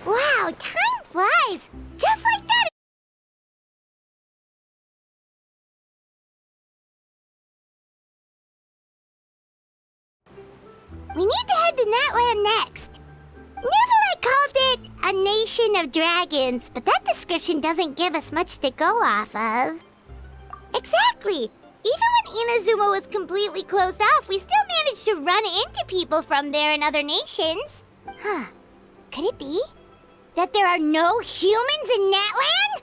Wow, time flies! Just like that! We need to head to Natlan next. Neverland called it a nation of dragons, but that description doesn't give us much to go off of. Exactly! Even when Inazuma was completely closed off, we still managed to run into people from there and other nations. Huh. Could it be that there are no humans in Natlan?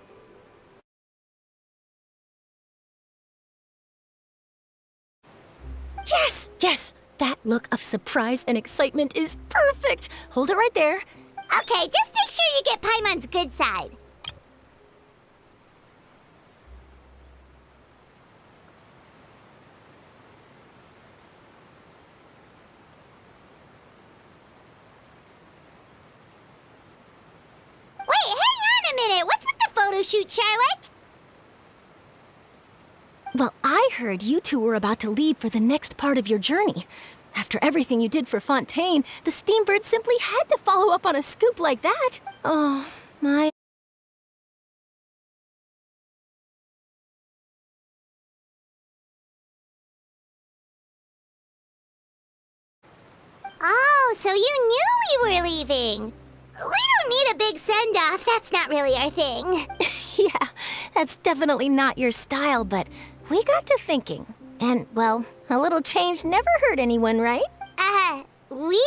Yes! Yes! That look of surprise and excitement is perfect! Hold it right there. Okay, just make sure you get Paimon's good side. Wait, hang on a minute! What's with the photo shoot, Charlotte? Well, I heard you two were about to leave for the next part of your journey. After everything you did for Fontaine, the Steambird simply had to follow up on a scoop like that. Oh, my... Oh, so you knew we were leaving. We don't need a big send-off. That's not really our thing. Yeah, that's definitely not your style, but we got to thinking. And, well, a little change never hurt anyone, right? We?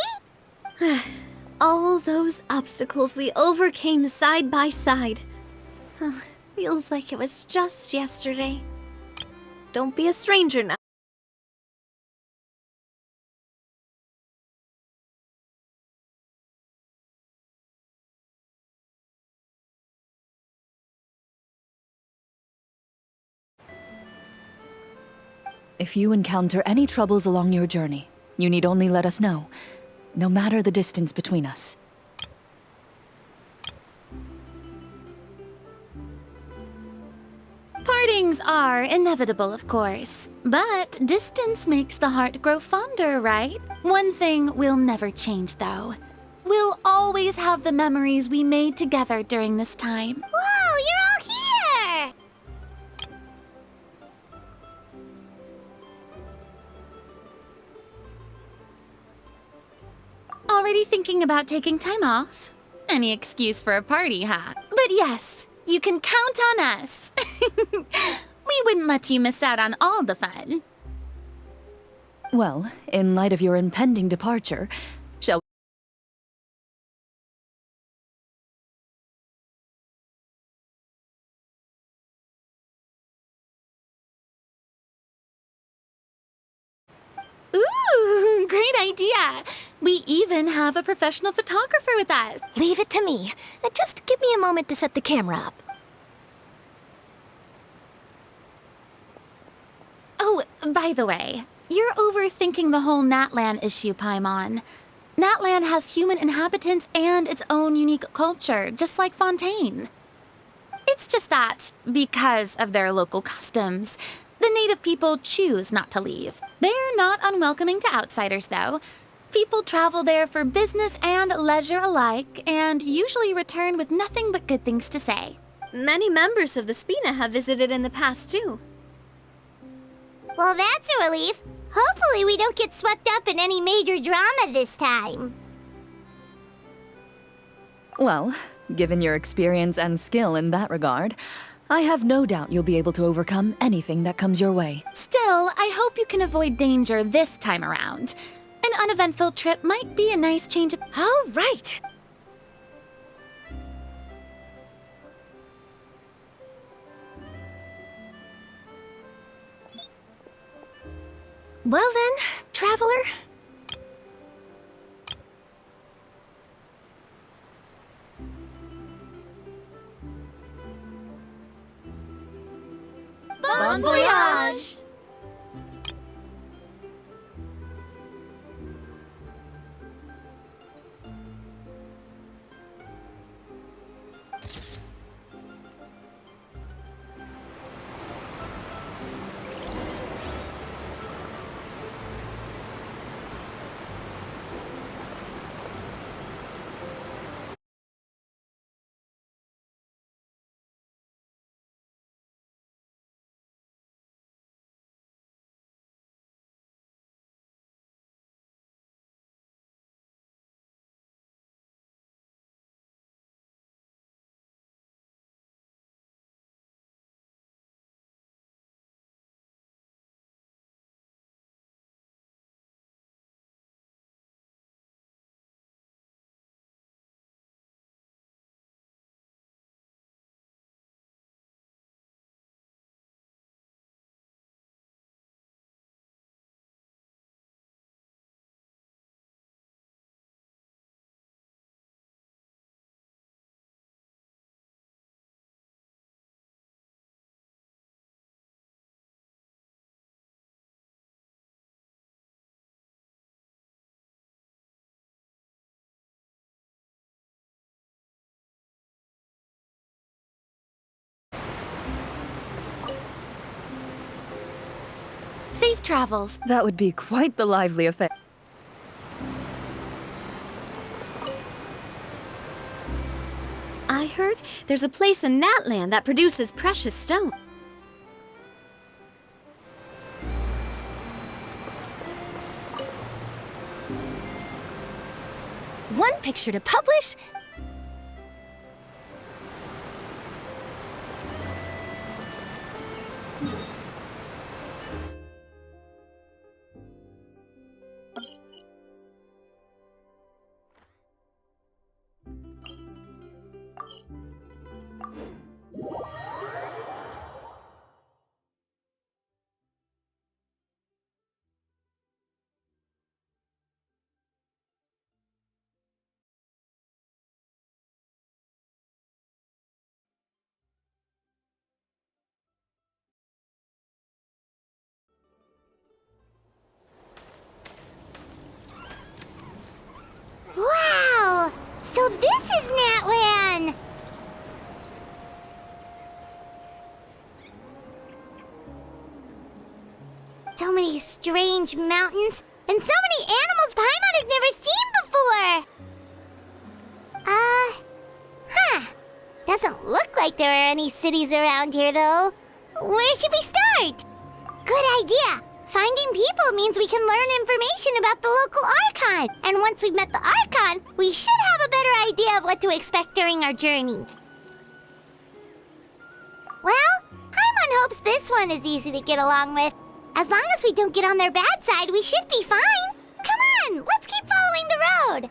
All those obstacles we overcame side by side. Feels like it was just yesterday. Don't be a stranger now. If you encounter any troubles along your journey, you need only let us know, no matter the distance between us. Partings are inevitable, of course, but distance makes the heart grow fonder, right? One thing we'll never change, though. We'll always have the memories we made together during this time. Whoa, you're all here! Already thinking about taking time off? Any excuse for a party, huh? But yes, you can count on us. We wouldn't let you miss out on all the fun. Well, in light of your impending departure, shall Ooh, great idea! We even have a professional photographer with us. Leave it to me. Just give me a moment to set the camera up. Oh, by the way, you're overthinking the whole Natlan issue, Paimon. Natlan has human inhabitants and its own unique culture, just like Fontaine. It's just that, because of their local customs, the native people choose not to leave. They're not unwelcoming to outsiders, though. People travel there for business and leisure alike, and usually return with nothing but good things to say. Many members of the Spina have visited in the past, too. Well, that's a relief. Hopefully we don't get swept up in any major drama this time. Well, given your experience and skill in that regard, I have no doubt you'll be able to overcome anything that comes your way. Still, I hope you can avoid danger this time around. An uneventful trip might be a nice change of... All right. Well then, traveler. Bon voyage! Safe travels. That would be quite the lively affair. I heard there's a place in Natlan that produces precious stone. One picture to publish? Wow! So this is Natlan! So many strange mountains, and so many animals Paimon has never seen before! Doesn't look like there are any cities around here, though. Where should we start? Good idea! Finding people means we can learn information about the local Archon. And once we've met the Archon, we should have a better idea of what to expect during our journey. Well, Paimon hopes this one is easy to get along with. As long as we don't get on their bad side, we should be fine. Come on, let's keep following the road.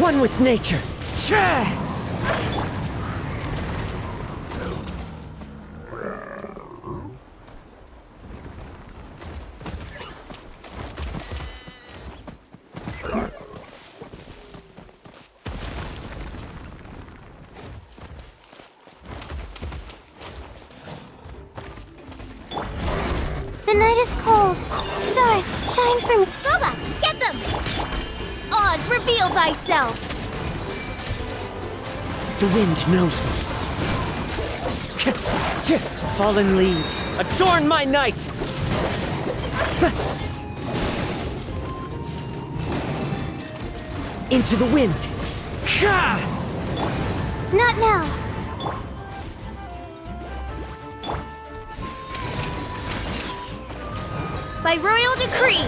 One with nature. Shah! The night is cold. Stars, shine for me. Boba, get them! Oz, reveal thyself! The wind knows me. Fallen leaves, adorn my night! Into the wind! Not now. By royal decree!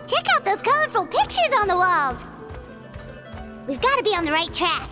Check out those colorful pictures on the walls! We've got to be on the right track.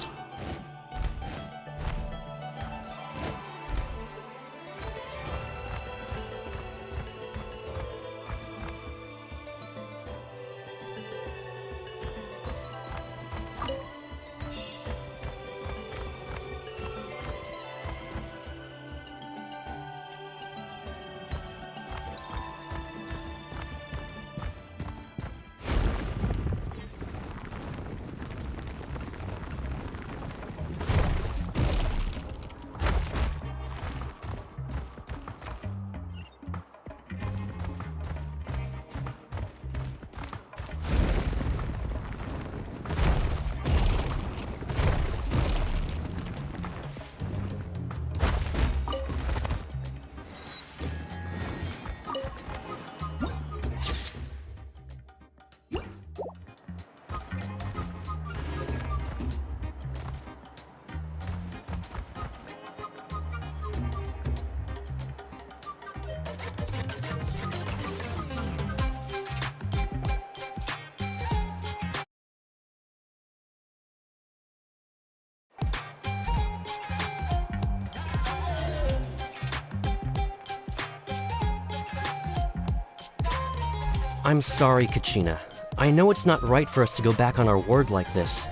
I'm sorry, Kachina. I know it's not right for us to go back on our word like this,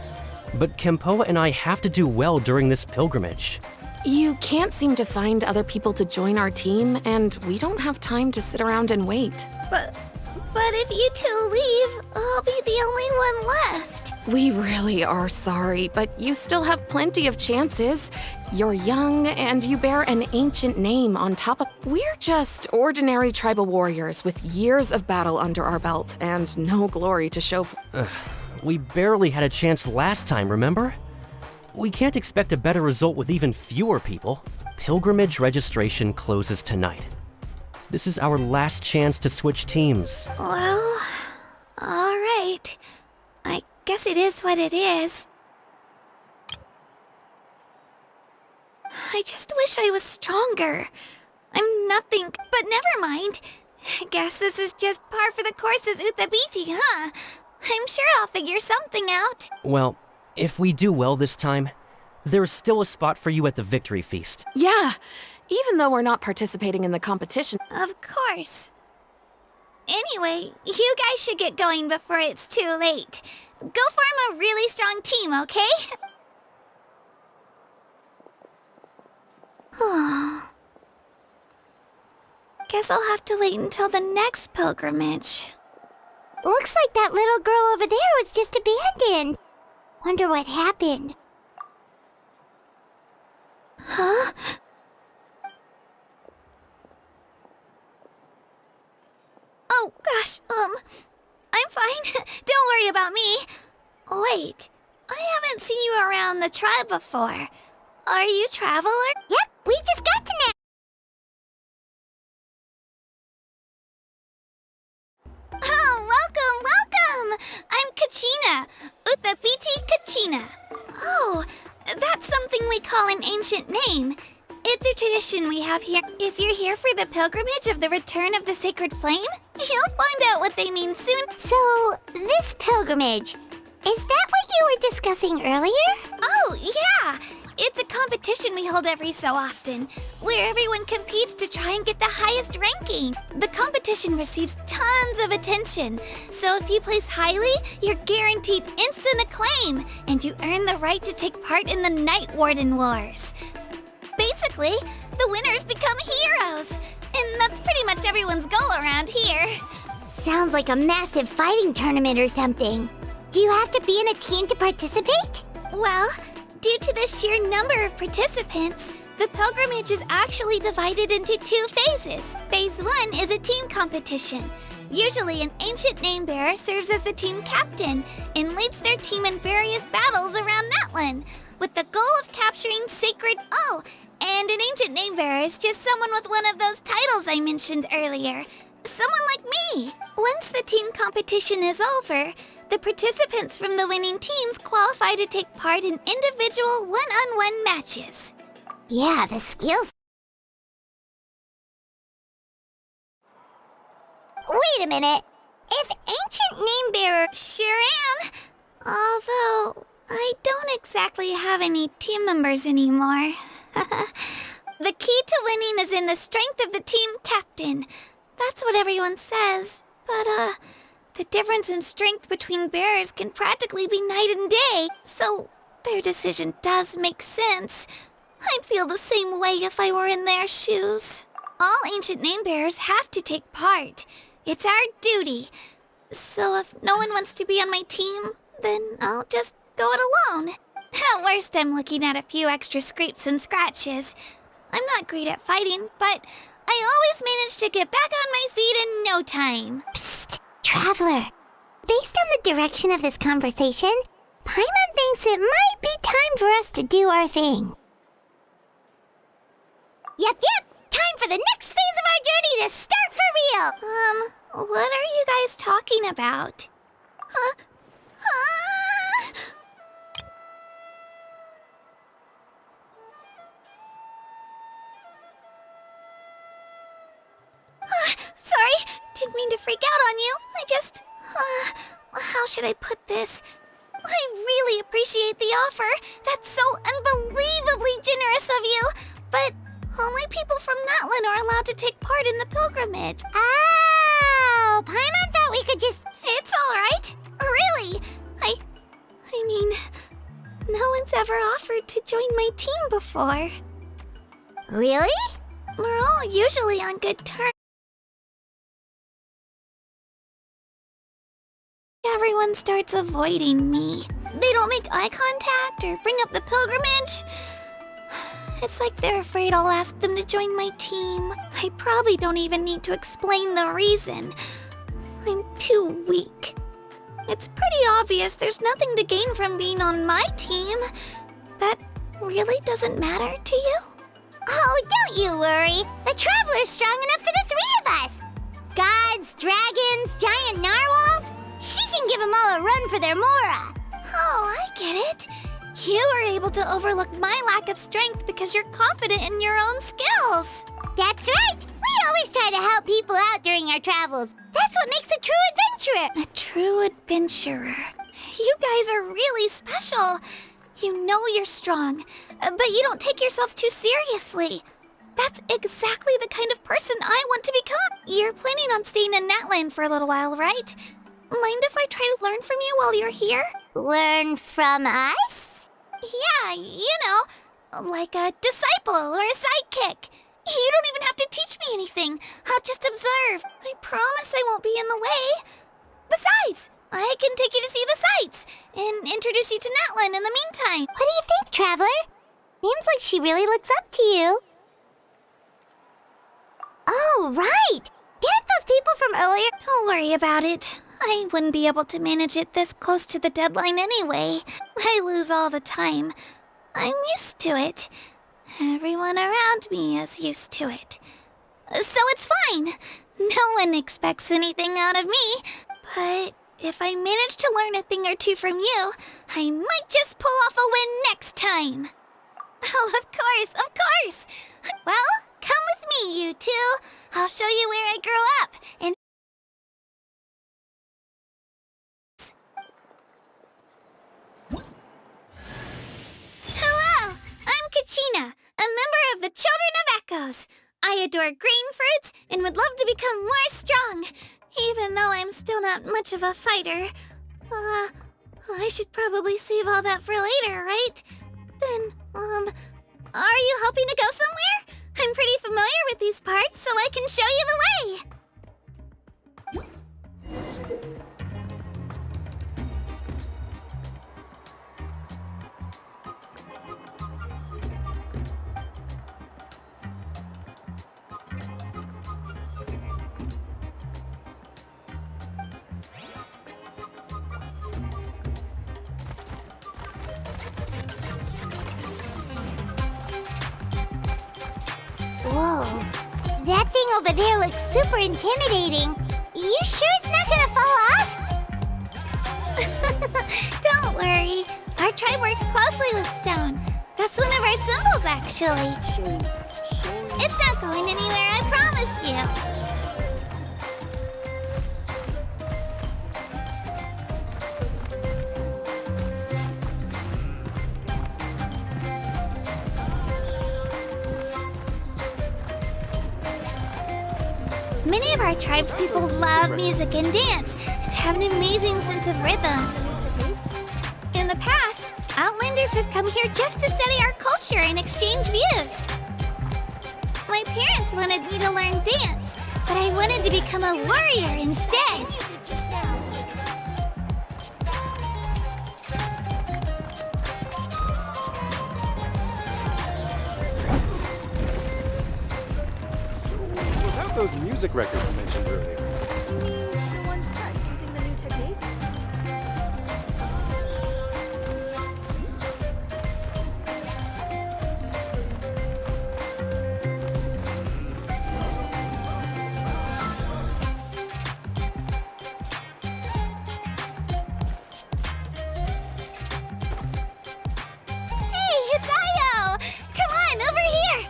but Kempoa and I have to do well during this pilgrimage. You can't seem to find other people to join our team, and we don't have time to sit around and wait. But if you two leave, I'll be the only one left. We really are sorry, but you still have plenty of chances. You're young, and you bear an ancient name on top of... We're just ordinary tribal warriors with years of battle under our belt, and no glory to show for. We barely had a chance last time, remember? We can't expect a better result with even fewer people. Pilgrimage registration closes tonight. This is our last chance to switch teams. Well, alright. I guess it is what it is. I just wish I was stronger. I'm nothing, but never mind. Guess this is just par for the course as Uthabiti, huh? I'm sure I'll figure something out. Well, if we do well this time, there's still a spot for you at the victory feast. Yeah, even though we're not participating in the competition. Of course. Anyway, you guys should get going before it's too late. Go form a really strong team, okay? Guess I'll have to wait until the next pilgrimage. Looks like that little girl over there was just abandoned. Wonder what happened. Huh? Oh, gosh, I'm fine. Don't worry about me. Wait, I haven't seen you around the tribe before. Are you Traveler? Yep, we just got to Natlan. Oh, welcome! I'm Kachina. Uthabiti Kachina. Oh, that's something we call an ancient name. It's a tradition we have here. If you're here for the pilgrimage of the return of the sacred flame, you'll find out what they mean soon. So, this pilgrimage, is that what you were discussing earlier? Oh, yeah! It's a competition we hold every so often, where everyone competes to try and get the highest ranking. The competition receives tons of attention, so if you place highly, you're guaranteed instant acclaim, and you earn the right to take part in the Night Warden Wars. Basically, the winners become heroes, and that's pretty much everyone's goal around here. Sounds like a massive fighting tournament or something. Do you have to be in a team to participate? Well, due to the sheer number of participants, the pilgrimage is actually divided into 2 phases. Phase 1 is a team competition. Usually, an ancient name bearer serves as the team captain and leads their team in various battles around Natlan, with the goal of capturing sacred... Oh, and an ancient name bearer is just someone with one of those titles I mentioned earlier. Someone like me. Once the team competition is over, the participants from the winning teams qualify to take part in individual one-on-one matches. Yeah, the skills. Wait a minute. If Ancient Namebearer... Sure am. Although, I don't exactly have any team members anymore. The key to winning is in the strength of the team captain. That's what everyone says. But, the difference in strength between bearers can practically be night and day. So, their decision does make sense. I'd feel the same way if I were in their shoes. All Ancient Namebearers have to take part. It's our duty. So if no one wants to be on my team, then I'll just go it alone. At worst, I'm looking at a few extra scrapes and scratches. I'm not great at fighting, but I always manage to get back on my feet in no time. Psst, Traveler. Based on the direction of this conversation, Paimon thinks it might be time for us to do our thing. Yep. Time for the next phase of our journey to start for real. What are you guys talking about? Sorry, didn't mean to freak out on you. I just... how should I put this? I really appreciate the offer. That's so unbelievably generous of you. But only people from Natlan are allowed to take part in the pilgrimage. Oh, Paimon thought we could just... It's all right. Really. I mean, no one's ever offered to join my team before. Really? We're all usually on good terms. Everyone starts avoiding me. They don't make eye contact or bring up the pilgrimage. It's like they're afraid I'll ask them to join my team. I probably don't even need to explain the reason. I'm too weak. It's pretty obvious there's nothing to gain from being on my team. That really doesn't matter to you? Oh, don't you worry. The Traveler's strong enough for the three of us. Gods, dragons, giant narwhals. She can give them all a run for their Mora. Oh, I get it. You were able to overlook my lack of strength because you're confident in your own skills. That's right. We always try to help people out during our travels. That's what makes a true adventurer. A true adventurer. You guys are really special. You know you're strong, but you don't take yourselves too seriously. That's exactly the kind of person I want to become. You're planning on staying in Natlan for a little while, right? Mind if I try to learn from you while you're here? Learn from us? Yeah, you know, like a disciple or a sidekick. You don't even have to teach me anything. I'll just observe. I promise I won't be in the way. Besides, I can take you to see the sights and introduce you to Natlan in the meantime. What do you think, Traveler? Seems like she really looks up to you. Oh, right! Didn't those people from earlier... Don't worry about it. I wouldn't be able to manage it this close to the deadline anyway. I lose all the time. I'm used to it. Everyone around me is used to it. So it's fine. No one expects anything out of me. But if I manage to learn a thing or two from you, I might just pull off a win next time. Oh, of course. Well, come with me, you two. I'll show you where I grew up and Hello, I'm Kachina, a member of the Children of Echoes. I adore green fruits and would love to become more strong, even though I'm still not much of a fighter. I should probably save all that for later, right? Then, are you hoping to go somewhere? I'm pretty familiar with these parts, so I can show you the way. Whoa. That thing over there looks super intimidating. You sure it's not gonna fall off? Don't worry. Our tribe works closely with stone. That's one of our symbols, actually. It's not going anywhere, I promise you. Many of our tribespeople love music and dance and have an amazing sense of rhythm. In the past, Outlanders have come here just to study our culture and exchange views. My parents wanted me to learn dance, but I wanted to become a warrior instead. What about those music records you mentioned earlier? The ones pressed using the new technique? Hey, it's Io! Come on, over here!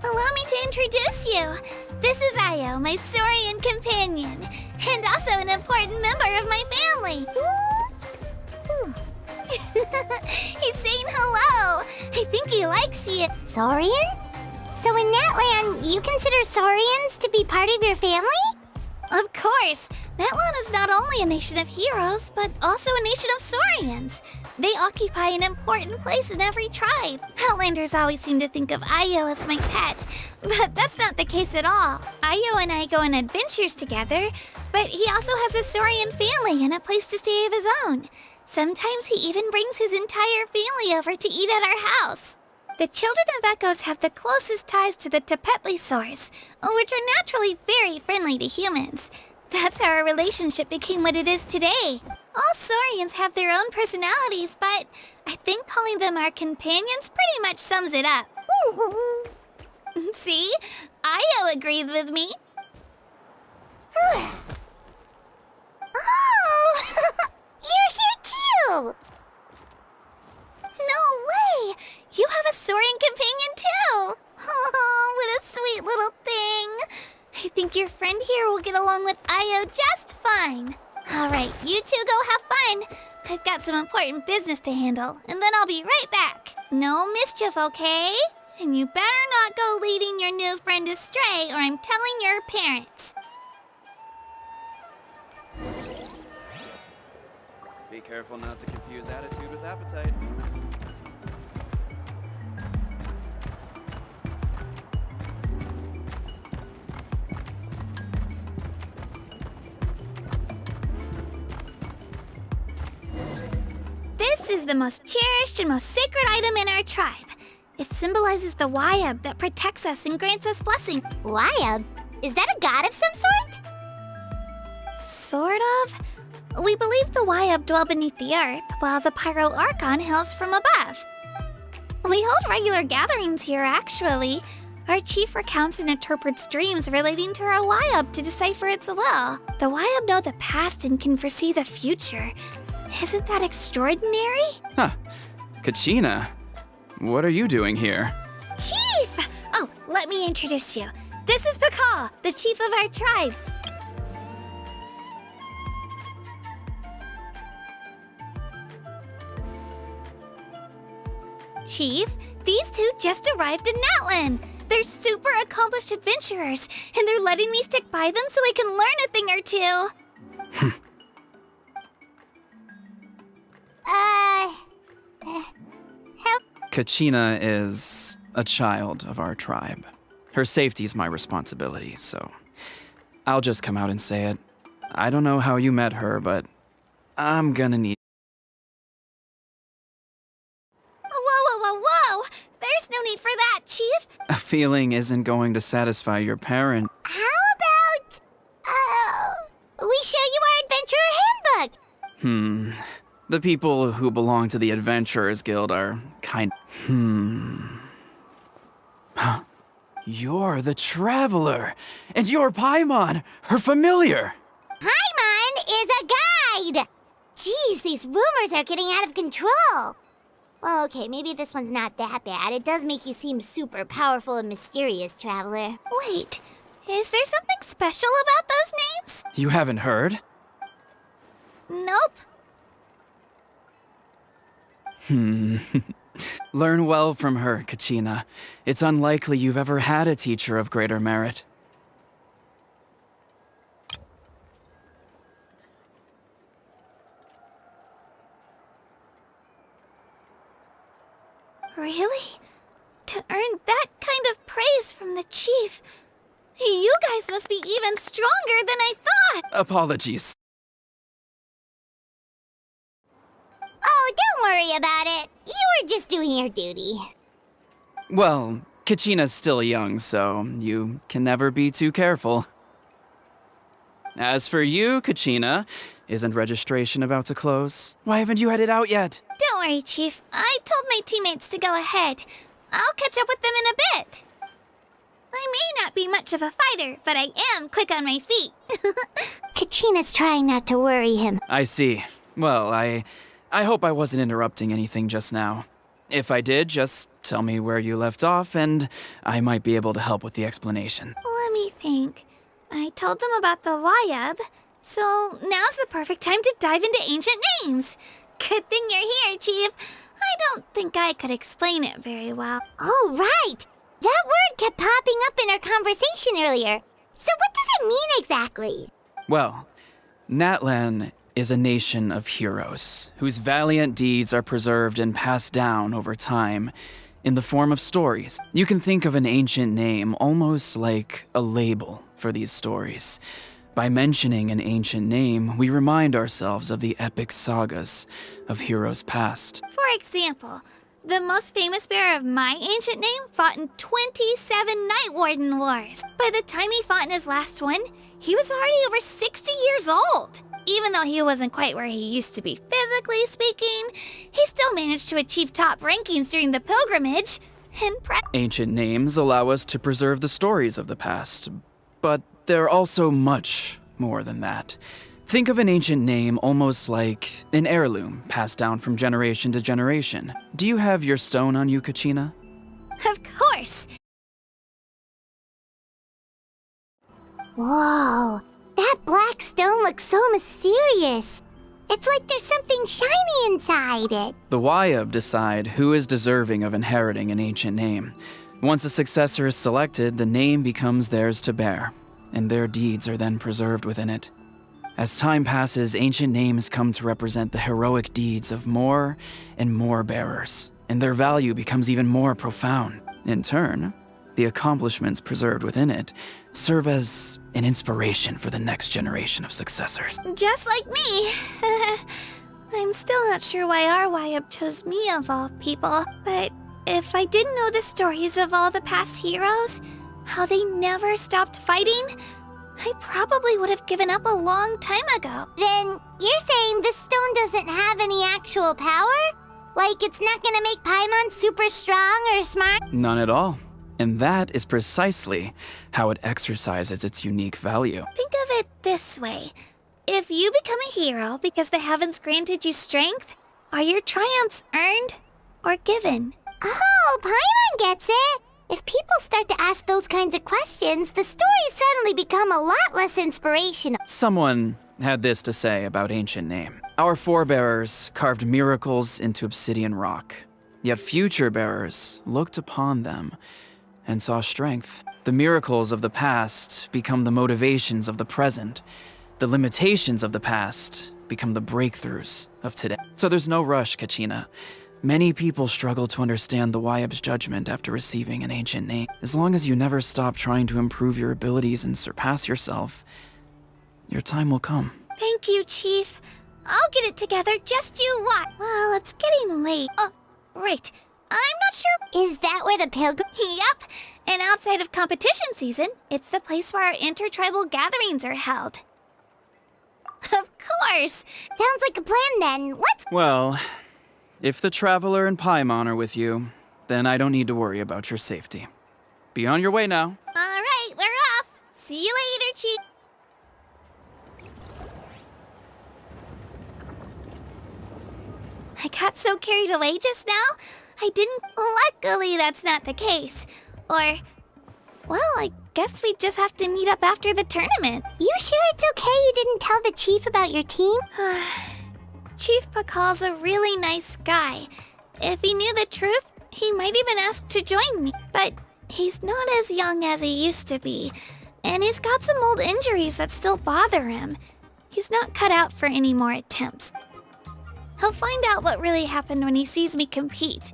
Allow me to introduce you. This is Io, my Saurian companion, and also an important member of my family. He's saying hello. I think he likes you. Saurian? So in Natlan, you consider Saurians to be part of your family? Of course, Natlan is not only a nation of heroes, but also a nation of Saurians. They occupy an important place in every tribe. Outlanders always seem to think of Io as my pet, but that's not the case at all. Io and I go on adventures together, but he also has a Saurian family and a place to stay of his own. Sometimes he even brings his entire family over to eat at our house. The children of Echoes have the closest ties to the Tepetlisaurs, which are naturally very friendly to humans. That's how our relationship became what it is today. All Saurians have their own personalities, but I think calling them our companions pretty much sums it up. See? Io agrees with me. Oh! You're here too! No way! You have a Saurian companion too! Oh, what a sweet little thing! I think your friend here will get along with Io just fine. Alright, you two go have fun. I've got some important business to handle, and then I'll be right back. No mischief, okay? And you better not go leading your new friend astray, or I'm telling your parents. Be careful not to confuse attitude with appetite. This is the most cherished and most sacred item in our tribe. It symbolizes the Wayab that protects us and grants us blessing. Wayab? Is that a god of some sort? Sort of. We believe the Wayab dwell beneath the earth, while the Pyro Archon hails from above. We hold regular gatherings here, actually. Our chief recounts and interprets dreams relating to our Wayab to decipher its will. The Wayab know the past and can foresee the future. Isn't that extraordinary? Huh. Kachina, what are you doing here? Chief! Oh, let me introduce you. This is Pakal, the chief of our tribe. Chief, these two just arrived in Natlan. They're super accomplished adventurers, and they're letting me stick by them so I can learn a thing or two. Help. Kachina is a child of our tribe. Her safety's my responsibility, so I'll just come out and say it. I don't know how you met her, but I'm gonna need. Whoa! There's no need for that, Chief. A feeling isn't going to satisfy your parent. How about, we show you our adventurer handbook? The people who belong to the Adventurers Guild are kind. Huh. You're the Traveler, and you're Paimon, her familiar. Paimon is a guide! Jeez, these rumors are getting out of control. Well, okay, maybe this one's not that bad. It does make you seem super powerful and mysterious, Traveler. Wait, Is there something special about those names? You haven't heard? Nope. Learn well from her, Kachina. It's unlikely you've ever had a teacher of greater merit. Really? To earn that kind of praise from the chief, you guys must be even stronger than I thought! Apologies. Oh, don't worry about it. You were just doing your duty. Well, Kachina's still young, so you can never be too careful. As for you, Kachina, isn't registration about to close? Why haven't you had it out yet? Don't worry, Chief. I told my teammates to go ahead. I'll catch up with them in a bit. I may not be much of a fighter, but I am quick on my feet. Kachina's trying not to worry him. I see. Well, I hope I wasn't interrupting anything just now. If I did, just tell me where you left off, and I might be able to help with the explanation. Let me think. I told them about the Wayab, so now's the perfect time to dive into ancient names. Good thing you're here, Chief. I don't think I could explain it very well. Oh, right. That word kept popping up in our conversation earlier. So what does it mean exactly? Well, Natlan is a nation of heroes whose valiant deeds are preserved and passed down over time in the form of stories. You can think of an ancient name almost like a label for these stories. By mentioning an ancient name, we remind ourselves of the epic sagas of heroes past. For example, the most famous bearer of my ancient name fought in 27 Night Warden Wars. By the time he fought in his last one, he was already over 60 years old. Even though he wasn't quite where he used to be physically speaking, he still managed to achieve top rankings during the pilgrimage. Ancient names allow us to preserve the stories of the past, but they're also much more than that. Think of an ancient name almost like an heirloom passed down from generation to generation. Do you have your stone on you, Kachina? Of course. Whoa, that black stone looks so mysterious. It's like there's something shiny inside it. The Wayab decide who is deserving of inheriting an ancient name. Once a successor is selected, the name becomes theirs to bear, and their deeds are then preserved within it. As time passes, ancient names come to represent the heroic deeds of more and more bearers, and their value becomes even more profound. In turn, the accomplishments preserved within it serve as an inspiration for the next generation of successors. Just like me. I'm still not sure why our Wayab chose me of all people, but if I didn't know the stories of all the past heroes, how they never stopped fighting, I probably would have given up a long time ago. Then you're saying this stone doesn't have any actual power? Like it's not gonna make Paimon super strong or smart? None at all. And that is precisely how it exercises its unique value. Think of it this way. If you become a hero because the heavens granted you strength, are your triumphs earned or given? Oh, Paimon gets it. If people start to ask those kinds of questions, the stories suddenly become a lot less inspirational. Someone had this to say about ancient name. Our forebearers carved miracles into obsidian rock, yet future bearers looked upon them and saw strength. The miracles of the past become the motivations of the present. The limitations of the past become the breakthroughs of today. So there's no rush, Kachina. Many people struggle to understand the Wayab's judgment after receiving an ancient name. As long as you never stop trying to improve your abilities and surpass yourself, your time will come. Thank you, Chief. I'll get it together, just you watch. Well, it's getting late. Oh, right. I'm not sure. Is that where the pilgrim... Yep. And outside of competition season, it's the place where our intertribal gatherings are held. Of course. Sounds like a plan then. Let's... Well, if the Traveler and Paimon are with you, then I don't need to worry about your safety. Be on your way now. All right, we're off. See you later, Chief. I got so carried away just now, I didn't... Luckily, that's not the case. Or... Well, I Guess we just have to meet up after the tournament. You sure it's okay you didn't tell the chief about your team? Chief Pakal's a really nice guy. If he knew the truth, he might even ask to join me. But he's not as young as he used to be, and he's got some old injuries that still bother him. He's not cut out for any more attempts. He'll find out what really happened when he sees me compete.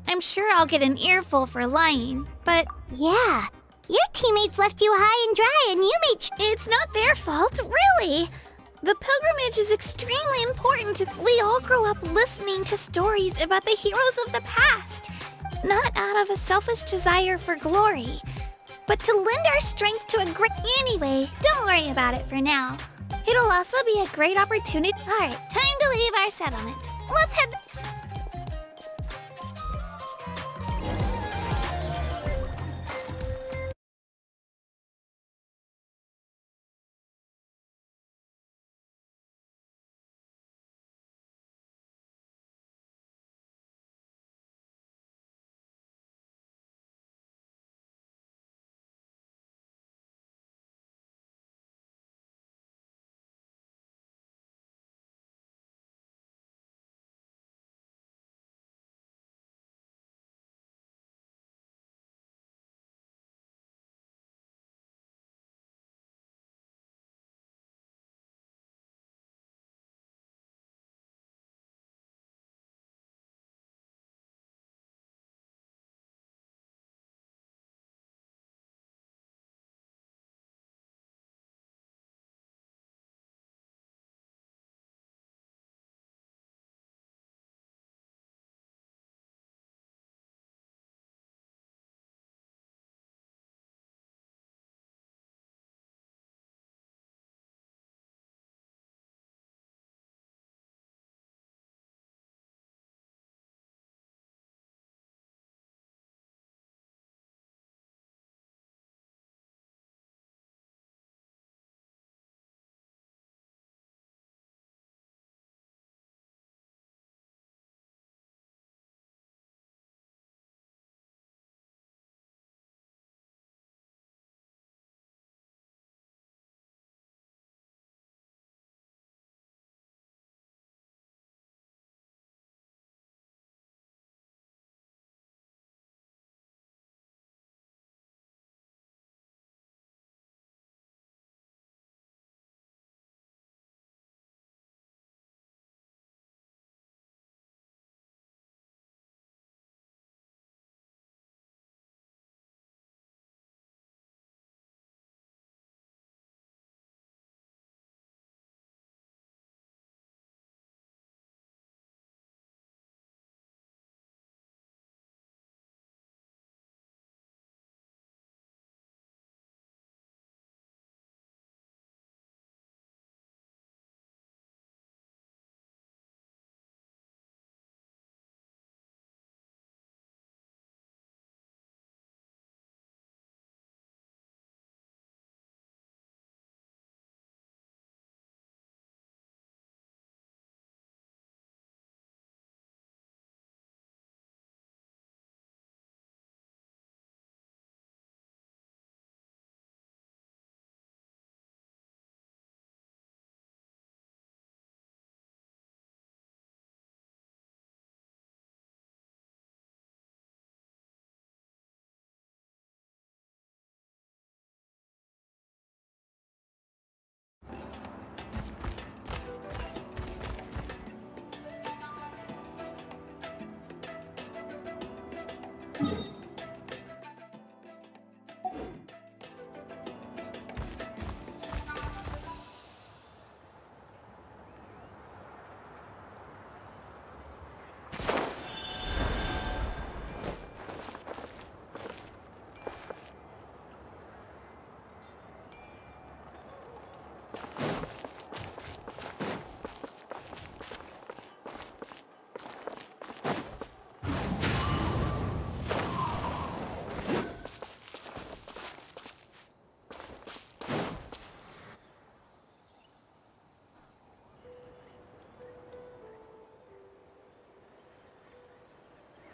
I'm sure I'll get an earful for lying, but Yeah. Your teammates left you high and dry and you made it's not their fault, really. The pilgrimage is extremely important. We all grow up listening to stories about the heroes of the past, not out of a selfish desire for glory, but to lend our strength to a great... Anyway, don't worry about it for now. It'll also be a great opportunity. Alright, time to leave our settlement. Let's head...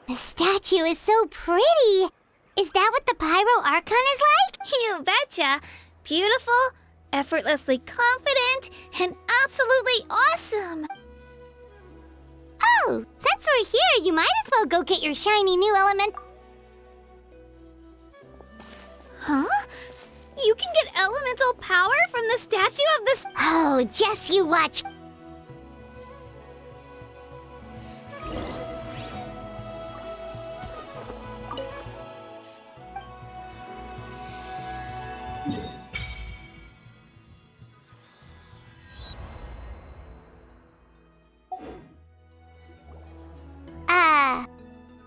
The statue is so pretty. Is that what the Pyro Archon is like? You betcha. Beautiful, effortlessly confident, and absolutely awesome. Oh, since we're here, you might as well go get your shiny new element. Huh? You can get elemental power from the statue of the... Oh, just you watch.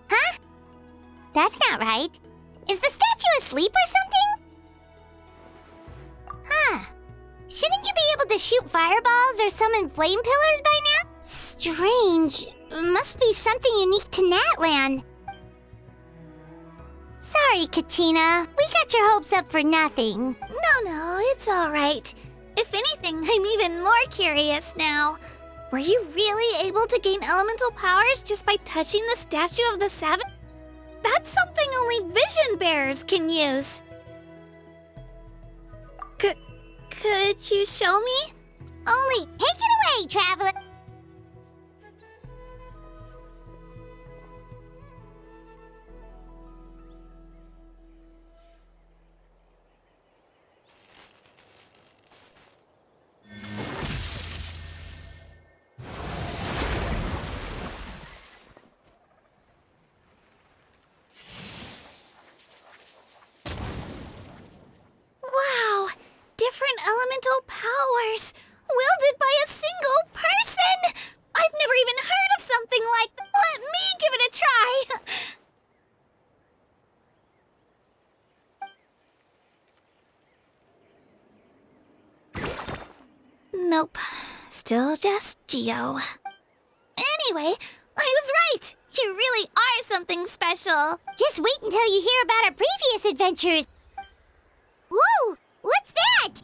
Huh? That's not right. Is the statue asleep or something? Huh. Shouldn't you be able to shoot fireballs or summon flame pillars by now? Strange. Must be something unique to Natlan. Sorry, Katina. We got your hopes up for nothing. No, it's all right. If anything, I'm even more curious now. Were you really able to gain elemental powers just by touching the statue of the Savage? That's something only vision bearers can use. Could you show me? Only... Take it away, Traveler. Wow! Different elemental powers! Wielded by a single person! I've never even heard of something like that! Let me give it a try! Nope. Still just Geo. Anyway, I was right! You really are something special! Just wait until you hear about our previous adventures. Whoa! What's that?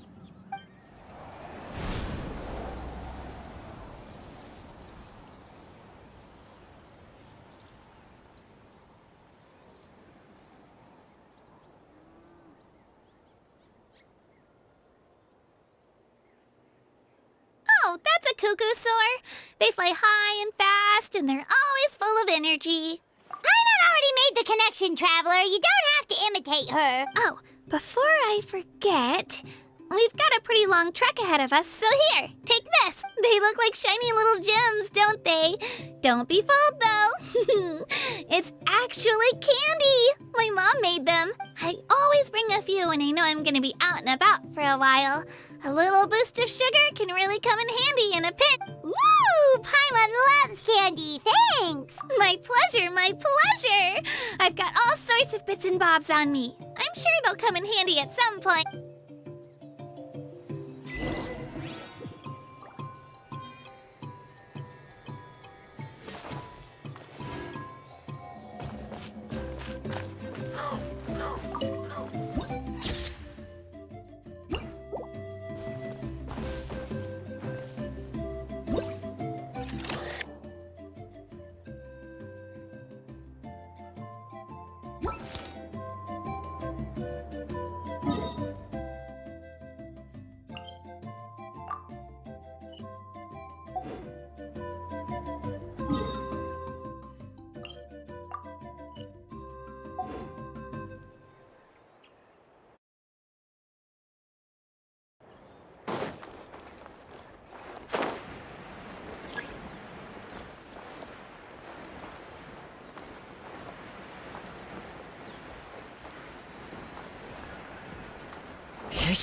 Oh, that's a cuckoo soar. They fly high and fast, and they're always full of energy. Paimon already made the connection, Traveler. You don't have to imitate her. Oh, before I forget, we've got a pretty long trek ahead of us, so here, take this. They look like shiny little gems, don't they? Don't be fooled, though. It's actually candy. My mom made them. I always bring a few when I know I'm gonna be out and about for a while. A little boost of sugar can really come in handy in a pinch. Woo! Paimon loves candy. Thanks. My pleasure, my pleasure. I've got all sorts of bits and bobs on me. I'm sure they'll come in handy at some point.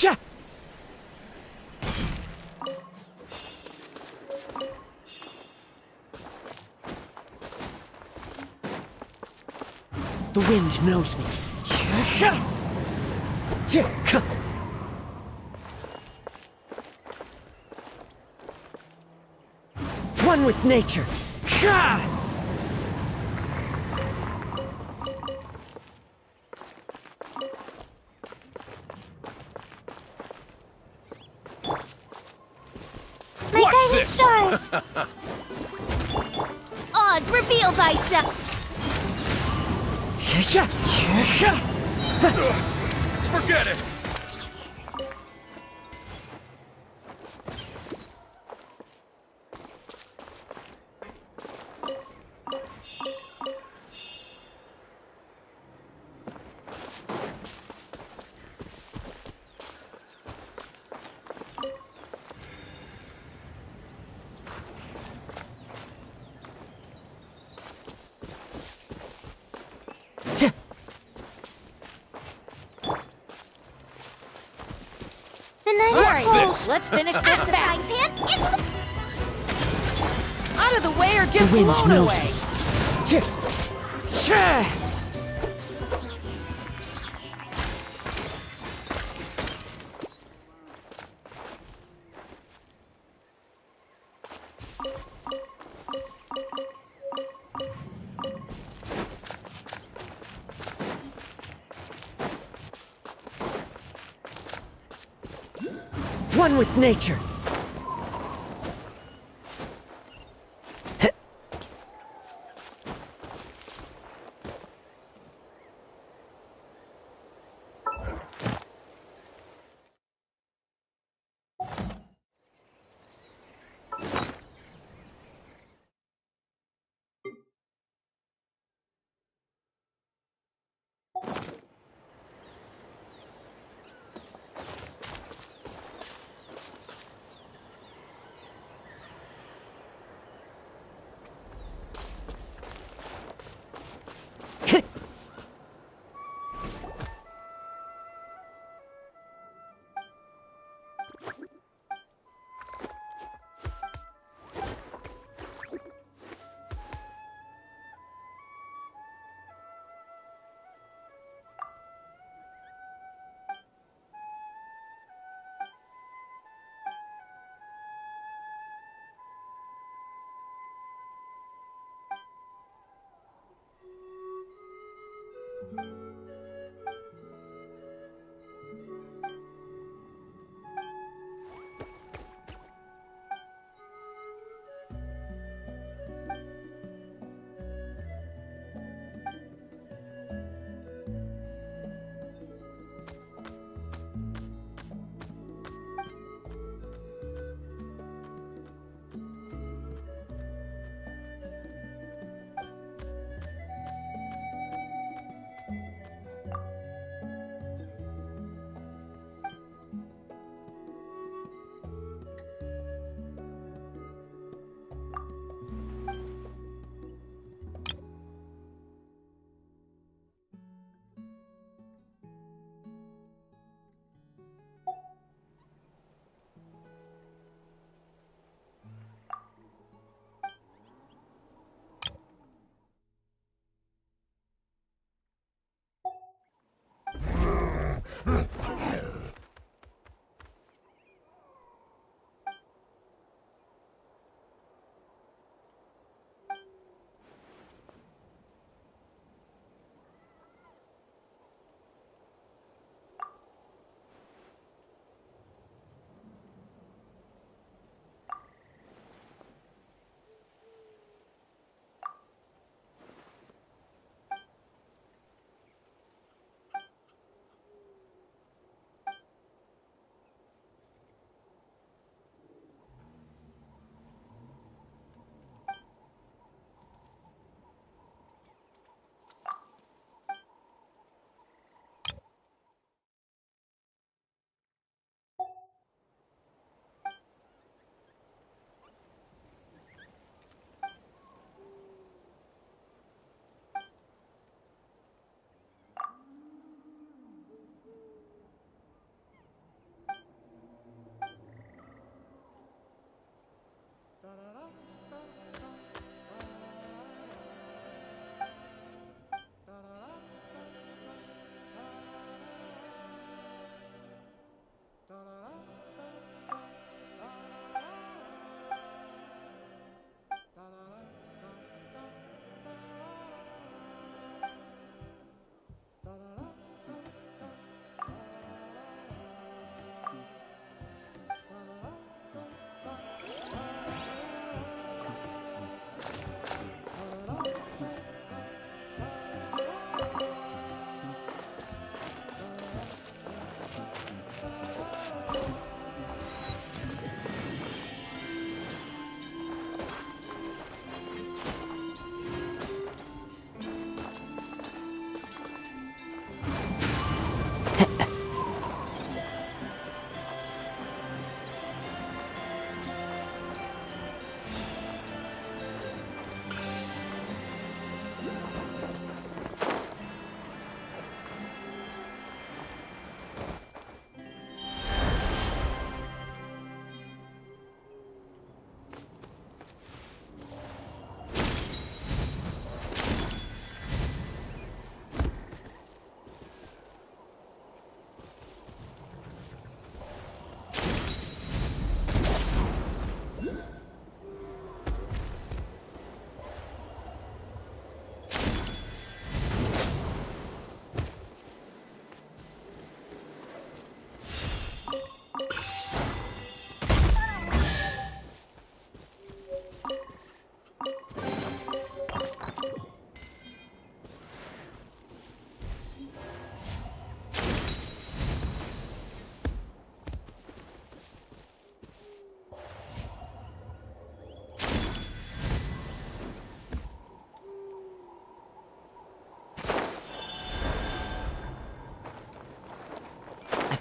Yeah. The wind knows me. One with nature. Stars. Oz, reveal thyself. Forget it! Let's finish this fast. Pan, it's Out of the way or get The wind blown knows away. One with nature.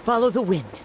follow the wind.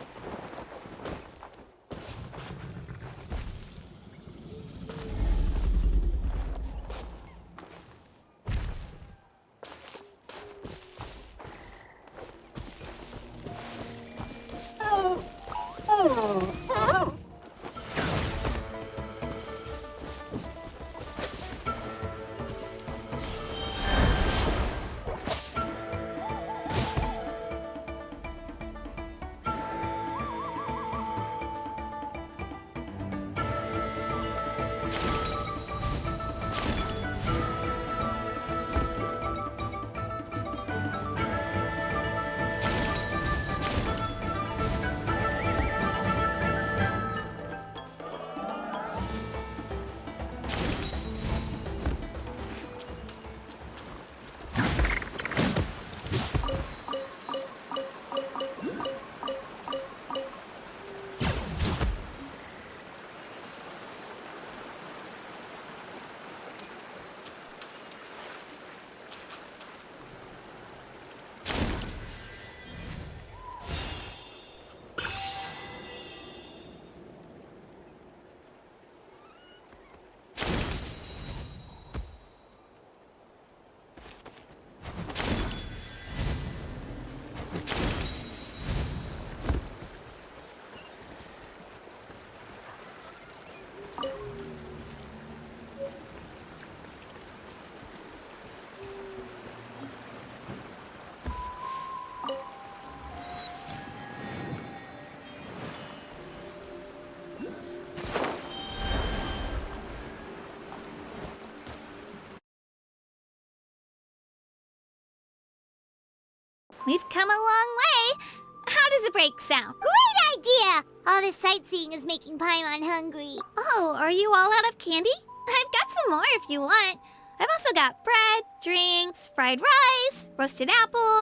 We've come a long way. How does a break sound? Great idea! All this sightseeing is making Paimon hungry. Oh, are you all out of candy? I've got some more if you want. I've also got bread, drinks, fried rice, roasted apple.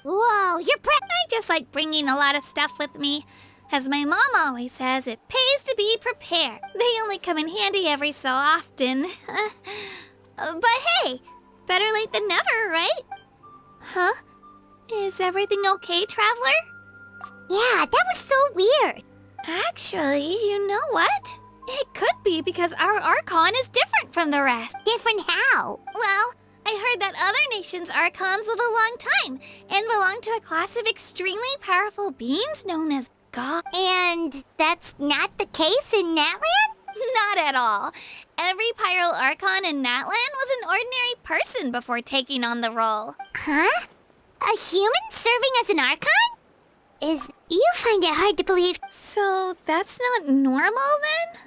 Whoa, you're I just like bringing a lot of stuff with me. As my mom always says, it pays to be prepared. They only come in handy every so often. But hey, better late than never, right? Huh? Is everything okay, Traveler? Yeah, that was so weird. Actually, you know what? It could be because our Archon is different from the rest. Different how? Well, I heard that other nations' Archons live a long time and belong to a class of extremely powerful beings known as God. And that's not the case in Natlan? Not at all. Every Pyro Archon in Natlan was an ordinary person before taking on the role. Huh? A human serving as an Archon? You find it hard to believe. So that's not normal then?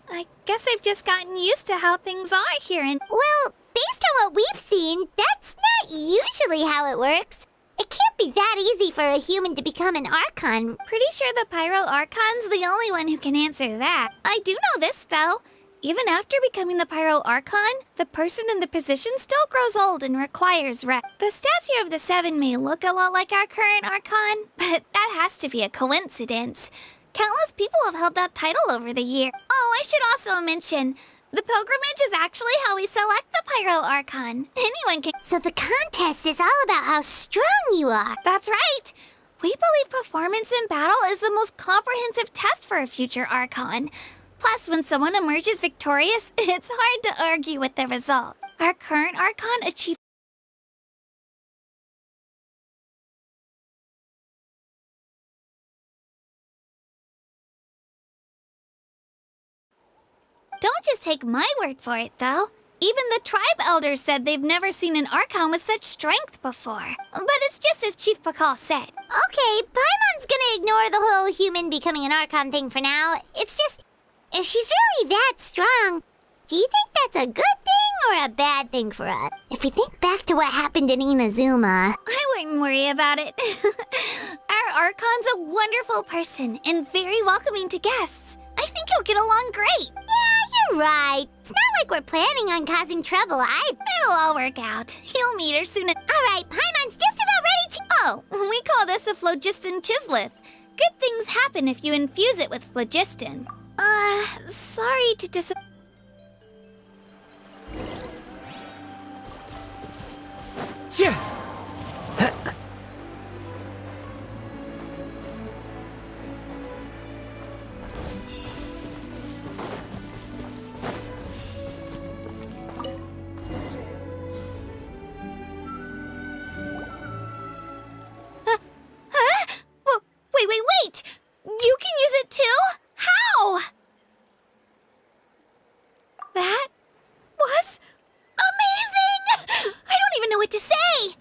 I guess I've just gotten used to how things are here and Well, based on what we've seen, that's not usually how it works. It can't be that easy for a human to become an Archon. pretty sure the Pyro Archon's the only one who can answer that. I do know this though. Even after becoming the Pyro Archon, the person in the position still grows old and requires rest. The statue of the Seven may look a lot like our current Archon, but that has to be a coincidence. Countless people have held that title over the year. Oh, I should also mention, the pilgrimage is actually how we select the Pyro Archon. Anyone can... So the contest is all about how strong you are. That's right! We believe performance in battle is the most comprehensive test for a future Archon. Plus, when someone emerges victorious, it's hard to argue with the result. Our current Archon achieved... Don't just take my word for it, though. Even the tribe elders said they've never seen an Archon with such strength before. But it's just as Chief Pakal said. Okay, Paimon's gonna ignore the whole human becoming an Archon thing for now. It's just, if she's really that strong, do you think that's a good thing or a bad thing for us? If we think back to what happened in Inazuma... I wouldn't worry about it. Our Mayor Archon's a wonderful person and very welcoming to guests. I think you'll get along great. Yeah, you're right. It's not like we're planning on causing trouble either. It'll all work out. You'll meet her soon. All right, Paimon's just about ready to... Oh, we call this a phlogiston chisleth. Good things happen if you infuse it with phlogiston. Sorry to Wait! You can use it too? How? That was amazing! I don't even know what to say!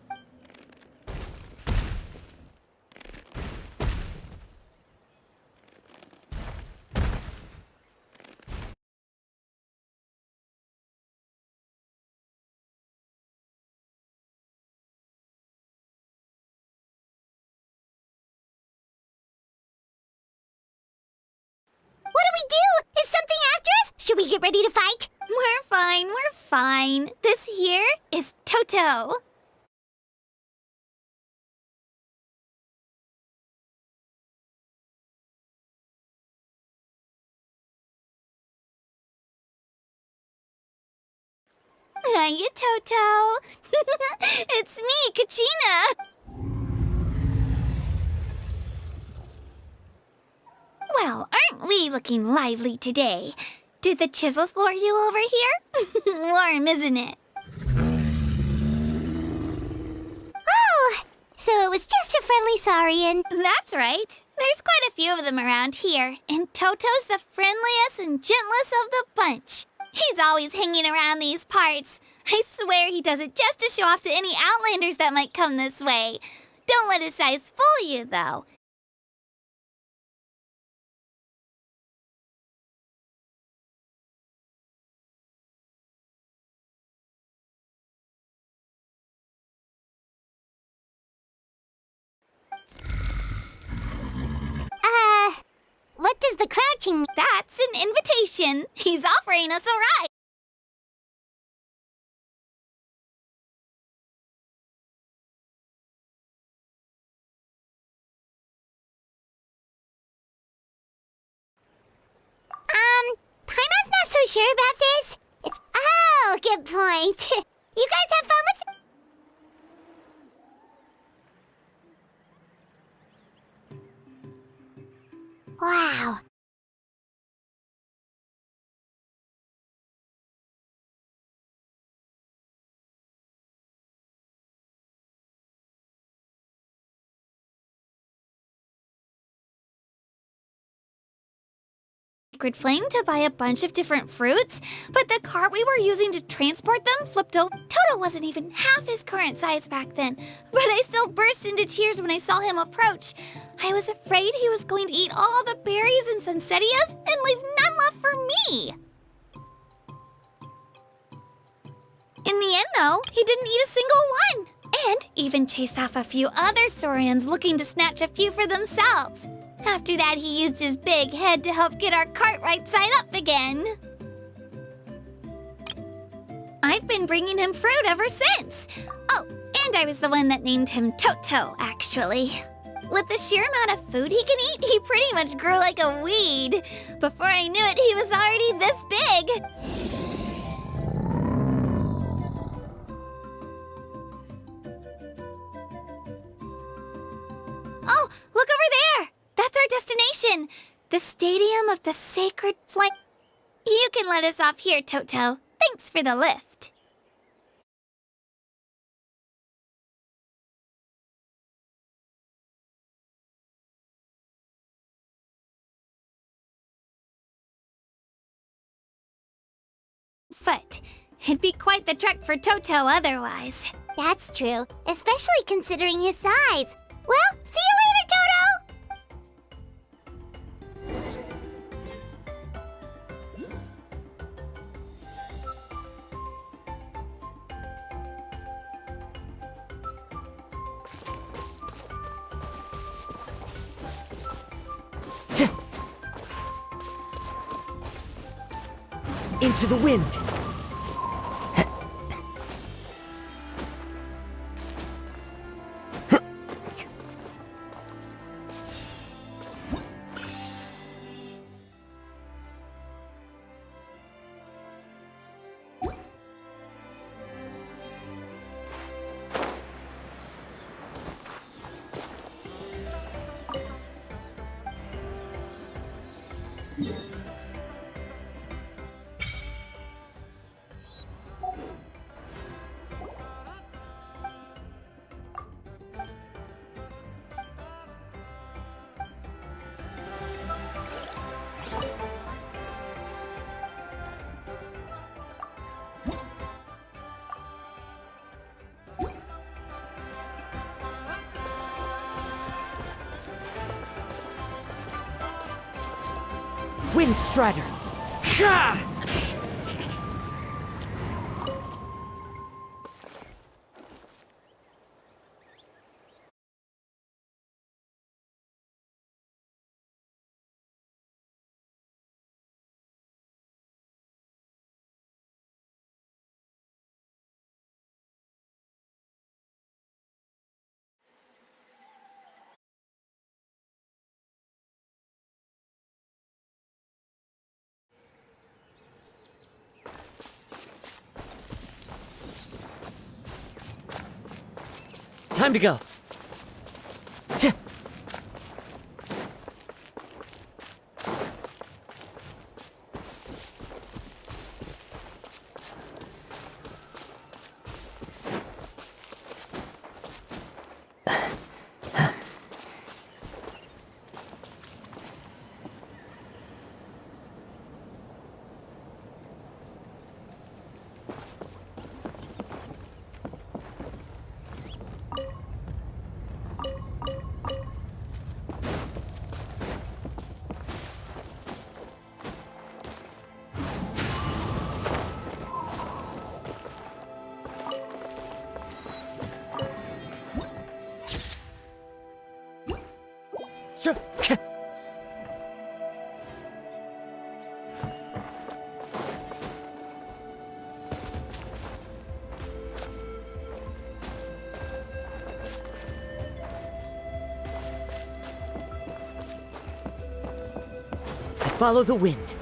What do we do? Is something after us? Should we get ready to fight? We're fine. This here is Toto. Hiya, Toto. It's me, Kachina. Well, aren't we looking lively today? Did the chisleth lure you over here? Warm, isn't it? Oh, so it was just a friendly saurian. That's right. There's quite a few of them around here, and Toto's the friendliest and gentlest of the bunch. He's always hanging around these parts. I swear he does it just to show off to any outlanders that might come this way. Don't let his size fool you, though. What does the crouching mean? That's an invitation. He's offering us a ride. Paimon's not so sure about this. It's... Oh, good point. You guys have fun with... Wow. Sacred Flame to buy a bunch of different fruits, but the cart we were using to transport them flipped over. Toto wasn't even half his current size back then, but I still burst into tears when I saw him approach. I was afraid he was going to eat all the berries and sunsettias and leave none left for me. In the end, though, he didn't eat a single one, and even chased off a few other saurians looking to snatch a few for themselves. After that, he used his big head to help get our cart right side up again. I've been bringing him fruit ever since. Oh, and I was the one that named him Toto, actually. With the sheer amount of food he can eat, he pretty much grew like a weed. Before I knew it, he was already this big. Oh, look over there! That's our destination! The Stadium of the Sacred Flame. You can let us off here, Toto. Thanks for the lift. But it'd be quite the trek for Toto otherwise. That's true, especially considering his size. Well, see you later, Toto! Into the wind. Wind Strider. Ha! Time to go. Sure. I follow the wind.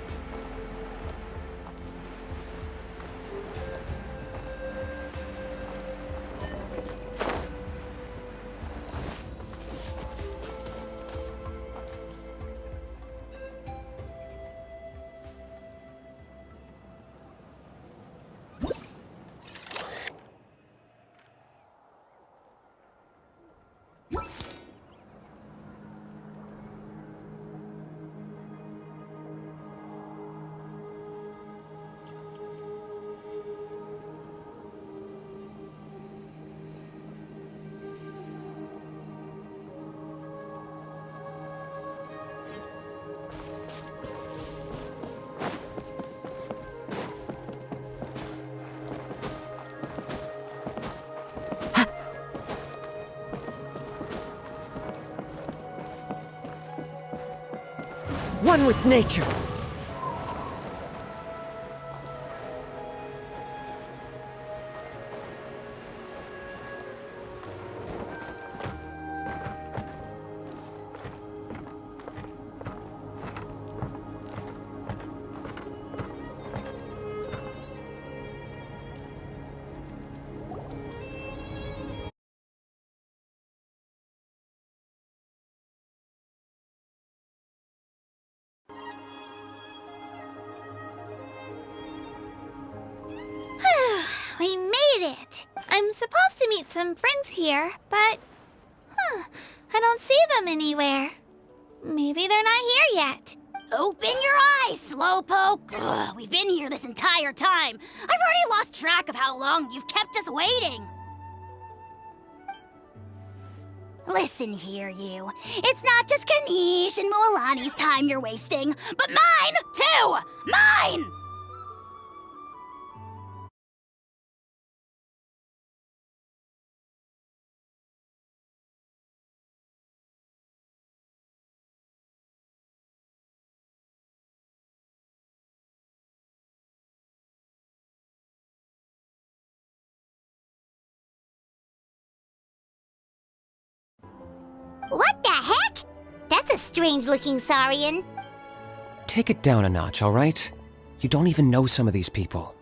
One with nature. We made it! I'm supposed to meet some friends here, but... I don't see them anywhere. Maybe they're not here yet. Open your eyes, Slowpoke! Ugh, we've been here this entire time. I've already lost track of how long you've kept us waiting. Listen here, you. It's not just Kanish and Mualani's time you're wasting, but mine, too! Mine! What the heck? That's a strange-looking saurian. Take it down a notch, all right? You don't even know some of these people.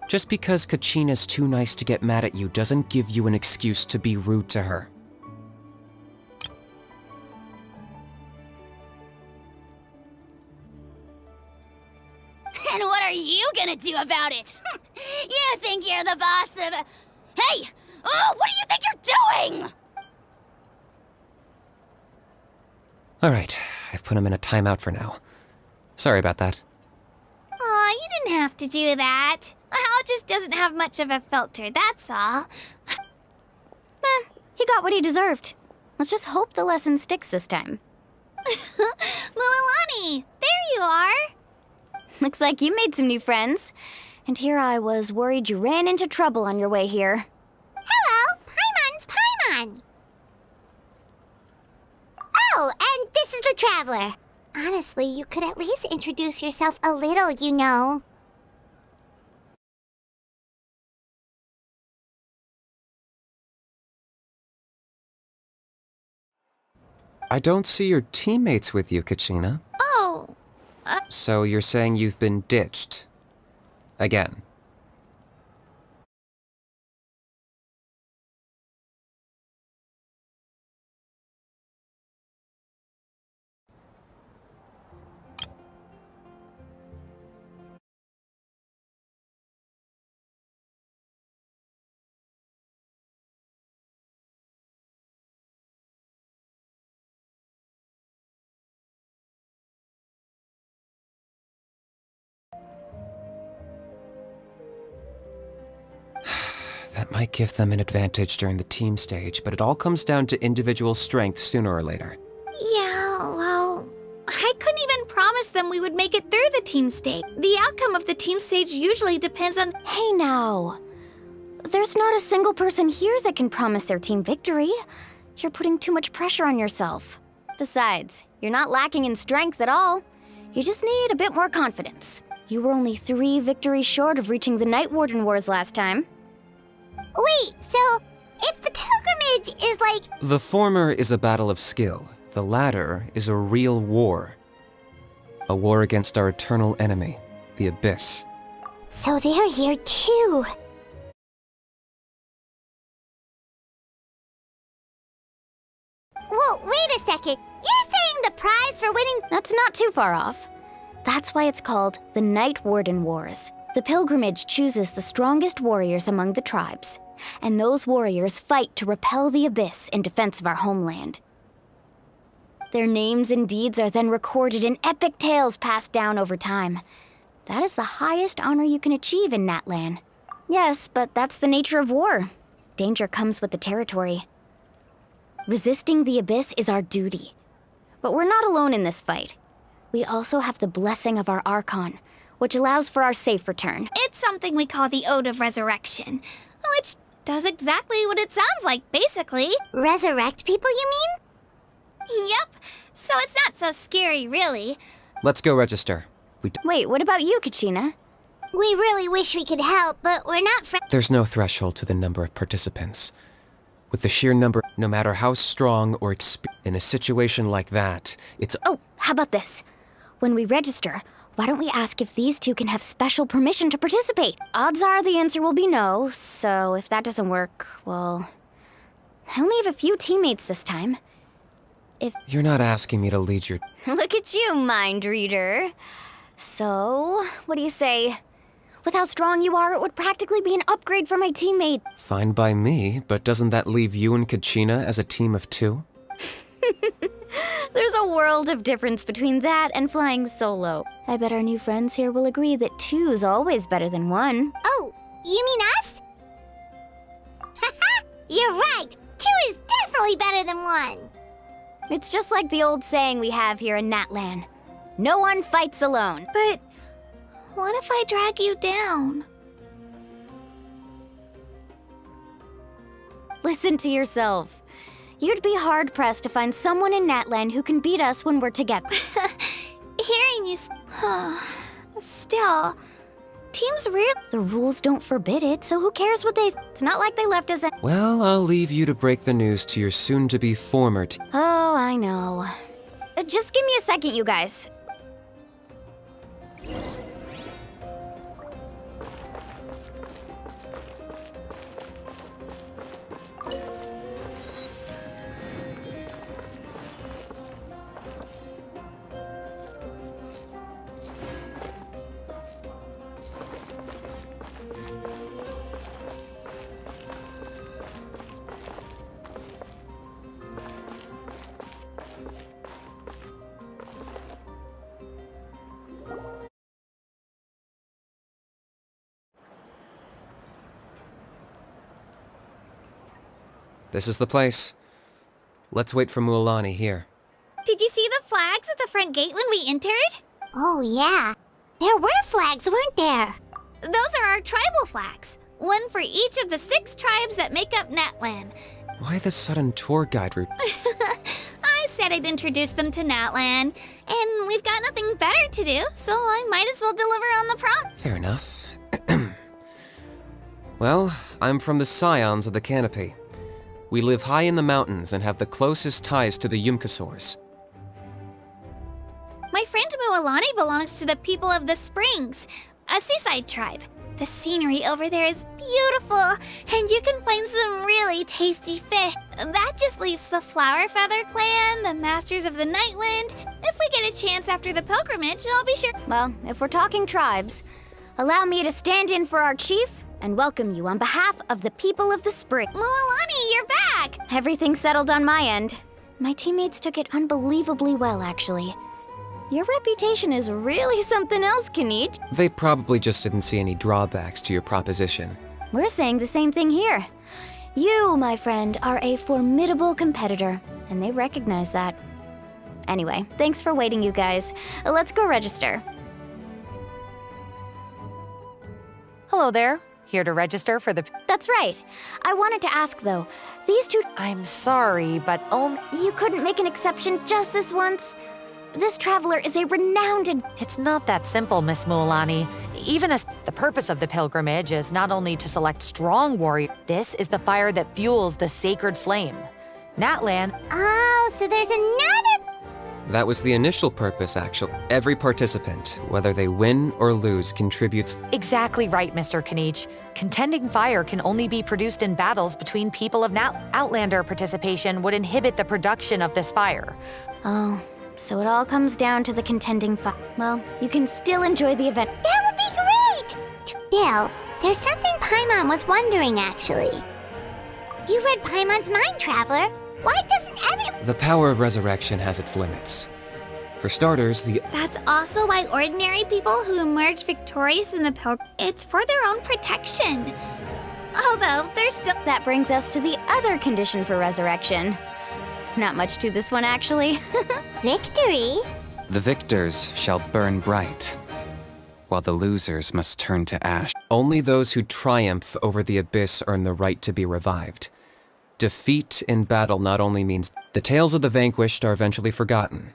Just because Kachina's too nice to get mad at you doesn't give you an excuse to be rude to her. And what are you gonna do about it? You think you're the boss of... Hey! Oh, what do you think you're doing? Alright, I've put him in a timeout for now. Sorry about that. Aw, you didn't have to do that. Hal just doesn't have much of a filter, that's all. He got what he deserved. Let's just hope the lesson sticks this time. Mulalani, there you are. Looks like you made some new friends. And here I was worried you ran into trouble on your way here. Hello, Paimon's Paimon. Oh, and this is the Traveler. Honestly, you could at least introduce yourself a little, you know. I don't see your teammates with you, Kachina. Oh, So you're saying you've been ditched? Again. That might give them an advantage during the team stage, but it all comes down to individual strength sooner or later. yeah, well... I couldn't even promise them we would make it through the team stage. The outcome of the team stage usually depends on... Hey now. There's not a single person here that can promise their team victory. You're putting too much pressure on yourself. Besides, you're not lacking in strength at all. You just need a bit more confidence. You were only 3 victories short of reaching the Night Warden Wars last time. Wait, so if the pilgrimage is like... The former is a battle of skill. The latter is a real war. A war against our eternal enemy, the Abyss. So they're here too. Well, wait a second. You're saying the prize for winning... That's not too far off. That's why it's called the Night Warden Wars. The pilgrimage chooses the strongest warriors among the tribes, and those warriors fight to repel the Abyss in defense of our homeland. Their names and deeds are then recorded in epic tales passed down over time. That is the highest honor you can achieve in Natlan. Yes, but that's the nature of war. Danger comes with the territory. Resisting the Abyss is our duty. But we're not alone in this fight. We also have the blessing of our Archon, which allows for our safe return. It's something we call the Ode of Resurrection, which does exactly what it sounds like, basically. Resurrect people, you mean? Yep, so it's not so scary, really. Let's go register. Wait, what about you, Kachina? We really wish we could help, but we're not There's no threshold to the number of participants. With the sheer number, no matter how strong or in a situation like that, it's... Oh, how about this? When we register, why don't we ask if these two can have special permission to participate? Odds are the answer will be no, so if that doesn't work, well... I only have a few teammates this time. You're not asking me to lead your... Look at you, mind reader. So, what do you say? With how strong you are, it would practically be an upgrade for my teammate. Fine by me, but doesn't that leave you and Kachina as a team of 2? There's a world of difference between that and flying solo. I bet our new friends here will agree that 2 is always better than 1. Oh, you mean us? Haha, you're right. 2 is definitely better than 1. It's just like the old saying we have here in Natlan. No one fights alone. But what if I drag you down? Listen to yourself. You'd be hard-pressed to find someone in Natlan who can beat us when we're together. Hearing you still, teams real. The rules don't forbid it, so who cares what they... It's not like they left us... Well, I'll leave you to break the news to your soon-to-be former Oh, I know. Just give me a second, you guys. This is the place. Let's wait for Mualani here. Did you see the flags at the front gate when we entered? Oh, yeah. There were flags, weren't there? Those are our tribal flags. One for each of the 6 tribes that make up Natlan. Why the sudden tour guide route? I said I'd introduce them to Natlan, and we've got nothing better to do, so I might as well deliver on the prompt. Fair enough. Well, I'm from the Scions of the Canopy. We live high in the mountains and have the closest ties to the Yumkasaurs. My friend Mualani belongs to the people of the Springs, a seaside tribe. The scenery over there is beautiful, and you can find some really tasty fish. That just leaves the Flower Feather Clan, the Masters of the Nightwind. If we get a chance after the pilgrimage, I'll be sure. Well, if we're talking tribes, allow me to stand in for our chief and welcome you on behalf of the people of the Spring. Mualani, you're back! Everything's settled on my end. My teammates took it unbelievably well, actually. Your reputation is really something else, Kanich. They probably just didn't see any drawbacks to your proposition. We're saying the same thing here. You, my friend, are a formidable competitor, and they recognize that. Anyway, thanks for waiting, you guys. Let's go register. Hello there. Here to register for the... That's right. I wanted to ask, though. These two... I'm sorry, but You couldn't make an exception just this once? This traveler is a renowned... It's not that simple, Miss Mualani. Even as the purpose of the pilgrimage is not only to select strong warriors, this is the fire that fuels the sacred flame. Natlan... Oh, so there's another... That was the initial purpose, actually. Every participant, whether they win or lose, contributes... Exactly right, Mr. Kanich. Contending fire can only be produced in battles between people of Outlander participation would inhibit the production of this fire. Oh, so it all comes down to the contending fire. Well, you can still enjoy the event. That would be great! Still, there's something Paimon was wondering, actually. You read Paimon's mind, Traveler. Why doesn't The power of resurrection has its limits. For starters, That's also why ordinary people who emerge victorious in the pilgrimage, it's for their own protection. Although, there's still... That brings us to the other condition for resurrection. Not much to this one, actually. Victory? the victors shall burn bright, while the losers must turn to ash. Only those who triumph over the abyss earn the right to be revived. Defeat in battle not only means the tales of the vanquished are eventually forgotten,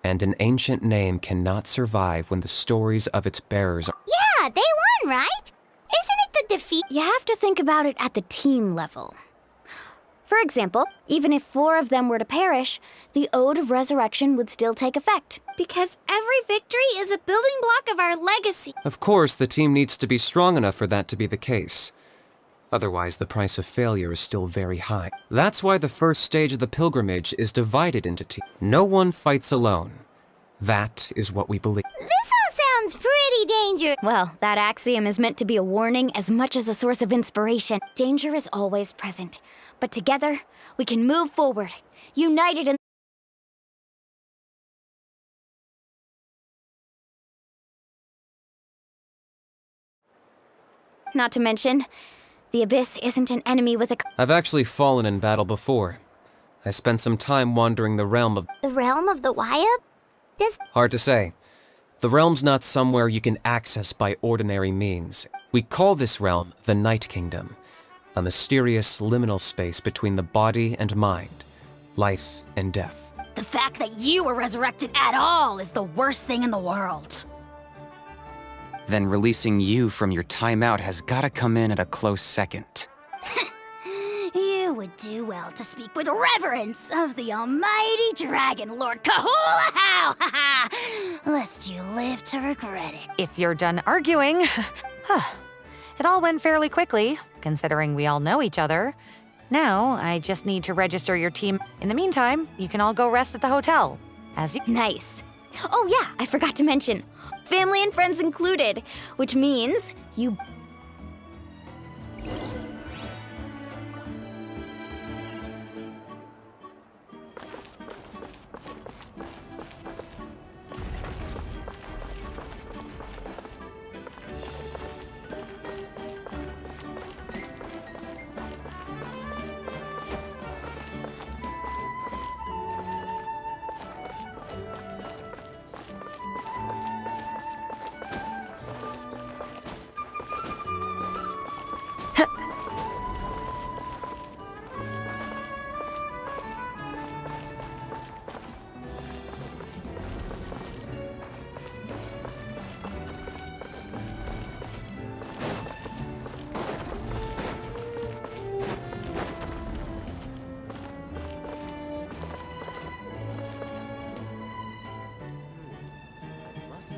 and an ancient name cannot survive when the stories of its bearers are... Yeah, they won, right? Isn't it the defeat? You have to think about it at the team level. For example, even if 4 of them were to perish, the Ode of Resurrection would still take effect. Because every victory is a building block of our legacy. Of course, the team needs to be strong enough for that to be the case. Otherwise, the price of failure is still very high. That's why the first stage of the pilgrimage is divided into teams. No one fights alone. That is what we believe. This all sounds pretty dangerous. Well, that axiom is meant to be a warning as much as a source of inspiration. Danger is always present, but together, we can move forward, united in... Not to mention, the Abyss isn't an enemy with a... I've actually fallen in battle before. I spent some time wandering the realm of... The realm of the Wyab? Hard to say. The realm's not somewhere you can access by ordinary means. We call this realm the Night Kingdom. a mysterious liminal space between the body and mind, life and death. The fact that you were resurrected at all is the worst thing in the world. Then releasing you from your timeout has gotta come in at a close second. You would do well to speak with reverence of the almighty dragon Lord Kahula How, lest you live to regret it. If you're done arguing, it all went fairly quickly, considering we all know each other. Now, I just need to register your team. In the meantime, you can all go rest at the hotel. Nice. Oh yeah, I forgot to mention, family and friends included, which means you...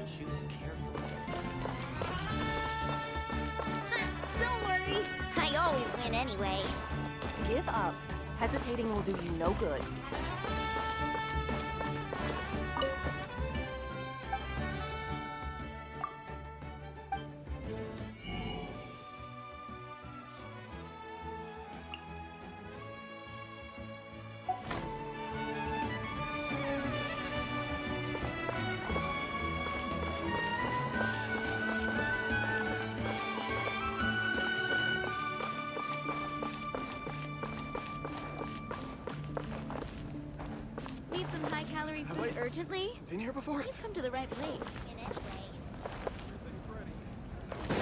Choose carefully. Don't worry, I always win anyway. Give up. Hesitating will do you no good. Need some high-calorie food urgently? Been here before? You've come to the right place.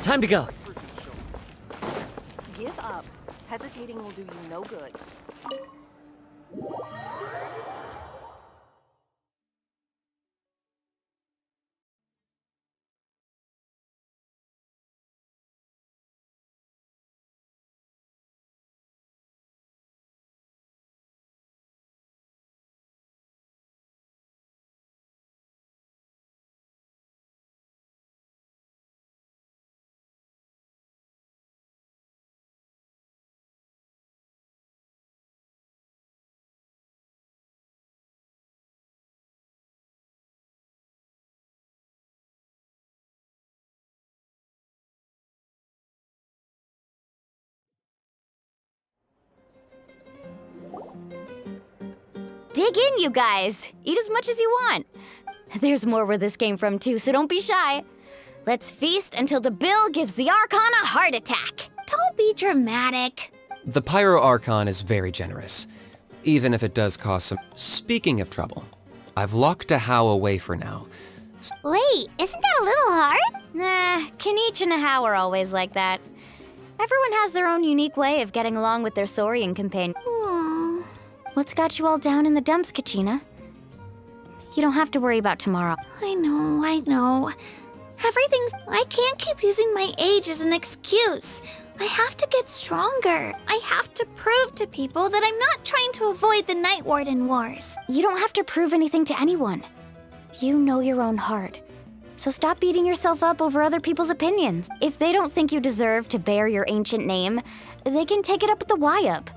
Time to go. Give up. Hesitating will do you no good. Dig in, you guys. Eat as much as you want. There's more where this came from, too, so don't be shy. Let's feast until the bill gives the Archon a heart attack. Don't be dramatic. The Pyro Archon is very generous, even if it does cause some... Speaking of trouble, I've locked a How away for now. Wait, isn't that a little hard? Nah, Kanich and How are always like that. Everyone has their own unique way of getting along with their Saurian companion. What's got you all down in the dumps, Kachina? You don't have to worry about tomorrow. I know. I can't keep using my age as an excuse. I have to get stronger. I have to prove to people that I'm not trying to avoid the Night Warden Wars. You don't have to prove anything to anyone. You know your own heart. So stop beating yourself up over other people's opinions. If they don't think you deserve to bear your ancient name, they can take it up with the Wyub.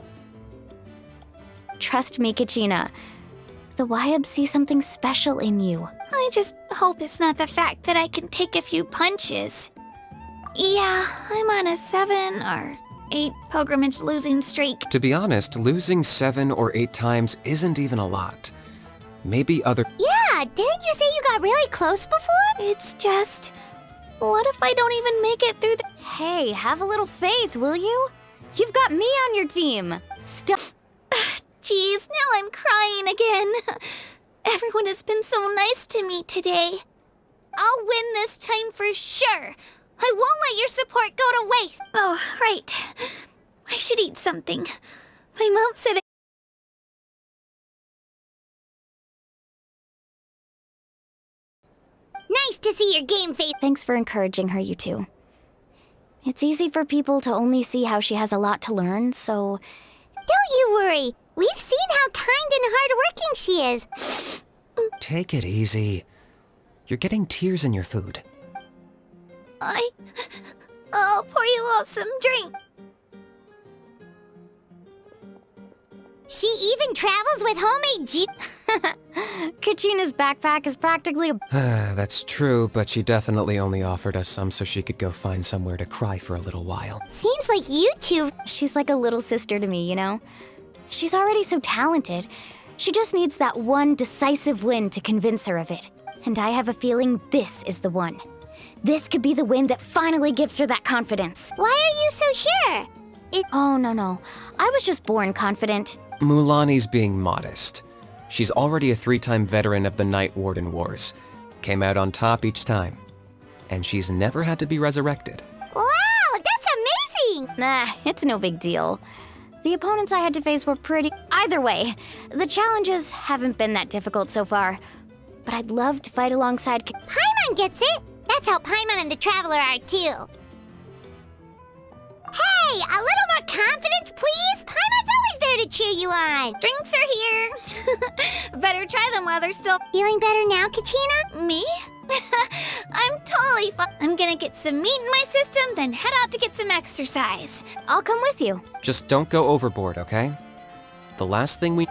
Trust me, Kachina. The Wyub see something special in you. I just hope it's not the fact that I can take a few punches. Yeah, I'm on a 7 or 8 pilgrimage losing streak. To be honest, losing 7 or 8 times isn't even a lot. Maybe other... Yeah, didn't you say you got really close before? It's just... what if I don't even make it through the... Hey, have a little faith, will you? You've got me on your team. Still... Geez, now I'm crying again. Everyone has been so nice to me today. I'll win this time for sure. I won't let your support go to waste. Oh, right. I should eat something. My mom said it. Nice to see your game face. Thanks for encouraging her, you two. It's easy for people to only see how she has a lot to learn, so... Don't you worry. We've seen how kind and hardworking she is. Take it easy. You're getting tears in your food. I'll pour you all some drink. She even travels with homemade Kachina's backpack is practically a... That's true, but she definitely only offered us some so she could go find somewhere to cry for a little while. Seems like you two... She's like a little sister to me, you know? She's already so talented. She just needs that one decisive win to convince her of it. And I have a feeling this is the one. This could be the win that finally gives her that confidence. Why are you so sure? Oh, no. I was just born confident. Mulani's being modest. She's already a 3-time veteran of the Night Warden Wars. Came out on top each time. And she's never had to be resurrected. Wow, that's amazing! Nah, it's no big deal. The opponents I had to face were pretty... Either way, the challenges haven't been that difficult so far. But I'd love to fight alongside... Paimon gets it! That's how Paimon and the Traveler are too. Hey, a little more confidence, please? Paimon's always there to cheer you on. Drinks are here. Better try them while they're still... Feeling better now, Kachina? Me? I'm totally fine. I'm gonna get some meat in my system, then head out to get some exercise. I'll come with you. Just don't go overboard, okay? The last thing we...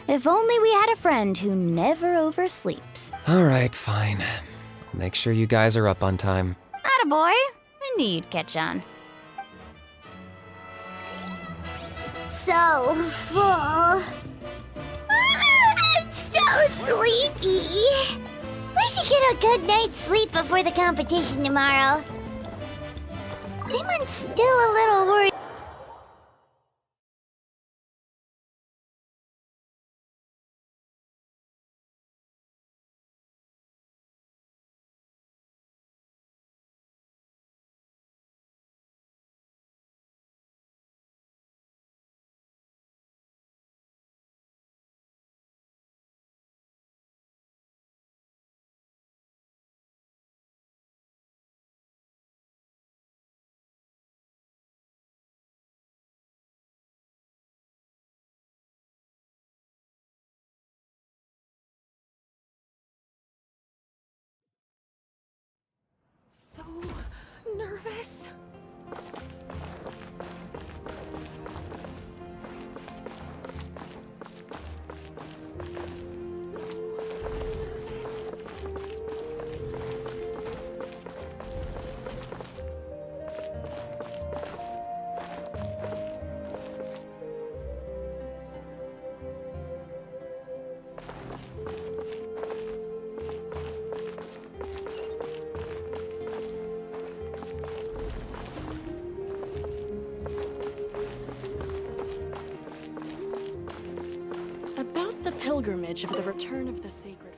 If only we had a friend who never oversleeps. Alright, fine. I'll make sure you guys are up on time. Attaboy. I knew you'd catch on. So full. I'm so sleepy. We should get a good night's sleep before the competition tomorrow. I'm still a little worried. So nervous. About the pilgrimage of the return of the sacred...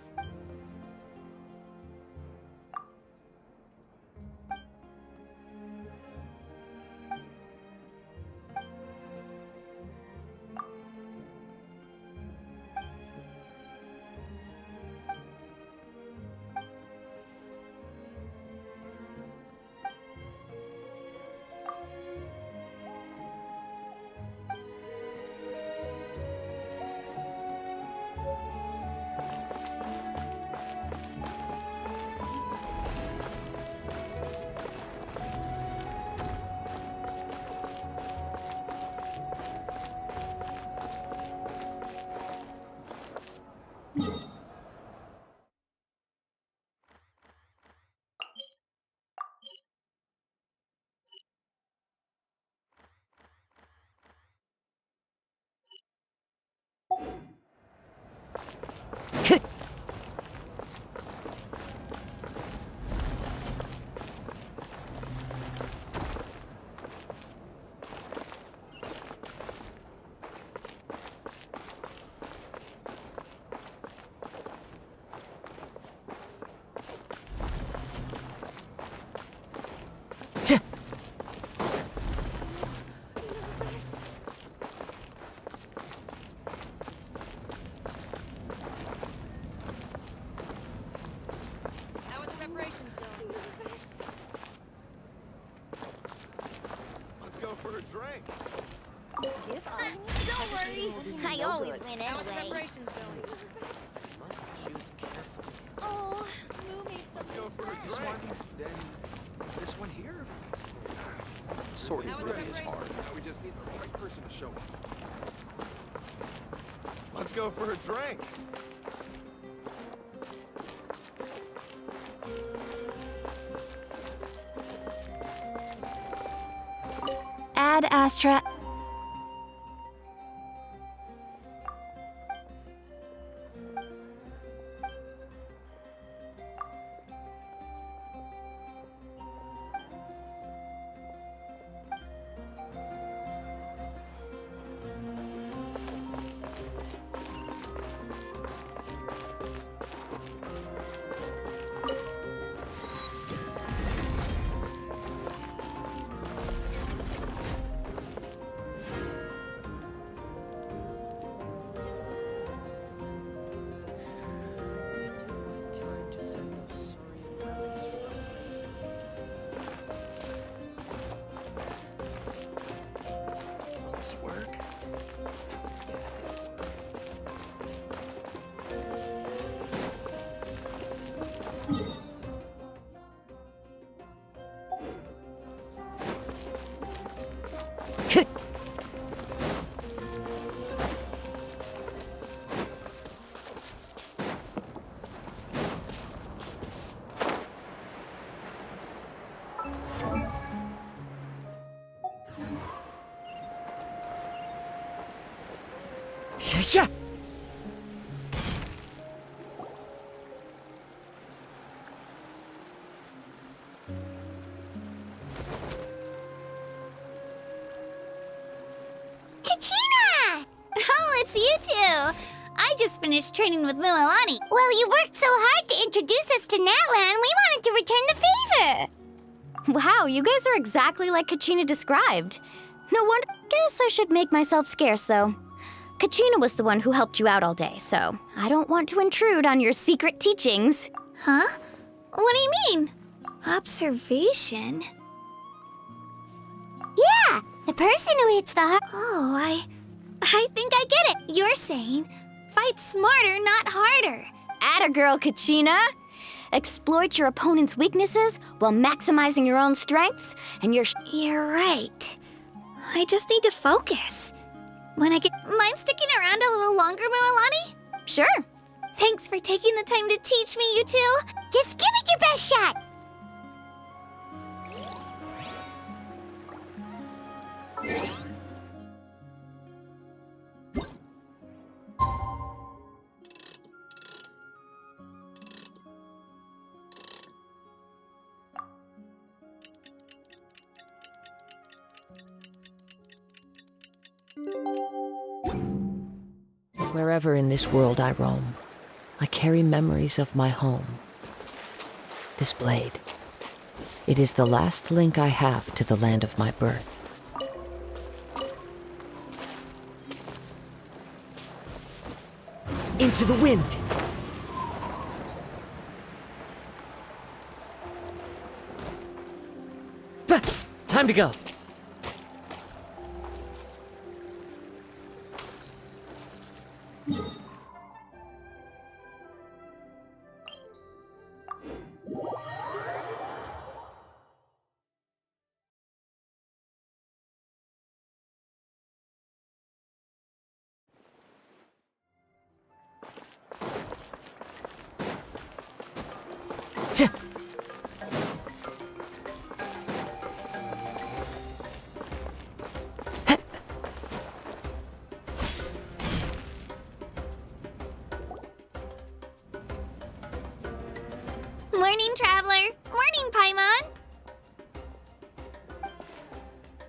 for a drink. Don't worry. I always win anyway. Must choose carefully. Oh, Moo made Let's something go for a fresh. drink. Then this one here. Sorting really is hard. Now we just need the right person to show up. Let's go for a drink. Ad Astra. Will this work? Yeah. Kachina! Oh, it's you two! I just finished training with Mualani. Well, you worked so hard to introduce us to Natlan, we wanted to return the favor. Wow, you guys are exactly like Kachina described. No wonder. Guess I should make myself scarce, though. Kachina was the one who helped you out all day, so I don't want to intrude on your secret teachings. Huh? What do you mean? Observation? Yeah, the person who hits the heart. Oh, I think I get it. You're saying fight smarter, not harder. Atta girl, Kachina! Exploit your opponent's weaknesses while maximizing your own strengths, and You're right. I just need to focus. When I get... Mind sticking around a little longer, Mualani? Sure. Thanks for taking the time to teach me, you two. Just give it your best shot. Wherever in this world I roam, I carry memories of my home. This blade, it is the last link I have to the land of my birth. Into the wind. Time to go. Morning, Traveler. Morning, Paimon.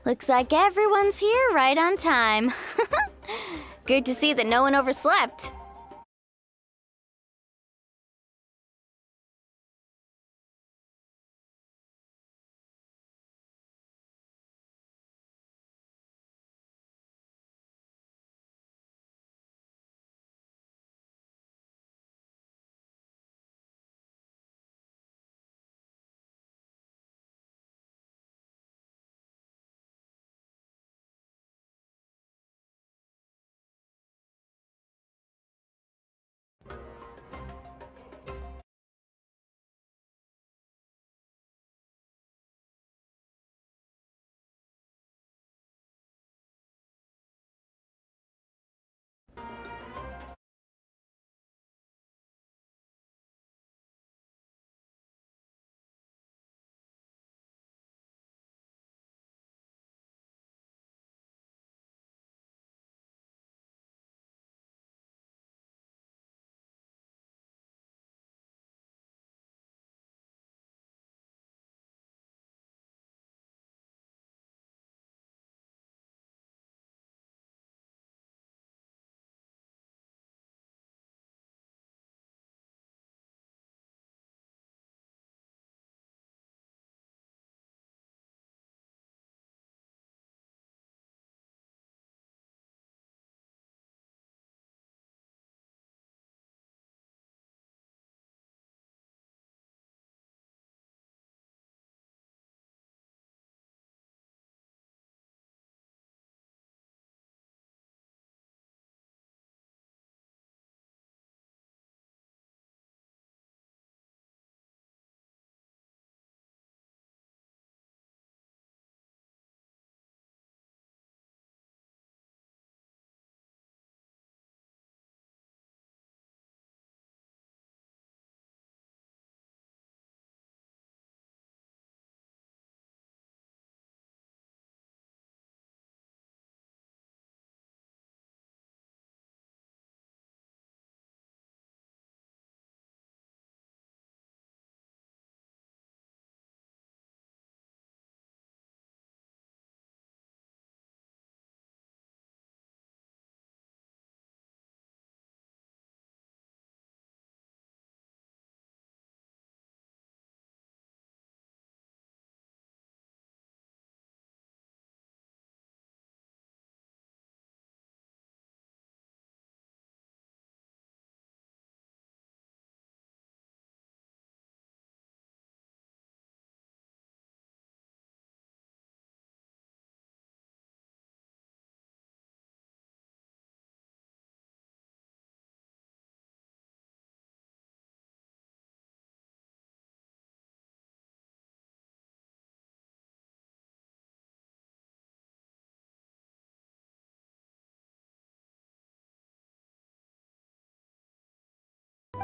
Looks like everyone's here right on time. Good to see that no one overslept.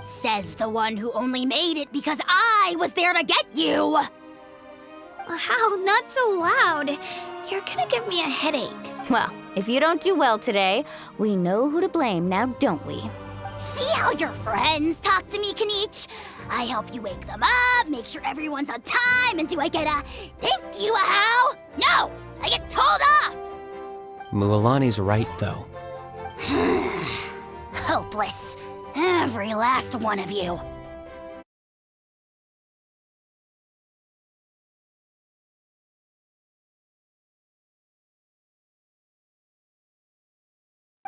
Says the one who only made it because I was there to get you! Wow, not so loud. You're gonna give me a headache. Well, if you don't do well today, we know who to blame now, don't we? See how your friends talk to me, Kanich? I help you wake them up, make sure everyone's on time, and do I get a thank you, a how? No! I get told off! Mualani's right, though. Hopeless. Every last one of you.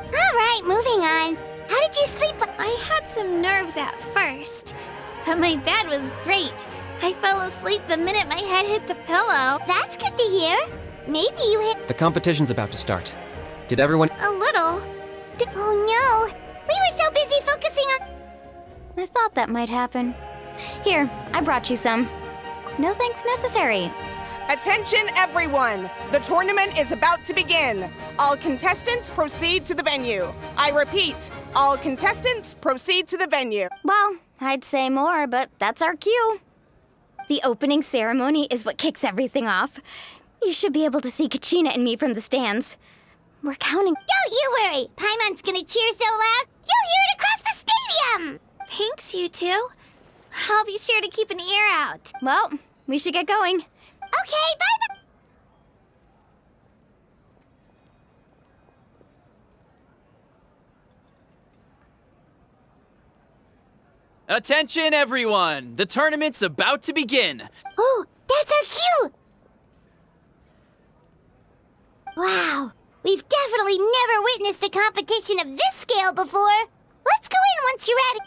Alright, moving on. How did you sleep? I had some nerves at first, but my bed was great. I fell asleep the minute my head hit the pillow. That's good to hear. Maybe you hit The competition's about to start. Did everyone... A little. Oh no! We were so busy focusing on. I thought that might happen. Here, I brought you some. No thanks necessary. Attention everyone! The tournament is about to begin. All contestants proceed to the venue. I repeat, all contestants proceed to the venue. Well, I'd say more, but that's our cue. The opening ceremony is what kicks everything off. You should be able to see Kachina and me from the stands. We're counting. Don't you worry! Paimon's gonna cheer so loud, you'll hear it across the stadium! Thanks, you two. I'll be sure to keep an ear out. Well, we should get going. Okay, bye-bye! Attention, everyone! The tournament's about to begin! Oh, that's our cue! Wow, we've definitely never witnessed a competition of this scale before. Let's go in once you're ready.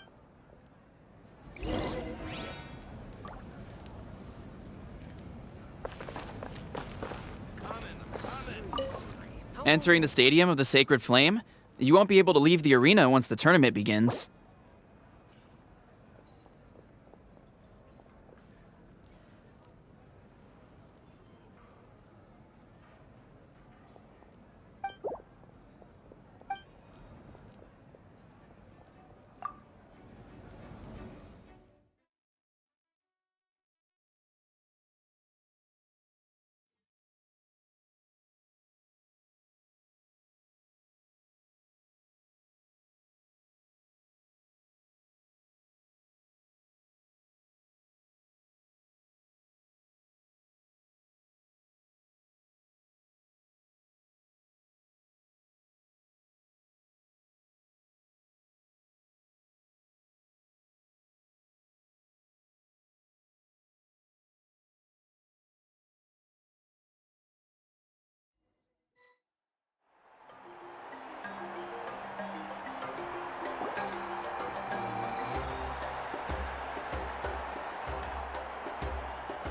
Entering the stadium of the Sacred Flame, you won't be able to leave the arena once the tournament begins.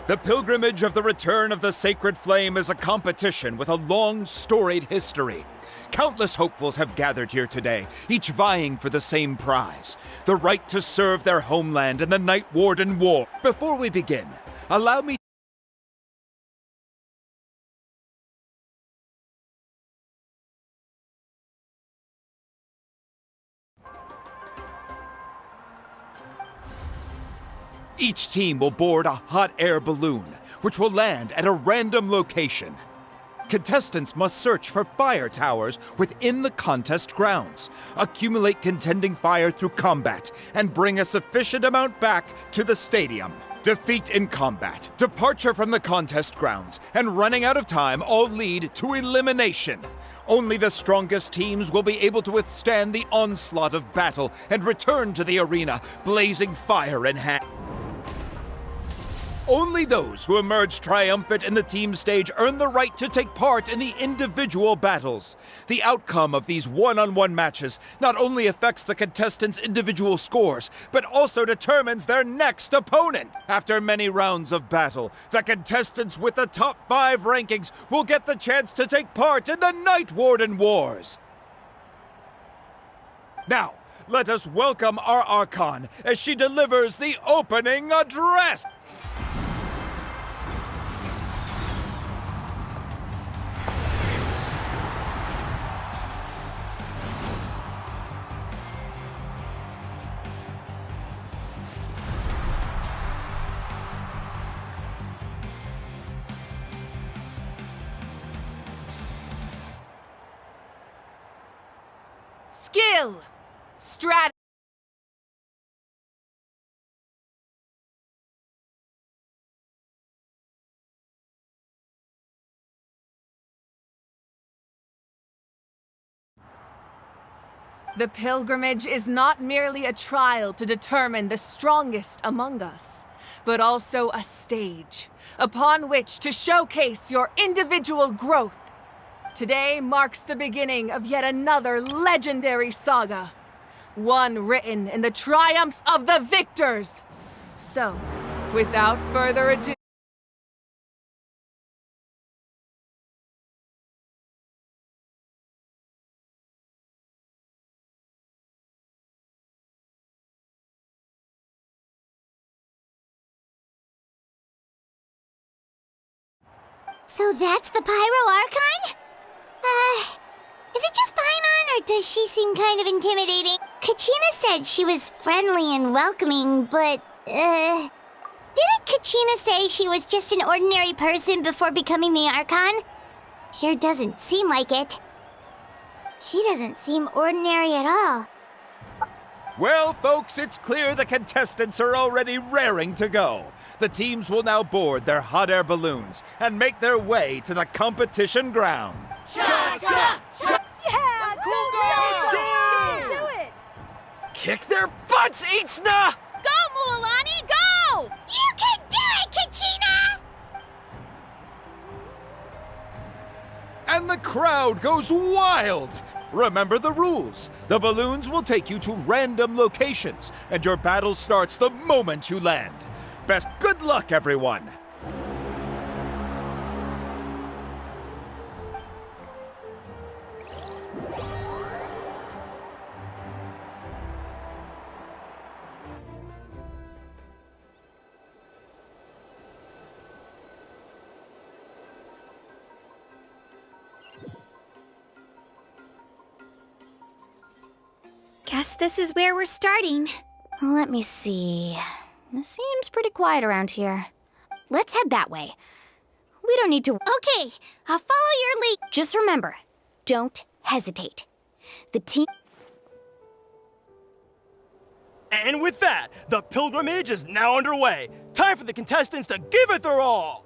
The pilgrimage of the return of the Sacred Flame is a competition with a long, storied history. Countless hopefuls have gathered here today, each vying for the same prize, the right to serve their homeland in the Night Warden War. Before we begin, allow me Each team will board a hot air balloon, which will land at a random location. Contestants must search for fire towers within the contest grounds, accumulate contending fire through combat, and bring a sufficient amount back to the stadium. Defeat in combat, departure from the contest grounds, and running out of time all lead to elimination. Only the strongest teams will be able to withstand the onslaught of battle and return to the arena, blazing fire in hand. Only those who emerge triumphant in the team stage earn the right to take part in the individual battles. The outcome of these one-on-one matches not only affects the contestants' individual scores, but also determines their next opponent. After many rounds of battle, the contestants with the top 5 rankings will get the chance to take part in the Night Warden Wars. Now, let us welcome our Archon as she delivers the opening address. skill, strategy. The pilgrimage is not merely a trial to determine the strongest among us, but also a stage upon which to showcase your individual growth. Today marks the beginning of yet another legendary saga, one written in the triumphs of the victors. So, without further ado, So that's the Pyro Archon? Is it just Paimon, or does she seem kind of intimidating? Kachina said she was friendly and welcoming, but, didn't Kachina say she was just an ordinary person before becoming the Archon? Sure doesn't seem like it. She doesn't seem ordinary at all. Well, folks, it's clear the contestants are already raring to go. The teams will now board their hot air balloons and make their way to the competition ground. Yeah, cool guy! Do it! Kick their butts, Itzna! Go, Mualani, go! You can do it, Kachina! And the crowd goes wild! Remember the rules. The balloons will take you to random locations, and your battle starts the moment you land. Best good luck, everyone! Guess this is where we're starting. Let me see. It seems pretty quiet around here. Let's head that way. We don't need to... Okay, I'll follow your lead. Just remember, don't hesitate. The team... And with that, the pilgrimage is now underway. Time for the contestants to give it their all!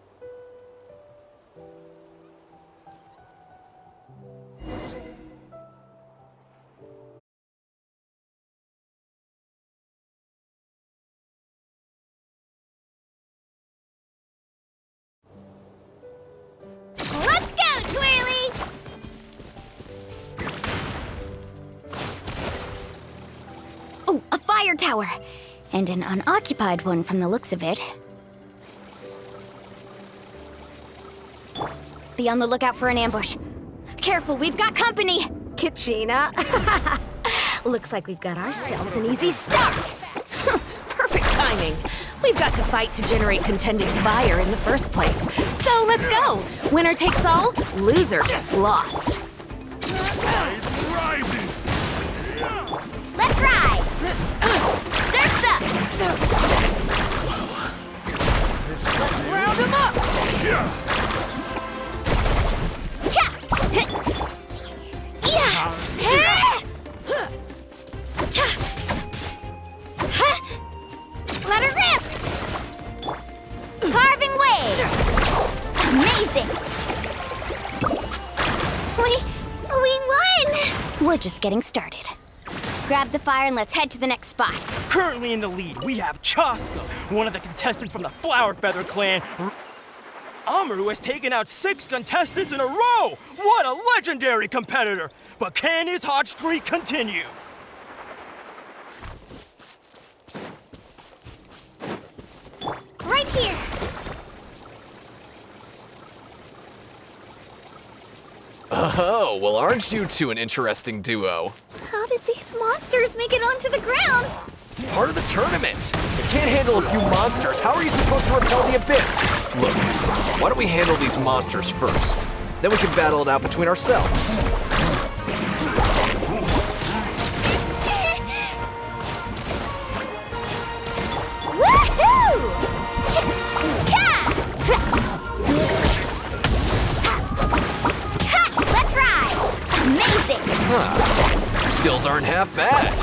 Let's go, Twirly! Oh, a fire tower! And an unoccupied one from the looks of it. Be on the lookout for an ambush. Careful, we've got company! Kachina. Looks like we've got ourselves an easy start. Perfect timing. We've got to fight to generate contended fire in the first place. So let's go. Winner takes all, loser gets lost. Let's ride! Surf's up! Let's round him up! Cha! Yeah! Let her rip! Carving wave! Amazing! We won! We're just getting started. Grab the fire and let's head to the next spot. Currently in the lead, we have Chaska, one of the contestants from the Flower Feather clan. Amaru has taken out 6 contestants in a row! What a legendary competitor! But can his hot streak continue? Right here! Oh, well, aren't you two an interesting duo? How did these monsters make it onto the grounds? It's part of the tournament. You can't handle a few monsters. How are you supposed to repel the abyss? Look, why don't we handle these monsters first? Then we can battle it out between ourselves. Woohoo! Let's ride! Amazing! skills aren't half bad.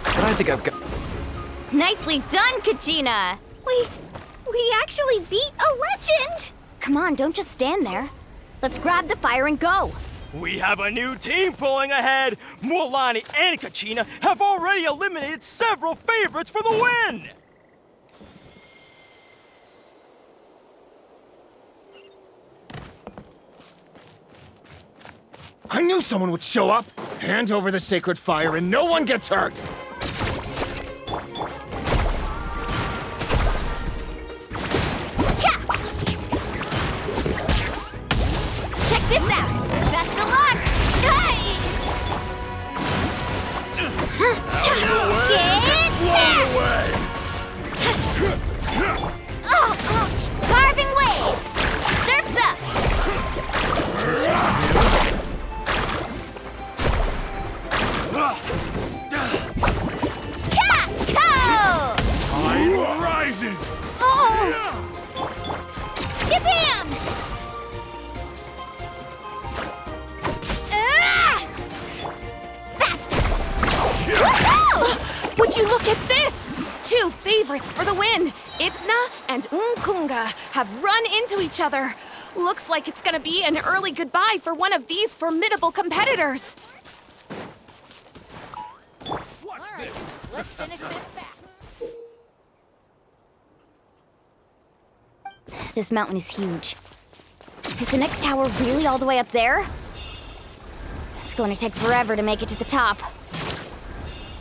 But I think I've got... Nicely done, Kachina! We actually beat a legend! Come on, don't just stand there. Let's grab the fire and go. We have a new team pulling ahead. Mualani and Kachina have already eliminated several favorites for the win. I knew someone would show up! Hand over the sacred fire and no one gets hurt! Check this out! Best of luck! Hey! Get away! Oh, ouch! Carving waves! Surf's up! Tide rises! Shabam! Would you look at this? 2 favorites for the win. Itzna and Unkunga have run into each other. Looks like it's gonna be an early goodbye for one of these formidable competitors. Let's finish this back. This mountain is huge. Is the next tower really all the way up there? It's going to take forever to make it to the top.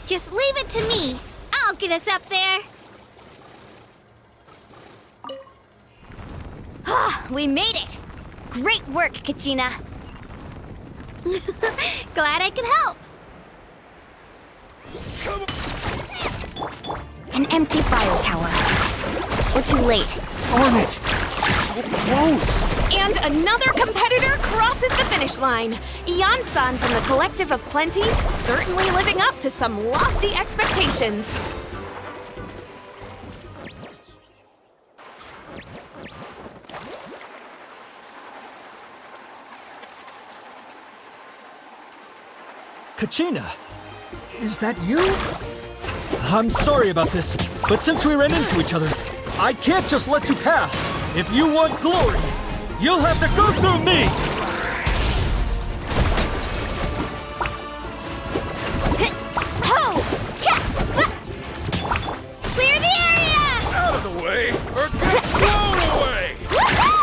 Just leave it to me. I'll get us up there. Ah, we made it! Great work, Kachina. Glad I could help. An empty fire tower. We're too late. Darn it! So close! And another competitor crosses the finish line. Ian-san from the Collective of Plenty, certainly living up to some lofty expectations. Kachina, is that you? I'm sorry about this, but since we ran into each other, I can't just let you pass. If you want glory, you'll have to go through me! Clear the area! Out of the way, or get blown away!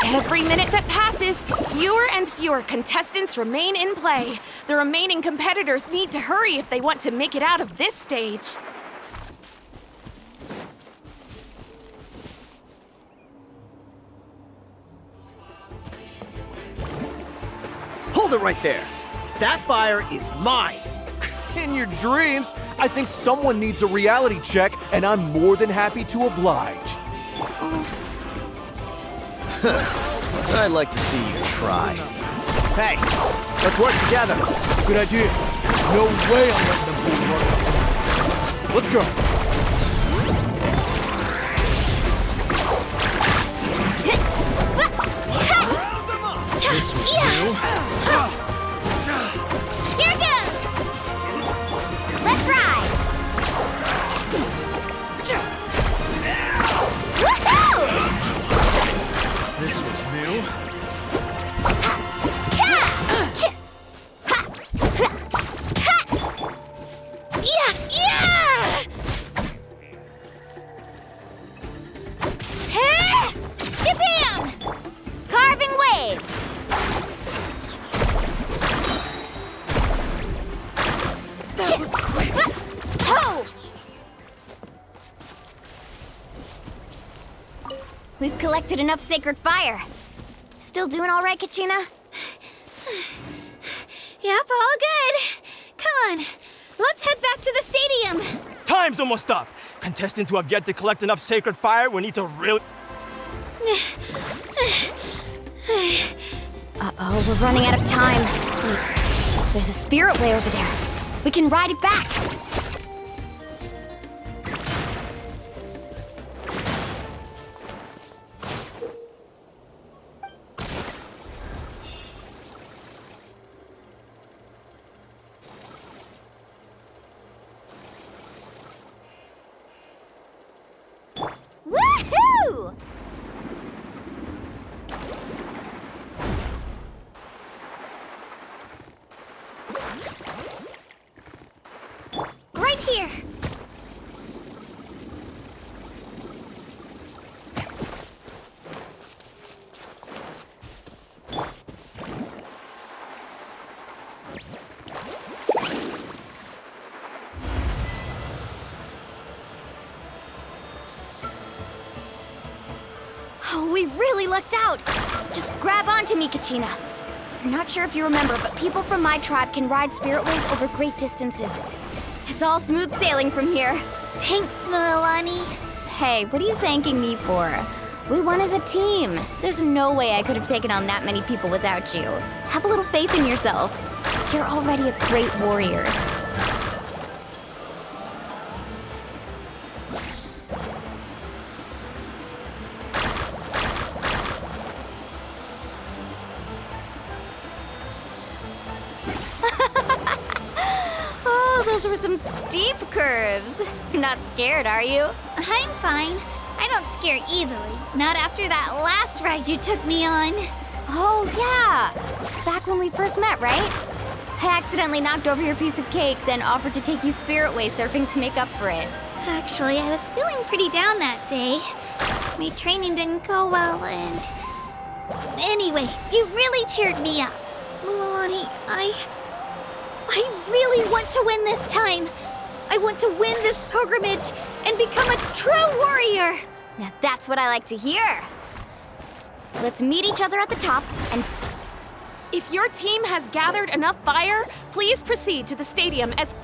Every minute that passes, fewer and fewer contestants remain in play. The remaining competitors need to hurry if they want to make it out of this stage. Hold it right there! That fire is mine! In your dreams, I think someone needs a reality check, and I'm more than happy to oblige. I'd like to see you try. Hey, let's work together. Good idea. No way I'm letting them bully work. Let's go. This was new. Here goes! Let's ride! Woohoo! This was new. Shabam! Carving waves! That was quick! Ho! We've collected enough sacred fire. Still doing all right, Kachina? Yep, all good. Come on, let's head back to the stadium. Time's almost up. Contestants who have yet to collect enough sacred fire will need to really... Uh-oh, we're running out of time. Wait, there's a spirit way over there. We can ride it back. Right here. Oh, we really lucked out. Just grab onto me, Kachina. I'm not sure if you remember, but people from my tribe can ride spiritways over great distances. It's all smooth sailing from here. Thanks, Mualani. Hey, what are you thanking me for? We won as a team. There's no way I could have taken on that many people without you. Have a little faith in yourself. You're already a great warrior. Oh, those were some steep curves. You're not scared, are you? I'm fine. I don't scare easily. Not after that last ride you took me on. Oh, yeah. Back when we first met, right? I accidentally knocked over your piece of cake, then offered to take you spiritway surfing to make up for it. Actually, I was feeling pretty down that day. My training didn't go well, and... Anyway, you really cheered me up. Mualani, I really want to win this time. I want to win this pilgrimage and become a true warrior. Now that's what I like to hear. Let's meet each other at the top and... If your team has gathered enough fire, please proceed to the stadium as...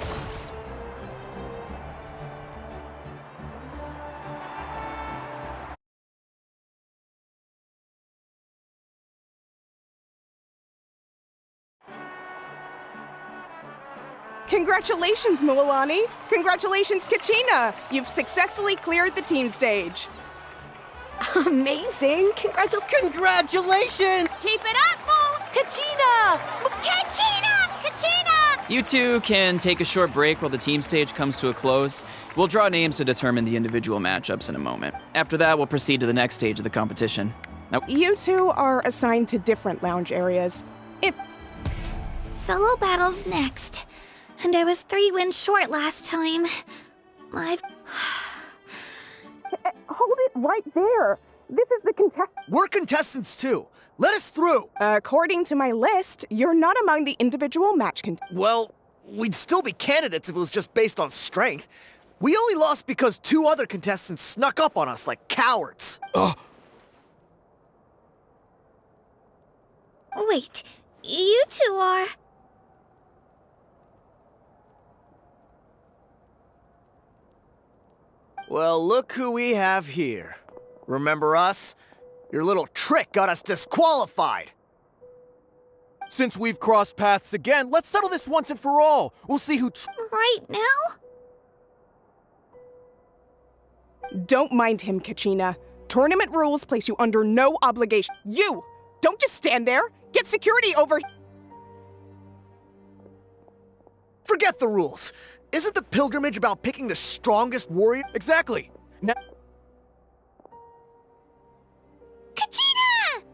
Congratulations, Mualani! Congratulations, Kachina! You've successfully cleared the team stage. Amazing! Congratulations! Keep it up, Mul! Kachina! Kachina! Kachina! You two can take a short break while the team stage comes to a close. We'll draw names to determine the individual matchups in a moment. After that, we'll proceed to the next stage of the competition. Now, You two are assigned to different lounge areas. Solo battles next. And I was 3 wins short last time. Hold it right there. This is the contest. We're contestants too. Let us through. According to my list, you're not among the individual match Well, we'd still be candidates if it was just based on strength. We only lost because 2 other contestants snuck up on us like cowards. Ugh. Wait, you two are... Well, look who we have here. Remember us? Your little trick got us disqualified. Since we've crossed paths again, let's settle this once and for all. We'll see who... Right now? Don't mind him, Kachina. Tournament rules place you under no obligation. You! Don't just stand there! Get security over... Forget the rules. Isn't the pilgrimage about picking the strongest warrior? Exactly. Now... Kachina!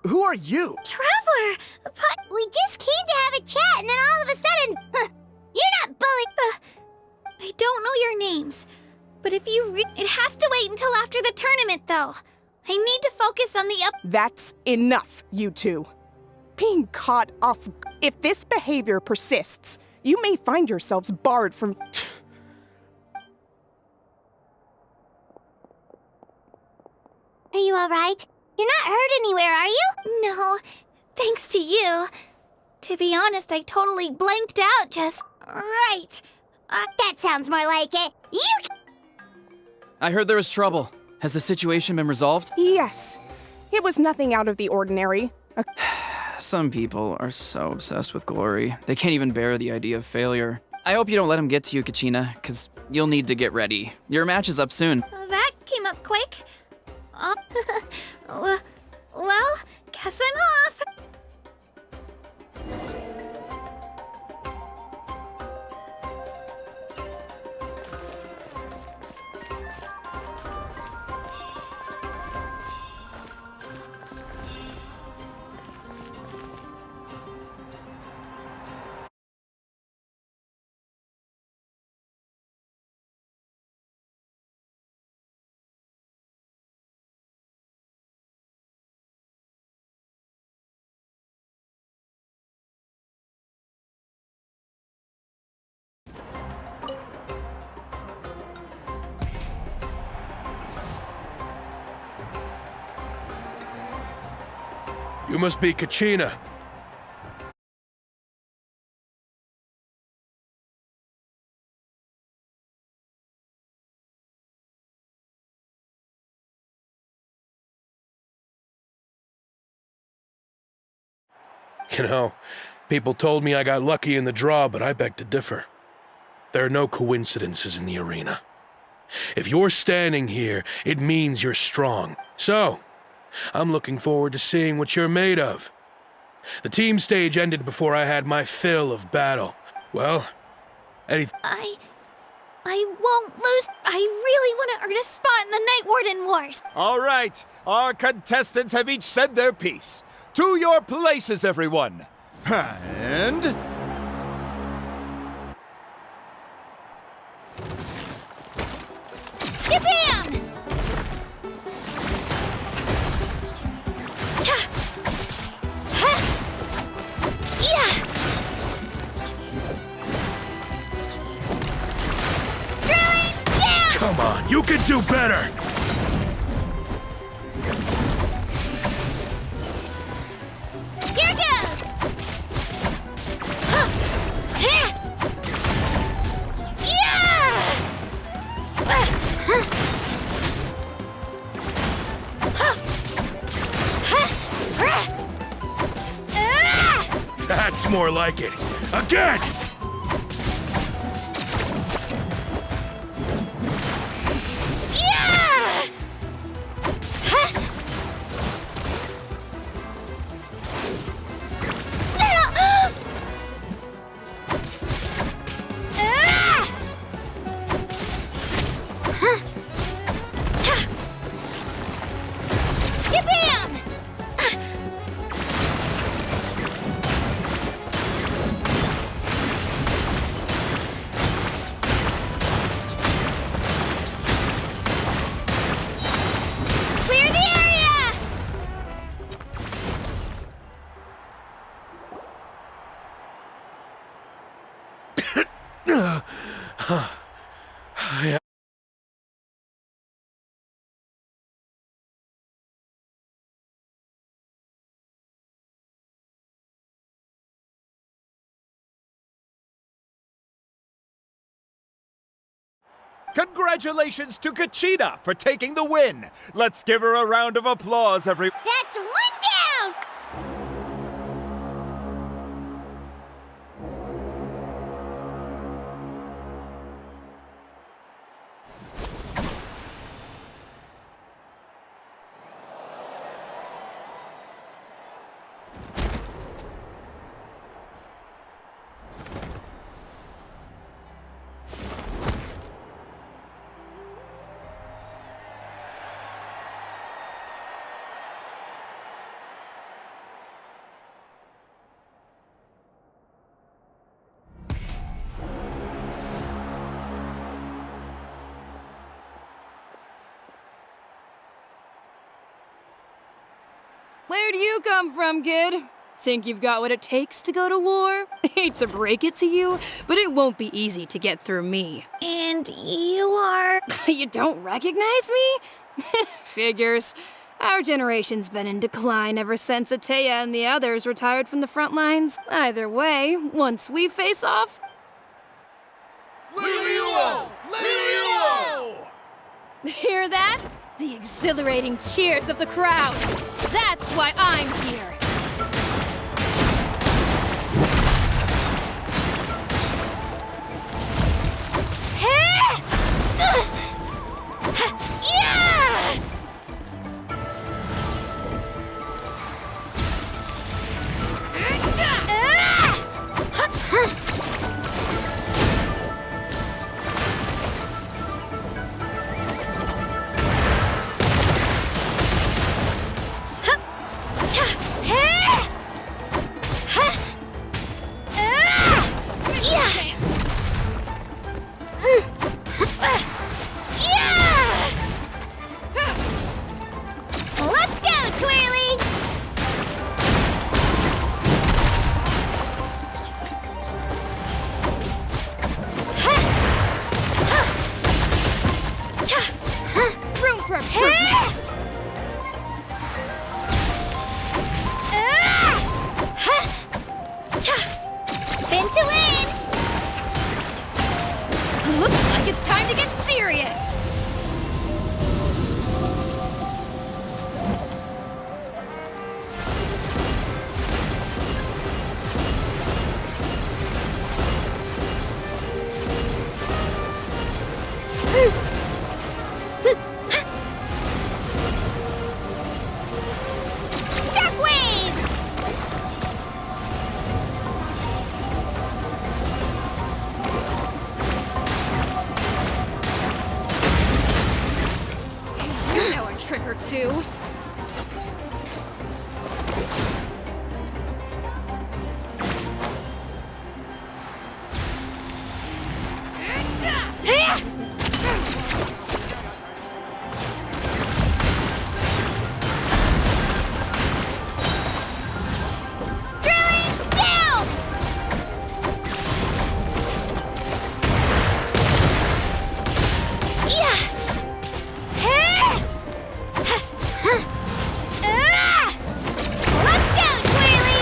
Who are you? Traveler! We just came to have a chat, and then all of a sudden, you're not bullying. I don't know your names, but if you it has to wait until after the tournament, though. I need to focus on the That's enough, you two. Being caught off... If this behavior persists, you may find yourselves barred from... Are you alright? You're not hurt anywhere, are you? No, thanks to you. To be honest, I totally blanked out just... Right. That sounds more like it. You... I heard there was trouble. Has the situation been resolved? Yes. It was nothing out of the ordinary. Some people are so obsessed with glory, they can't even bear the idea of failure. I hope you don't let him get to you, Kachina, because you'll need to get ready. Your match is up soon. That came up quick. Well, guess I'm off. You must be Kachina. You know, people told me I got lucky in the draw, but I beg to differ. There are no coincidences in the arena. If you're standing here, it means you're strong. So, I'm looking forward to seeing what you're made of. The team stage ended before I had my fill of battle. Well, I won't lose. I really want to earn a spot in the Night Warden Wars. All right, our contestants have each said their piece. To your places, everyone. And... Shabam! Ta! Ha! Yeah! Drilling down! Come on, you can do better! Here goes! Huh. Yeah! That's more like it. Again! Congratulations to Kachina for taking the win. Let's give her a round of applause, everyone. That's one down! Where do you come from, kid? Think you've got what it takes to go to war? Hate to break it to you, but it won't be easy to get through me. And you are... You don't recognize me? Figures. Our generation's been in decline ever since Ateya and the others retired from the front lines. Either way, once we face off... Lirio! Lirio! Hear that? The exhilarating cheers of the crowd. That's why I'm here. Yeah! two. Drilling down! Yeah! Let's go, Twirly!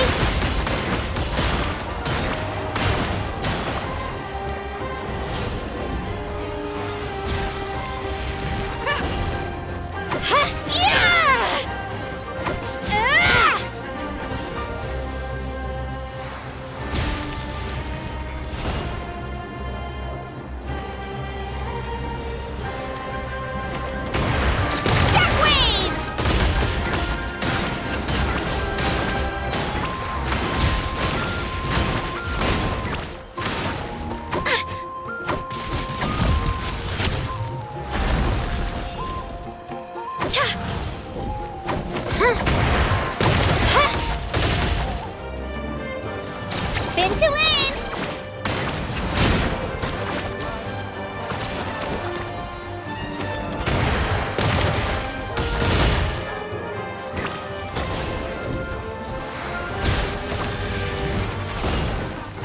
Shockwave! Spin to win!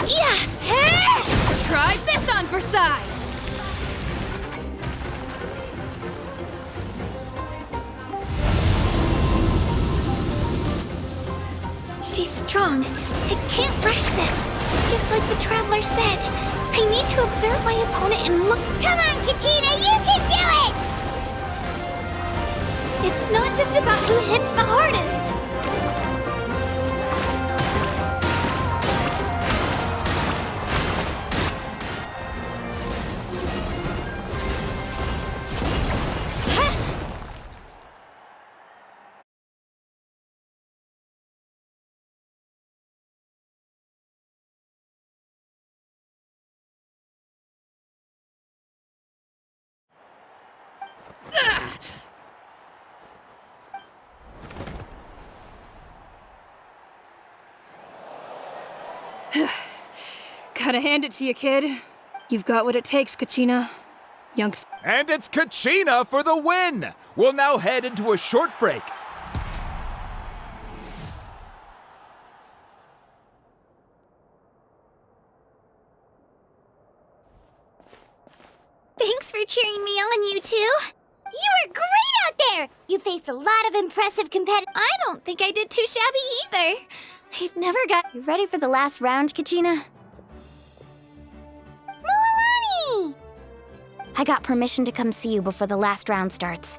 Yeah! Try this on for size. She's strong. I can't rush this. Just like the Traveler said. I need to observe my opponent and look. Come on, Kachina, you can do it! It's not just about who hits the hardest. Gotta hand it to you, kid. You've got what it takes, Kachina. Youngster. And it's Kachina for the win! We'll now head into a short break. Thanks for cheering me on, you two. You were great out there! You faced a lot of impressive competitors. I don't think I did too shabby either. I've never got... You ready for the last round, Kachina? Milani! I got permission to come see you before the last round starts.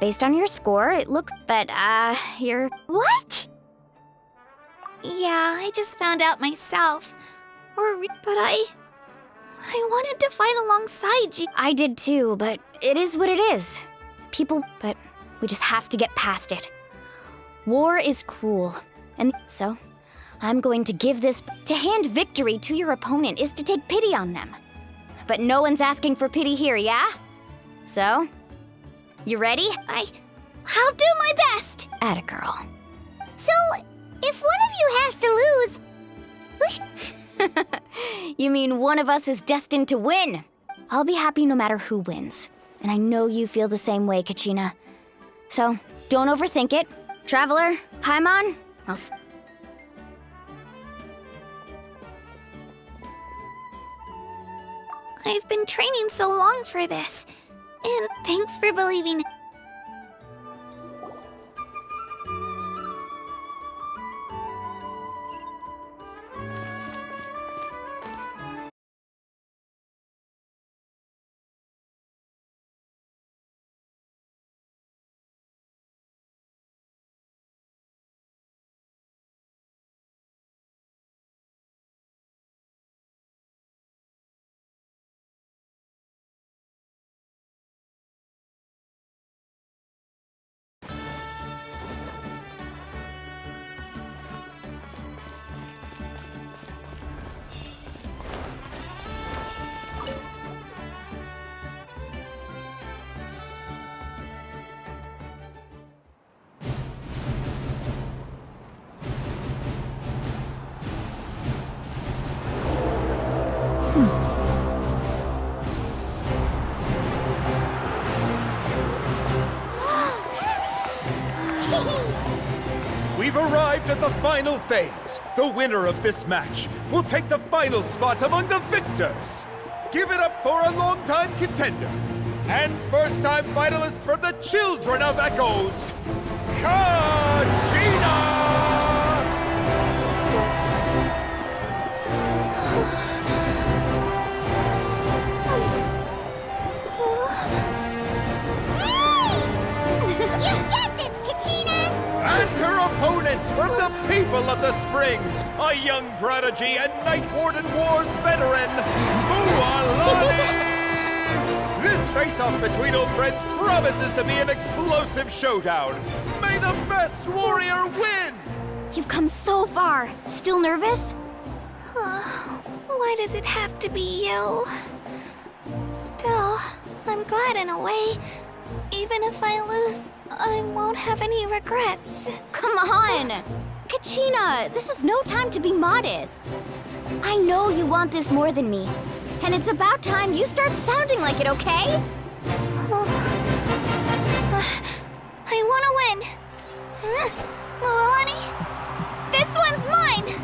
Based on your score, it looks... But, you're... What? Yeah, I just found out myself. But I wanted to fight alongside you. I did too, but it is what it is. But we just have to get past it. War is cruel. And so, I'm going to give this... To hand victory to your opponent is to take pity on them. But no one's asking for pity here, yeah? So, you ready? I'll do my best! Atta girl. So, if one of you has to lose, who You mean one of us is destined to win? I'll be happy no matter who wins. And I know you feel the same way, Kachina. So, don't overthink it. Traveler, Paimon, I've been training so long for this. And thanks for believing the final phase. The winner of this match will take the final spot among the victors. Give it up for a longtime contender and first-time finalist from the Children of Echoes, Kachina! You got this, Kachina! And her opponent from the People of the Springs, a young prodigy and Night Warden Wars veteran, Mualani! This face-off between old friends promises to be an explosive showdown. May the best warrior win! You've come so far. Still nervous? Why does it have to be you? Still, I'm glad in a way. Even if I lose, I won't have any regrets. Come on! Kachina, this is no time to be modest. I know you want this more than me. And it's about time you start sounding like it, okay? I want to win. Mualani, this one's mine!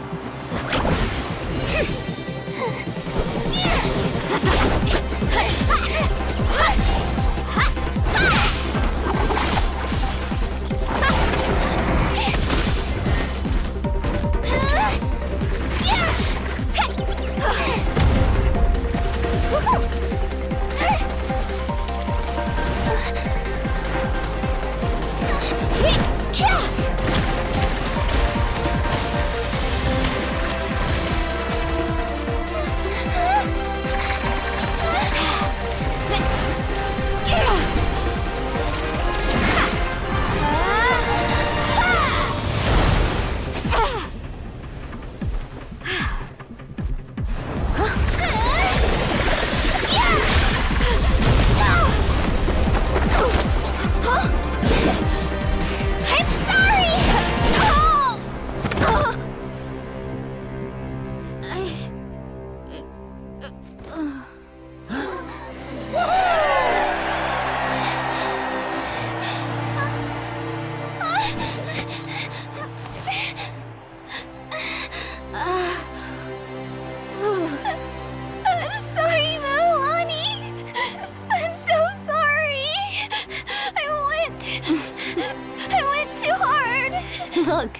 I'm sorry, Mualani. I'm so sorry. I went too hard. Look.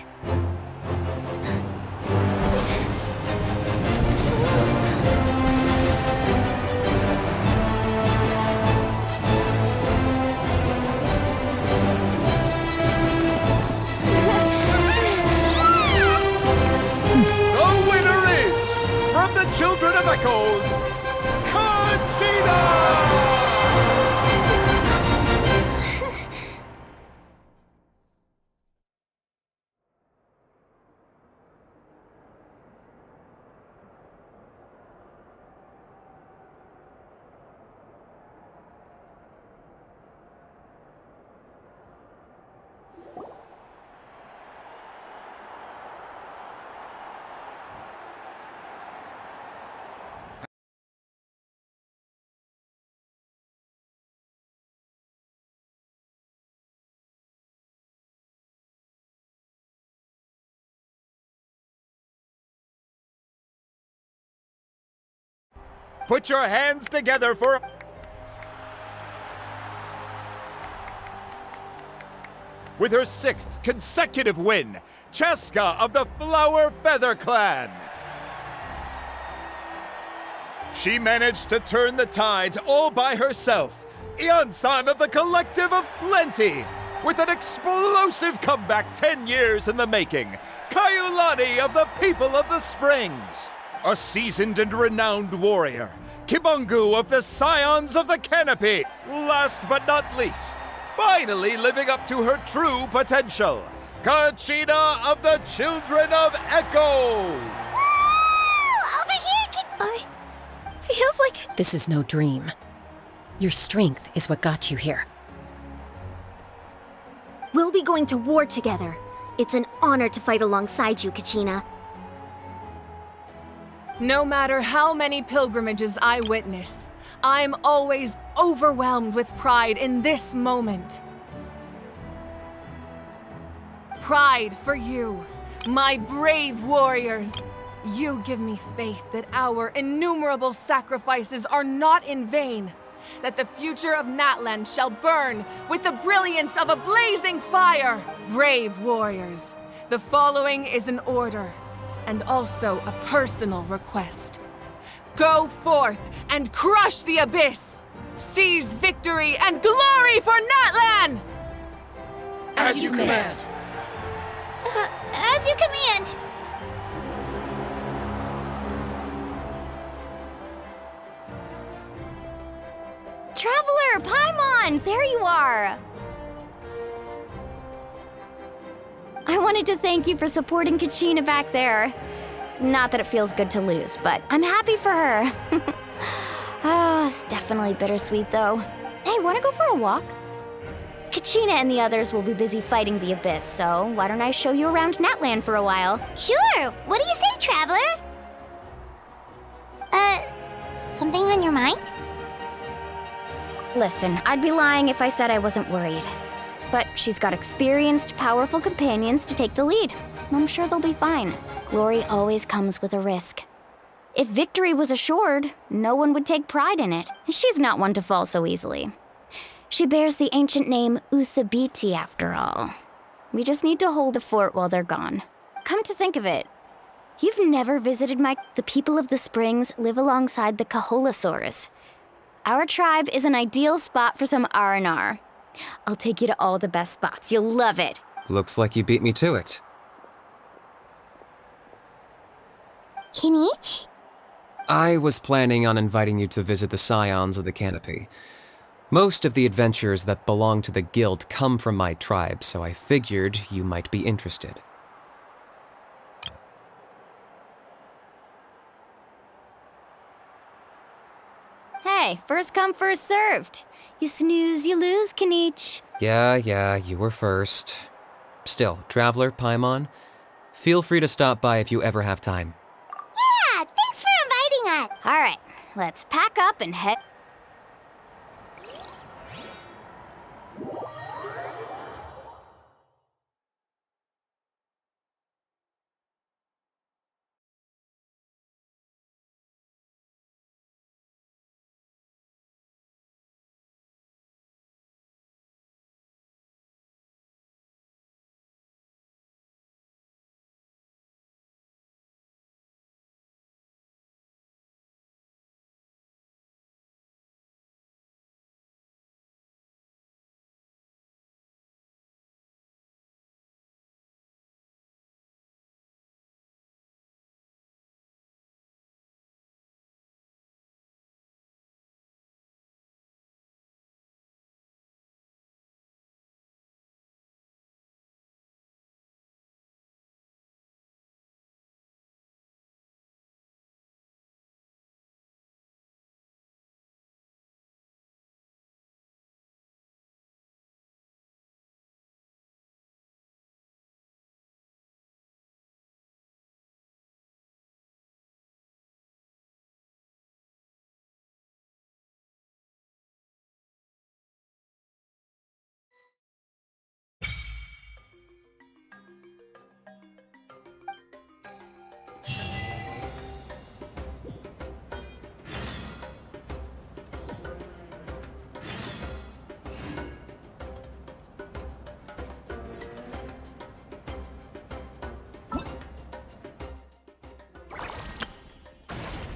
The winner is, from the Children of Echoes, Kachina! Put your hands together for... With her 6th consecutive win, Cheska of the Flower Feather Clan. She managed to turn the tides all by herself. Ian-san of the Collective of Plenty. With an explosive comeback 10 years in the making. Kaiulani of the People of the Springs. A seasoned and renowned warrior, Kibungu of the Scions of the Canopy. Last but not least, finally living up to her true potential, Kachina of the Children of Echo. Over here, Feels like... This is no dream. Your strength is what got you here. We'll be going to war together. It's an honor to fight alongside you, Kachina. No matter how many pilgrimages I witness, I'm always overwhelmed with pride in this moment. Pride for you, My brave warriors, you give me faith that our innumerable sacrifices are not in vain, that the future of Natlan shall burn with the brilliance of a blazing fire. Brave warriors, the following is an order, and also a personal request. Go forth and crush the abyss! Seize victory and glory for Natlan! As you command. As you command. Traveler, Paimon, there you are! I wanted to thank you for supporting Kachina back there. Not that it feels good to lose, but I'm happy for her. It's definitely bittersweet, though. Hey, wanna go for a walk? Kachina and the others will be busy fighting the Abyss, so why don't I show you around Natlan for a while? Sure! What do you say, Traveler? Something on your mind? Listen, I'd be lying if I said I wasn't worried. But she's got experienced, powerful companions to take the lead. I'm sure they'll be fine. Glory always comes with a risk. If victory was assured, no one would take pride in it. She's not one to fall so easily. She bears the ancient name Uthabiti, after all. We just need to hold the fort while they're gone. Come to think of it, you've never visited the people of the springs live alongside the Kaholasaurus. Our tribe is an ideal spot for some R&R. I'll take you to all the best spots. You'll love it. Looks like you beat me to it. Kinich? I was planning on inviting you to visit the Scions of the Canopy. Most of the adventurers that belong to the guild come from my tribe, so I figured you might be interested. Hey, first come, first served. You snooze, you lose, Kinich. Yeah, you were first. Still, Traveler, Paimon, feel free to stop by if you ever have time. Yeah, thanks for inviting us. All right, let's pack up and head.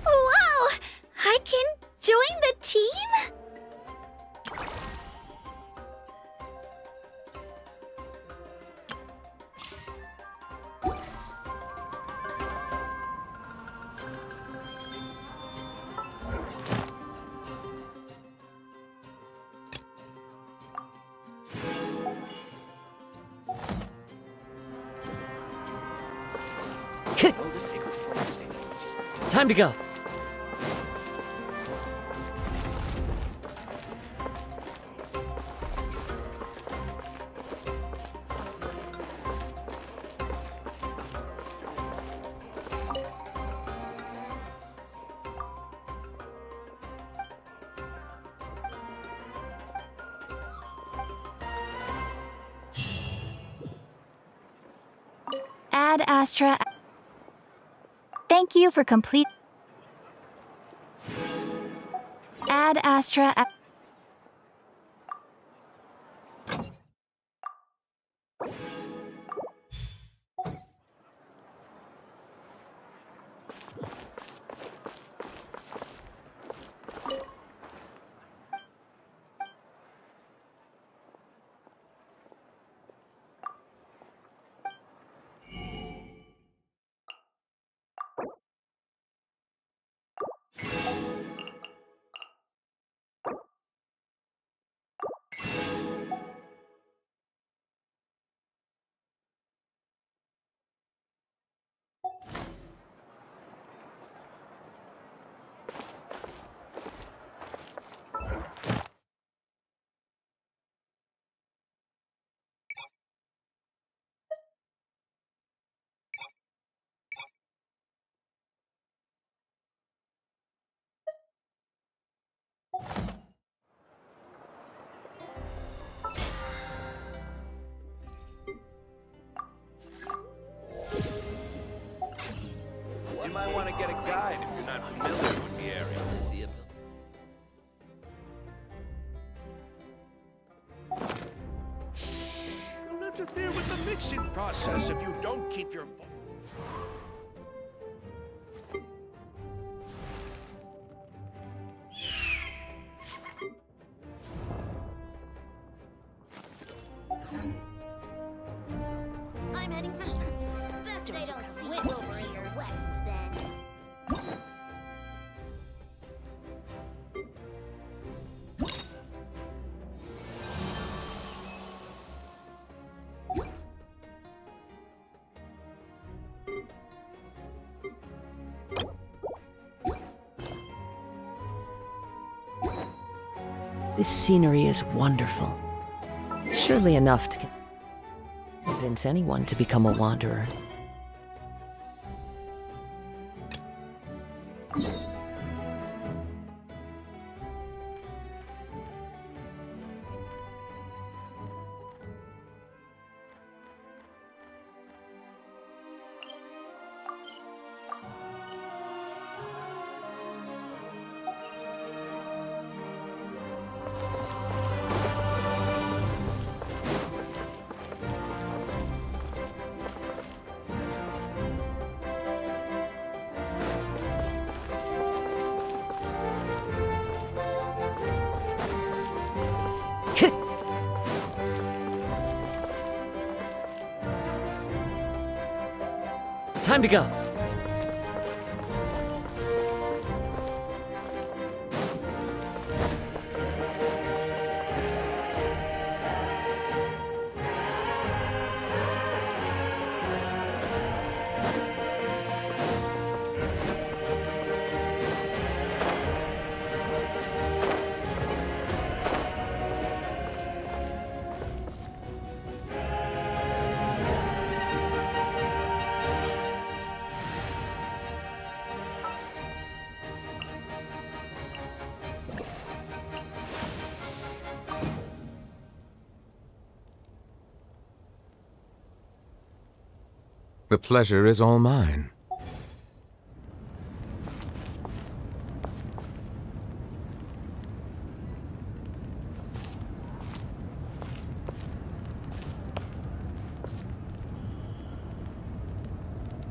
Wow! I can join the team? Time to go. Ad Astra. Thank you for complete. Ad Astra. You might want to get a guide if you're not familiar with the area. You'll interfere with the mixing process if you don't keep your voice. I'm heading east. Best I don't swim over here west, then. This scenery is wonderful. Surely enough to convince anyone to become a wanderer. Time to go. The pleasure is all mine.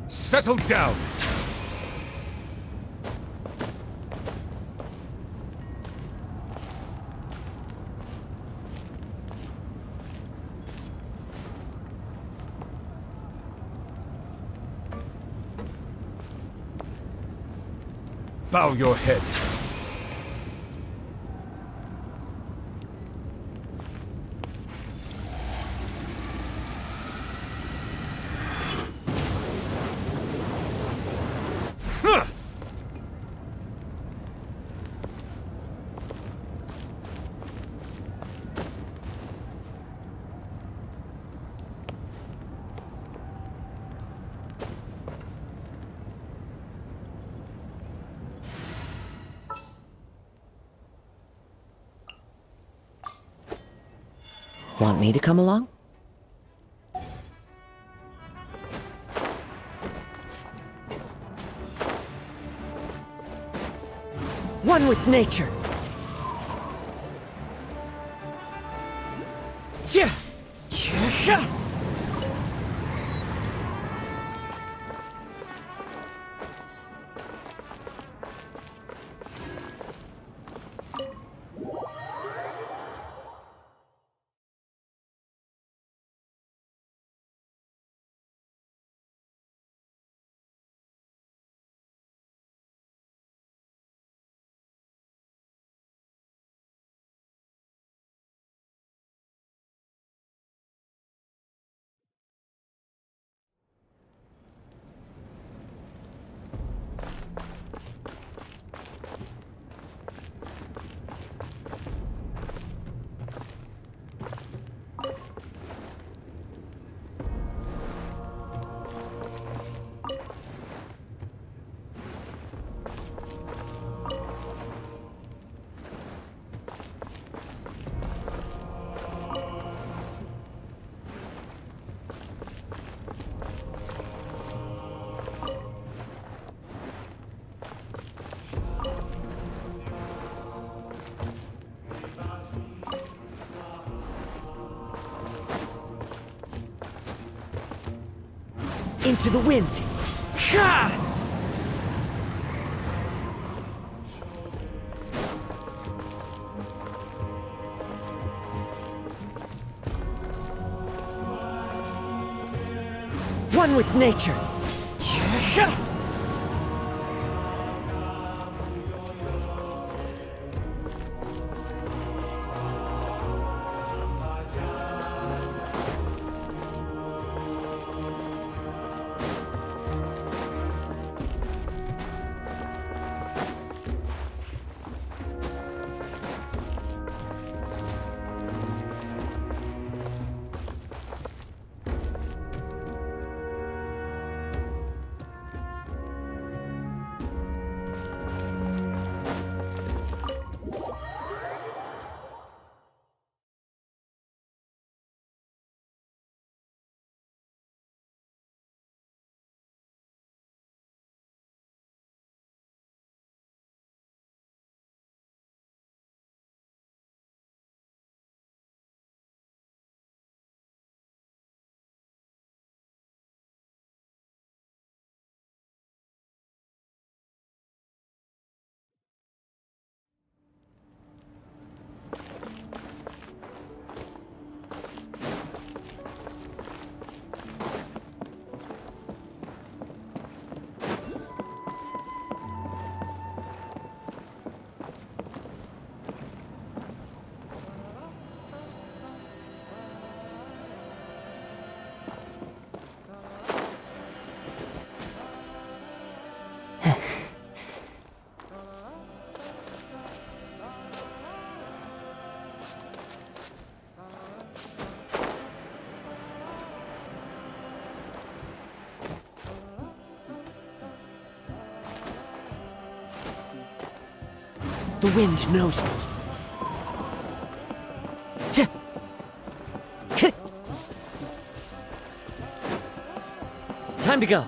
Settle down! Bow your head. Want me to come along? One with nature. Tja! Tja! Into the wind. Sha! One with nature. Sha! The wind knows me. Time to go.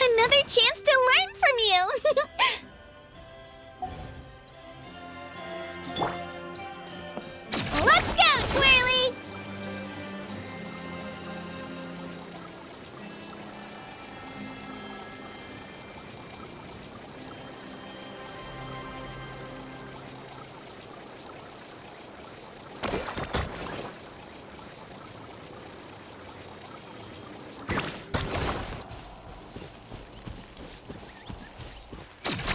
Another chance to learn from you! Let's go, Twirly!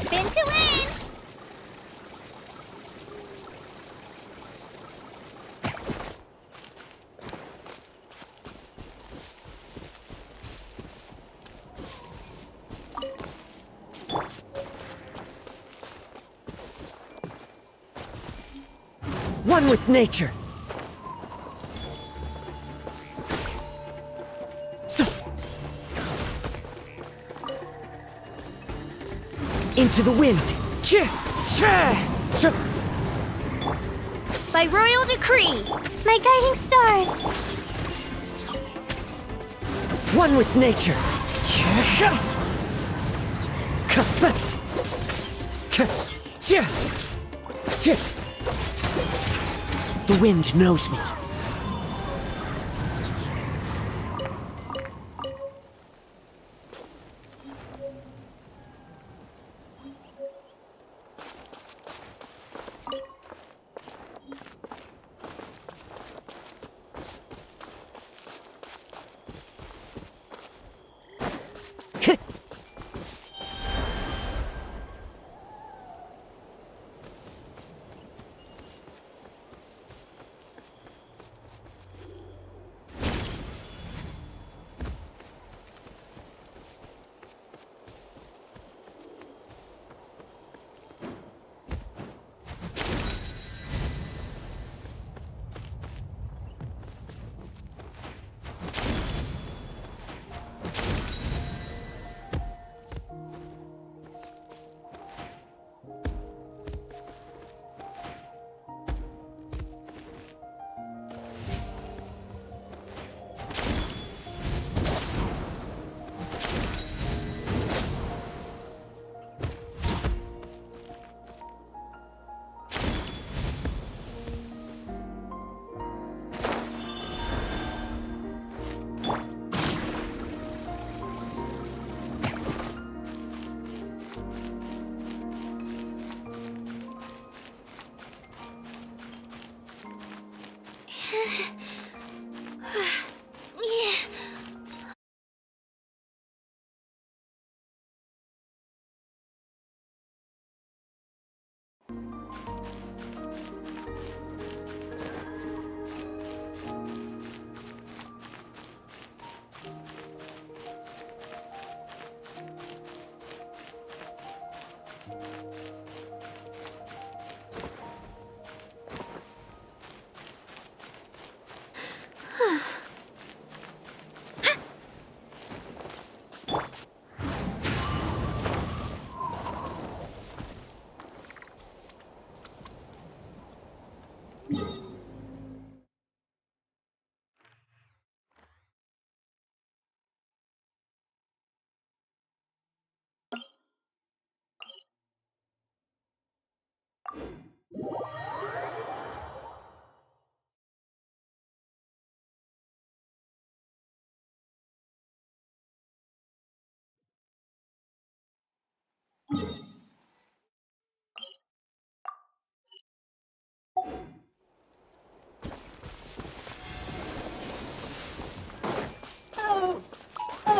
Spin to win! One with nature. So. Into the wind. By royal decree, My guiding stars. One with nature. The wind knows me.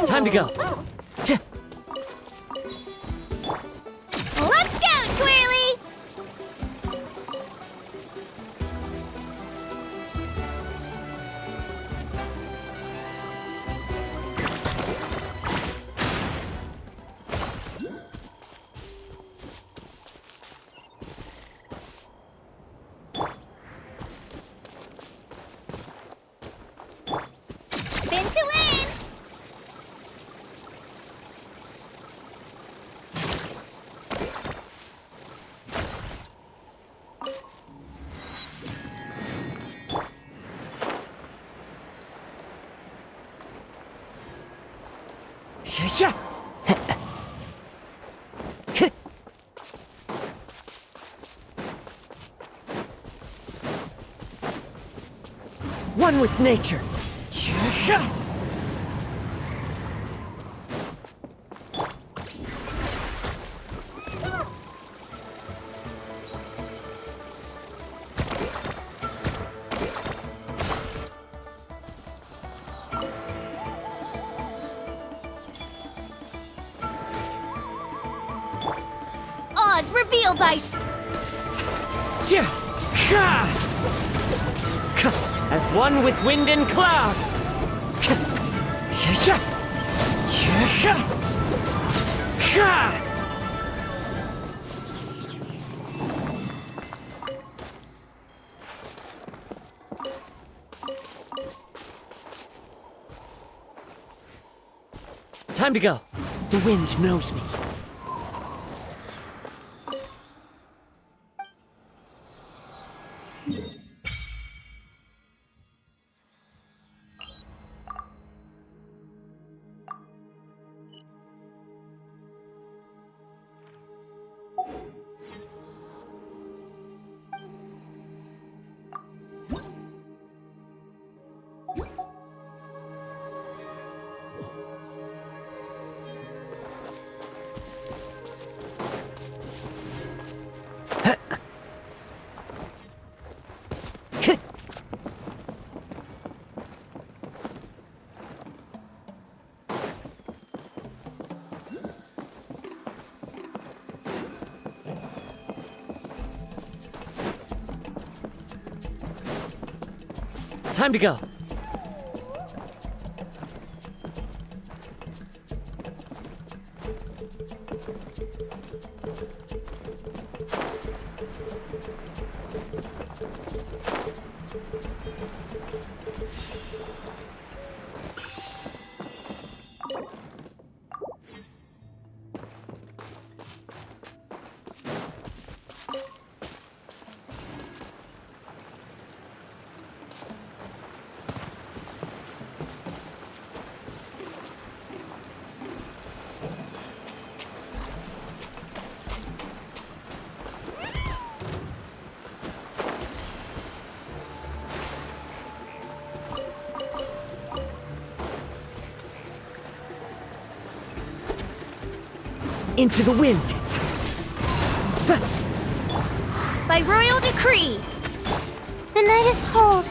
Time to go. let's go, Twirly! Spin to win! One with nature. Oz revealed by... As one with wind and cloud. Time to go. The wind knows me. Time to go. Into the wind! By royal decree, the night is cold.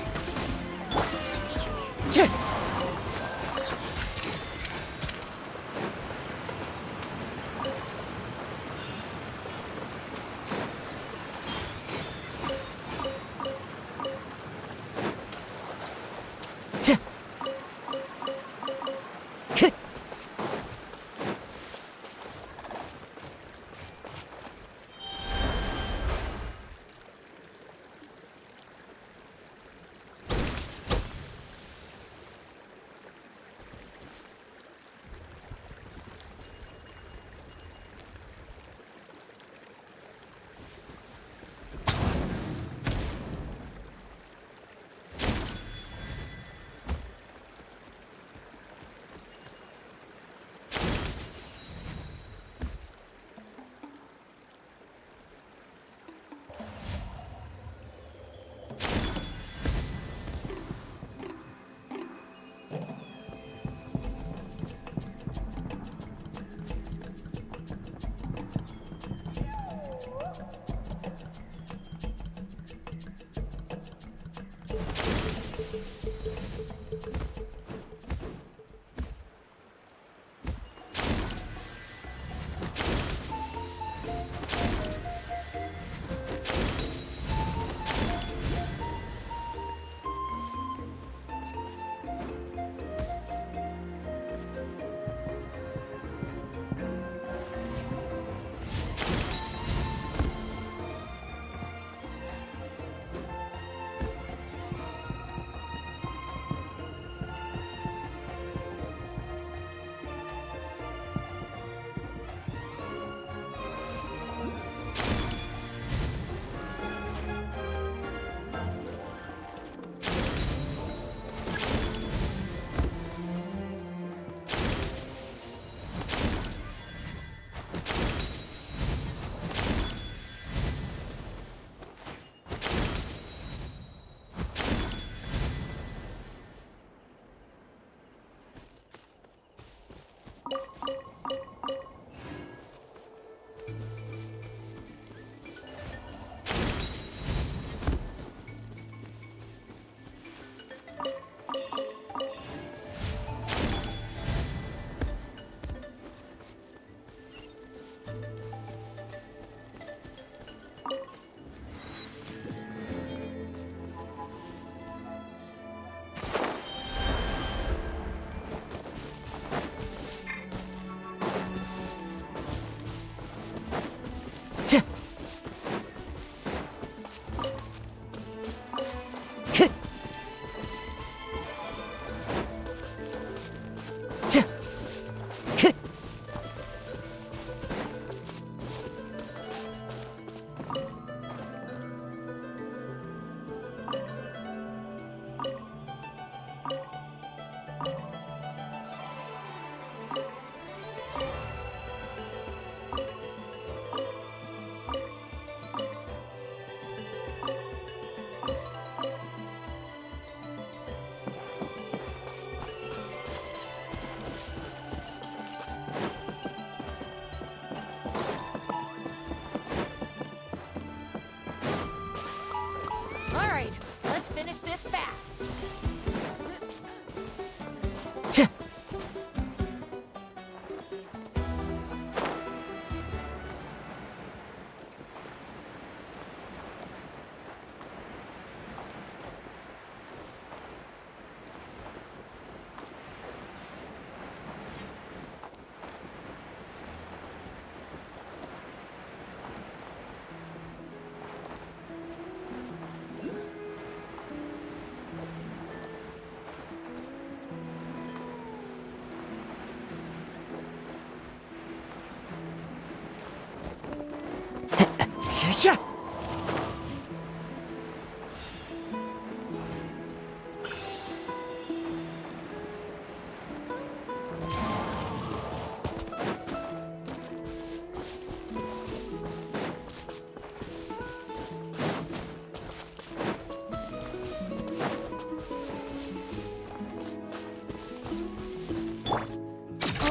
finish this fast. Sha!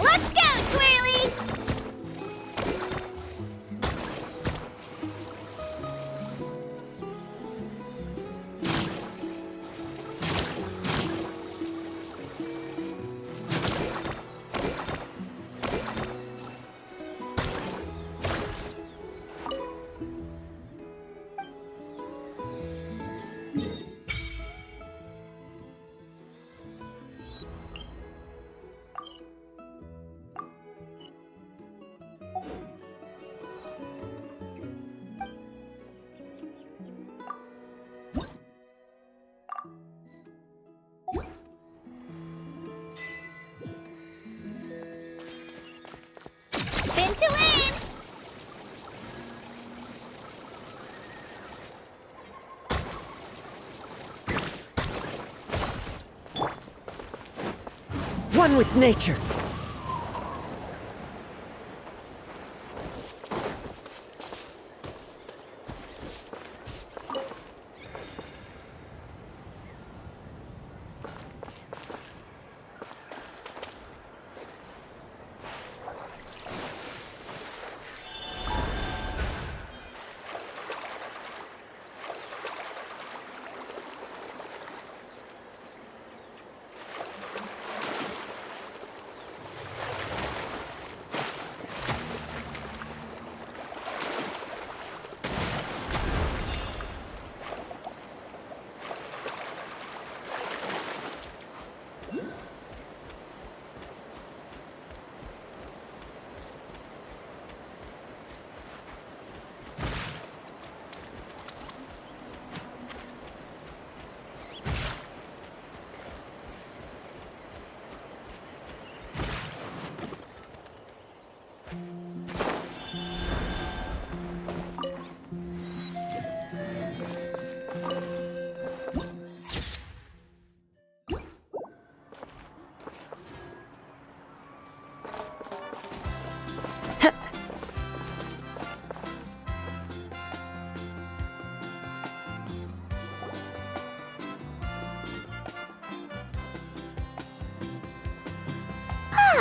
Let's go, Twirly! Spin to win! One with nature.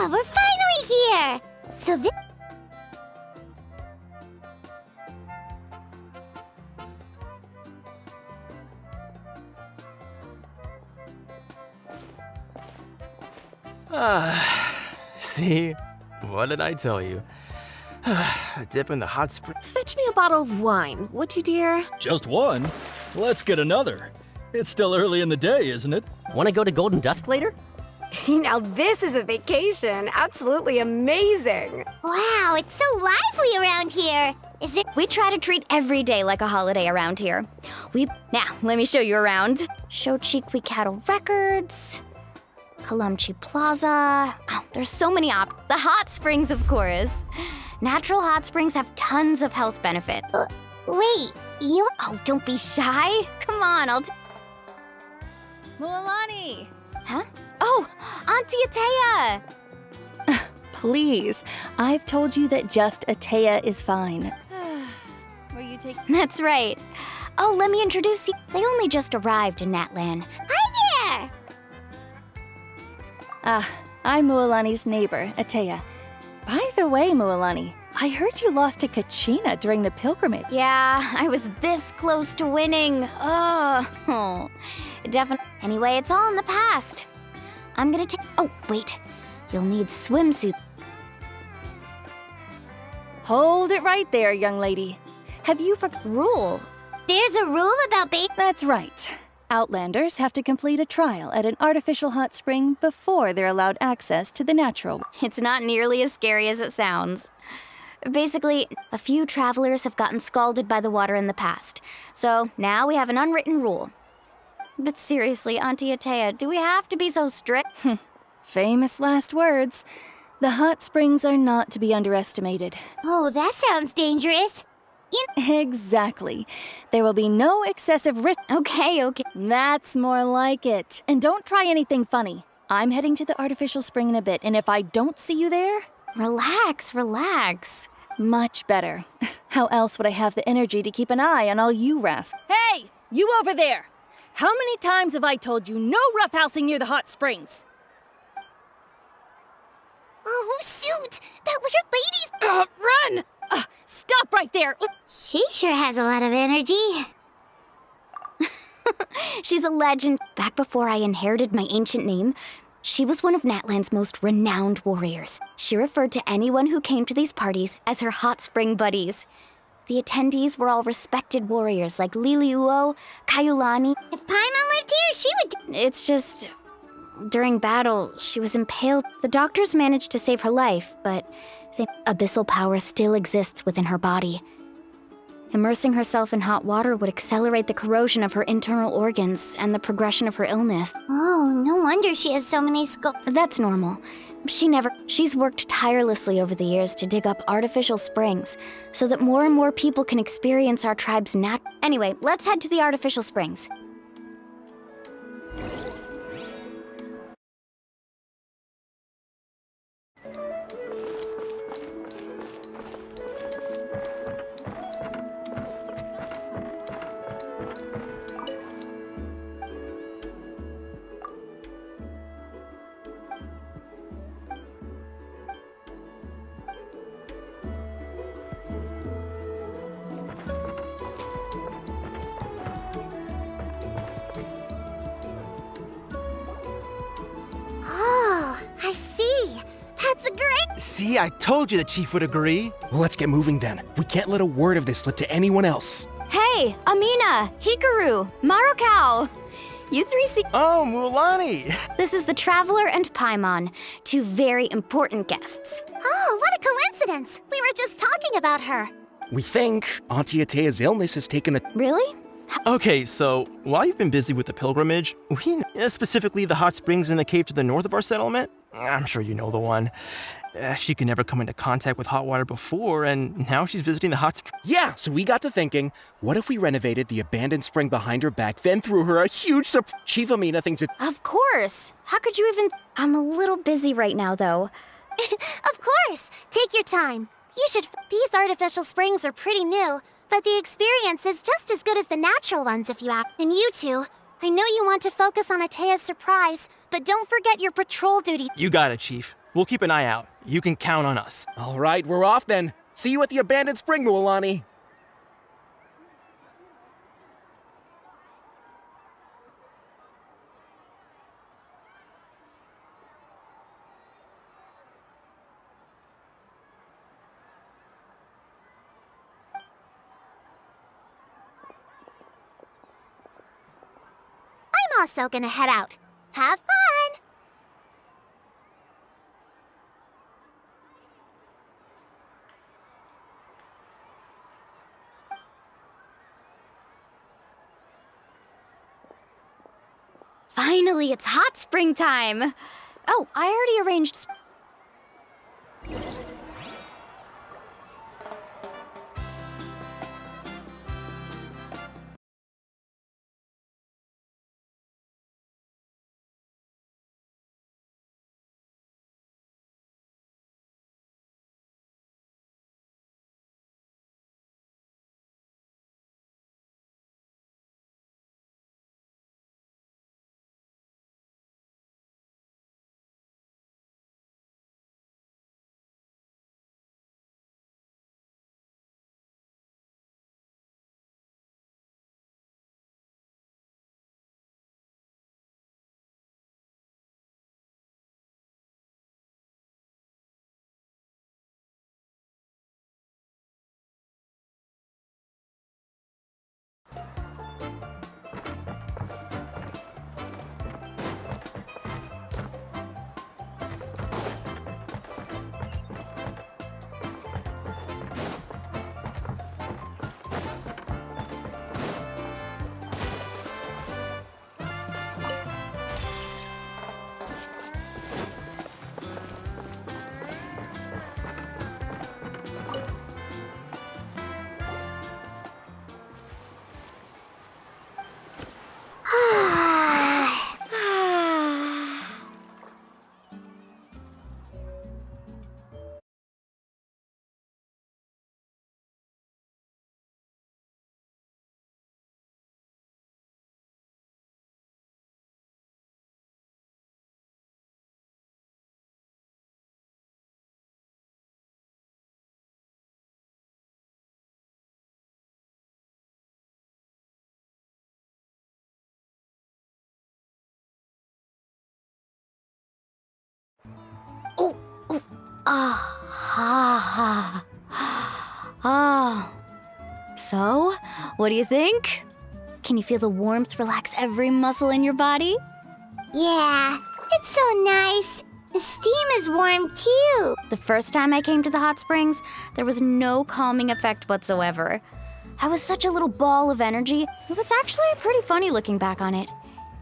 Ah, we're finally here! So this... See? What did I tell you? A dip in the hot spring. Fetch me a bottle of wine, would you, dear? Just one? Let's get another. It's still early in the day, isn't it? Want to go to Golden Dusk later? Now this is a vacation. Absolutely amazing. Wow, it's so lively around here. Is there... We try to treat every day like a holiday around here. Now, let me show you around. Shochiqui Cattle Records, Kalamchi Plaza. Oh, there's so many The hot springs, of course. Natural hot springs have tons of health benefit. Wait, you... Oh, don't be shy. Come on, Mualani! Huh? Oh, Auntie Atea! Please, I've told you that just Atea is fine. Will you take... That's right. Oh, let me introduce you. They only just arrived in Natlan. Hi there! I'm Mualani's neighbor, Atea. By the way, Mualani, I heard you lost to Kachina during the pilgrimage. Yeah, I was this close to winning. Oh, definitely. Anyway, it's all in the past. I'm gonna take... Oh, wait. You'll need swimsuit. Hold it right there, young lady. Have you Rule? There's a rule about That's right. Outlanders have to complete a trial at an artificial hot spring before they're allowed access to the natural. It's not nearly as scary as it sounds. Basically, a few travelers have gotten scalded by the water in the past. So now we have an unwritten rule. But seriously, Auntie Atea, do we have to be so strict? Famous last words. The hot springs are not to be underestimated. Oh, that sounds dangerous. Exactly. There will be no excessive risk. Okay. That's more like it. And don't try anything funny. I'm heading to the artificial spring in a bit, and if I don't see you there... Relax. Much better. How else would I have the energy to keep an eye on all you rascals? Hey! You over there! How many times have I told you no roughhousing near the hot springs? Oh, shoot! That weird lady's... Run! Stop right there! She sure has a lot of energy. She's a legend. Back before I inherited my ancient name, she was one of Natlan's most renowned warriors. She referred to anyone who came to these parties as her hot spring buddies. The attendees were all respected warriors like Liliuo, Kaiulani. If Paimon lived here, she would... It's just... During battle, she was impaled. The doctors managed to save her life, but the abyssal power still exists within her body. Immersing herself in hot water would accelerate the corrosion of her internal organs and the progression of her illness. Oh, no wonder she has so many That's normal. She's worked tirelessly over the years to dig up artificial springs so that more and more people can experience our tribe's Anyway, let's head to the artificial springs. Oh, I see. That's great. See, I told you the chief would agree. Well, let's get moving then. We can't let a word of this slip to anyone else. Hey, Amina, Hikaru, Marukau. You three see... Oh, Mulani! This is the Traveler and Paimon, two very important guests. Oh, what a coincidence. We were just talking about her. We think Auntie Atea's illness has taken a... Really? Okay, so while you've been busy with the pilgrimage, specifically the hot springs in the cave to the north of our settlement, I'm sure you know the one. She could never come into contact with hot water before, and now she's visiting the hot springs. Yeah, so we got to thinking, what if we renovated the abandoned spring behind her back, then threw her a huge Chief Amina thinks it... Of course. How could you even... I'm a little busy right now, though. Of course. Take your time. You should... These artificial springs are pretty new, but the experience is just as good as the natural ones if you ask. And you two, I know you want to focus on Atea's surprise, but don't forget your patrol duty. You got it, Chief. We'll keep an eye out. You can count on us. All right, we're off then. See you at the abandoned spring, Mulani. I'm also gonna head out. Have fun! Finally, it's hot springtime. Oh, I already arranged... Ah, oh. So, what do you think? Can you feel the warmth relax every muscle in your body? Yeah, it's so nice. The steam is warm too. The first time I came to the hot springs, there was no calming effect whatsoever. I was such a little ball of energy. It was actually pretty funny looking back on it.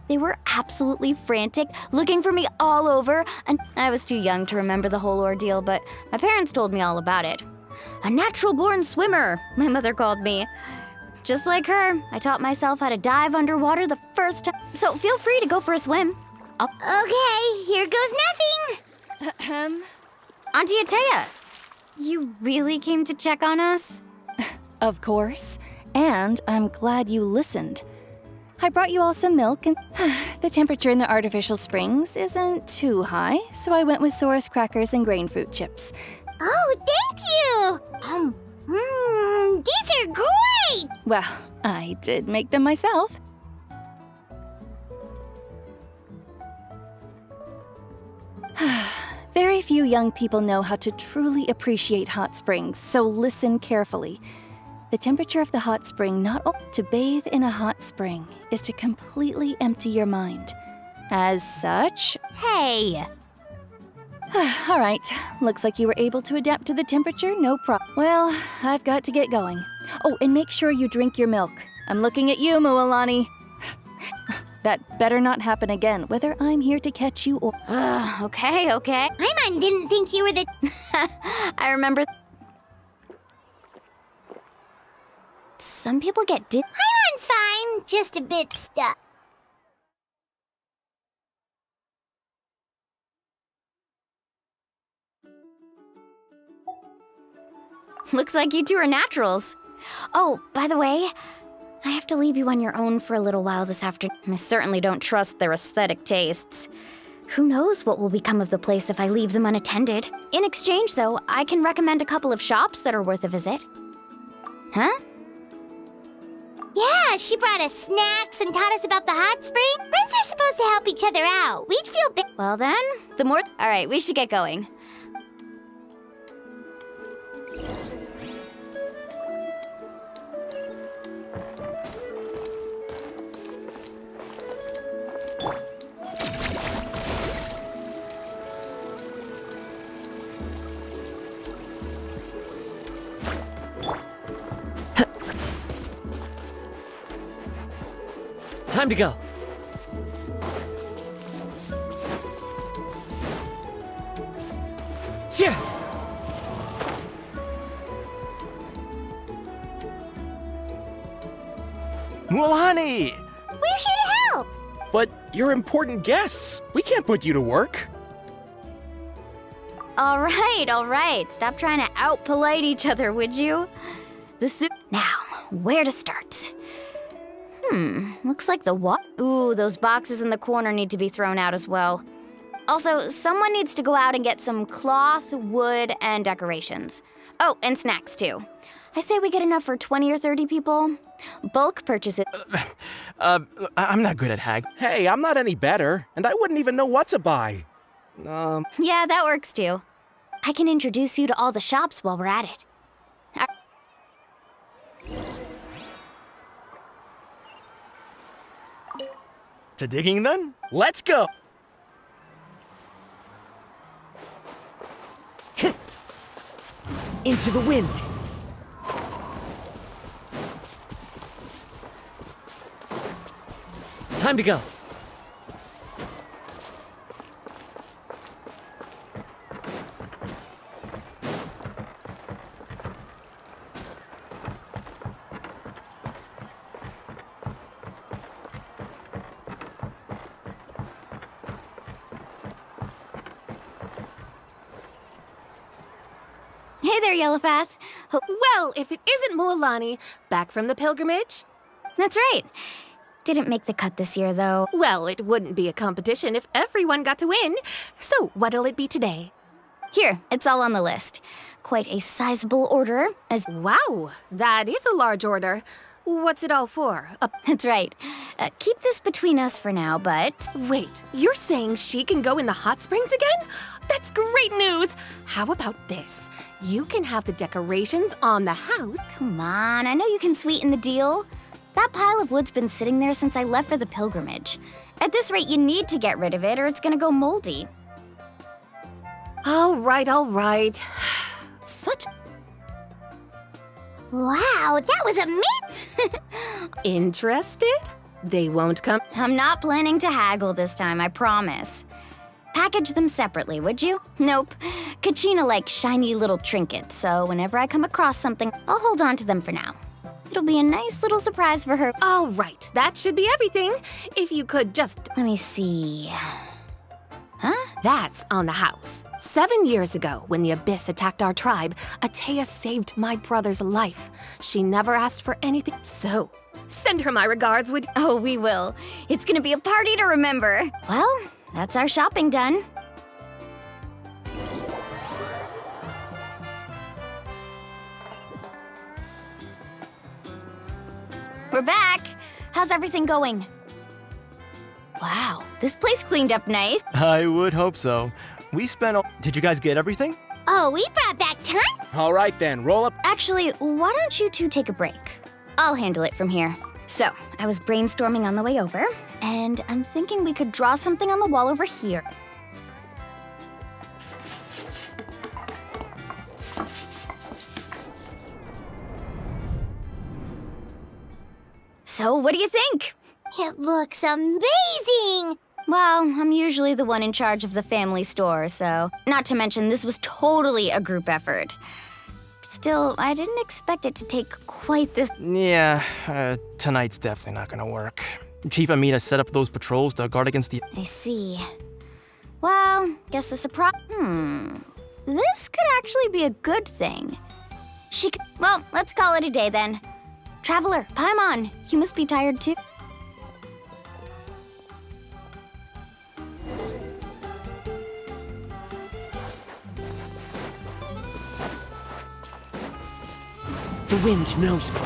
They were absolutely frantic, looking for me all over, and I was too young to remember the whole ordeal, but my parents told me all about it. A natural-born swimmer, my mother called me. Just like her, I taught myself how to dive underwater the first time, so feel free to go for a swim. Okay, here goes nothing. Auntie Atea, you really came to check on us? Of course. And I'm glad you listened. I brought you all some milk, and the temperature in the artificial springs isn't too high, so I went with Saurus crackers and grain fruit chips. Oh, thank you! These are great! Well, I did make them myself. Very few young people know how to truly appreciate hot springs, so listen carefully. The temperature of the hot spring, to bathe in a hot spring is to completely empty your mind. As such, hey! All right, looks like you were able to adapt to the temperature, no problem. Well, I've got to get going. Oh, and make sure you drink your milk. I'm looking at you, Mualani. That better not happen again, whether I'm here to catch you or... Okay. Paimon didn't think you were the... I remember... Some people get Paimon's fine, just a bit stuck. Looks like you two are naturals. Oh, by the way, I have to leave you on your own for a little while this afternoon. I certainly don't trust their aesthetic tastes. Who knows what will become of the place if I leave them unattended? In exchange, though, I can recommend a couple of shops that are worth a visit. Huh? Yeah, she brought us snacks and taught us about the hot spring. Friends are supposed to help each other out. We'd feel bad. Well then, the more... All right, we should get going. Time to go. Yeah. Mualani! We're here to help. But you're important guests. We can't put you to work. All right. Stop trying to out-polite each other, would you? Now, where to start? Looks like the what? Ooh, those boxes in the corner need to be thrown out as well. Also, someone needs to go out and get some cloth, wood, and decorations. Oh, and snacks too. I say we get enough for 20 or 30 people. Bulk purchases. I'm not good at hag. Hey, I'm not any better, and I wouldn't even know what to buy. Yeah, that works too. I can introduce you to all the shops while we're at it. To digging then? Let's go! Into the wind. Time to go. Hey there, Yellowfast. Well, if it isn't Mualani, back from the pilgrimage? That's right. Didn't make the cut this year, though. Well, it wouldn't be a competition if everyone got to win. So, what'll it be today? Here, it's all on the list. Quite a sizable order, as... Wow, that is a large order. What's it all for? That's right. Keep this between us for now, but... Wait, you're saying she can go in the hot springs again? That's great news! How about this? You can have the decorations on the house. Come on, I know you can sweeten the deal. That pile of wood's been sitting there since I left for the pilgrimage. At this rate, you need to get rid of it or it's gonna go moldy. All right. Such... Wow, that was amazing! Interested? They won't come. I'm not planning to haggle this time, I promise. Package them separately, would you? Nope. Kachina likes shiny little trinkets, so whenever I come across something, I'll hold on to them for now. It'll be a nice little surprise for her. All right, that should be everything. If you could just... Let me see... Huh? That's on the house. 7 years ago, when the Abyss attacked our tribe, Atea saved my brother's life. She never asked for anything, so send her my regards, would... Oh, we will. It's gonna be a party to remember. Well, that's our shopping done. We're back. How's everything going? Wow, this place cleaned up nice. I would hope so. We spent all... Did you guys get everything? Oh, we brought back tons. All right then, roll up. Actually, why don't you two take a break? I'll handle it from here. So, I was brainstorming on the way over, and I'm thinking we could draw something on the wall over here. So, what do you think? It looks amazing! Well, I'm usually the one in charge of the family store, so... Not to mention, this was totally a group effort. Still, I didn't expect it to take quite this... Yeah, tonight's definitely not gonna work. Chief Amina set up those patrols to guard against the... I see. Well, guess the surprise... This could actually be a good thing. She could... Well, let's call it a day then. Traveler, Paimon, you must be tired too. The wind knows me.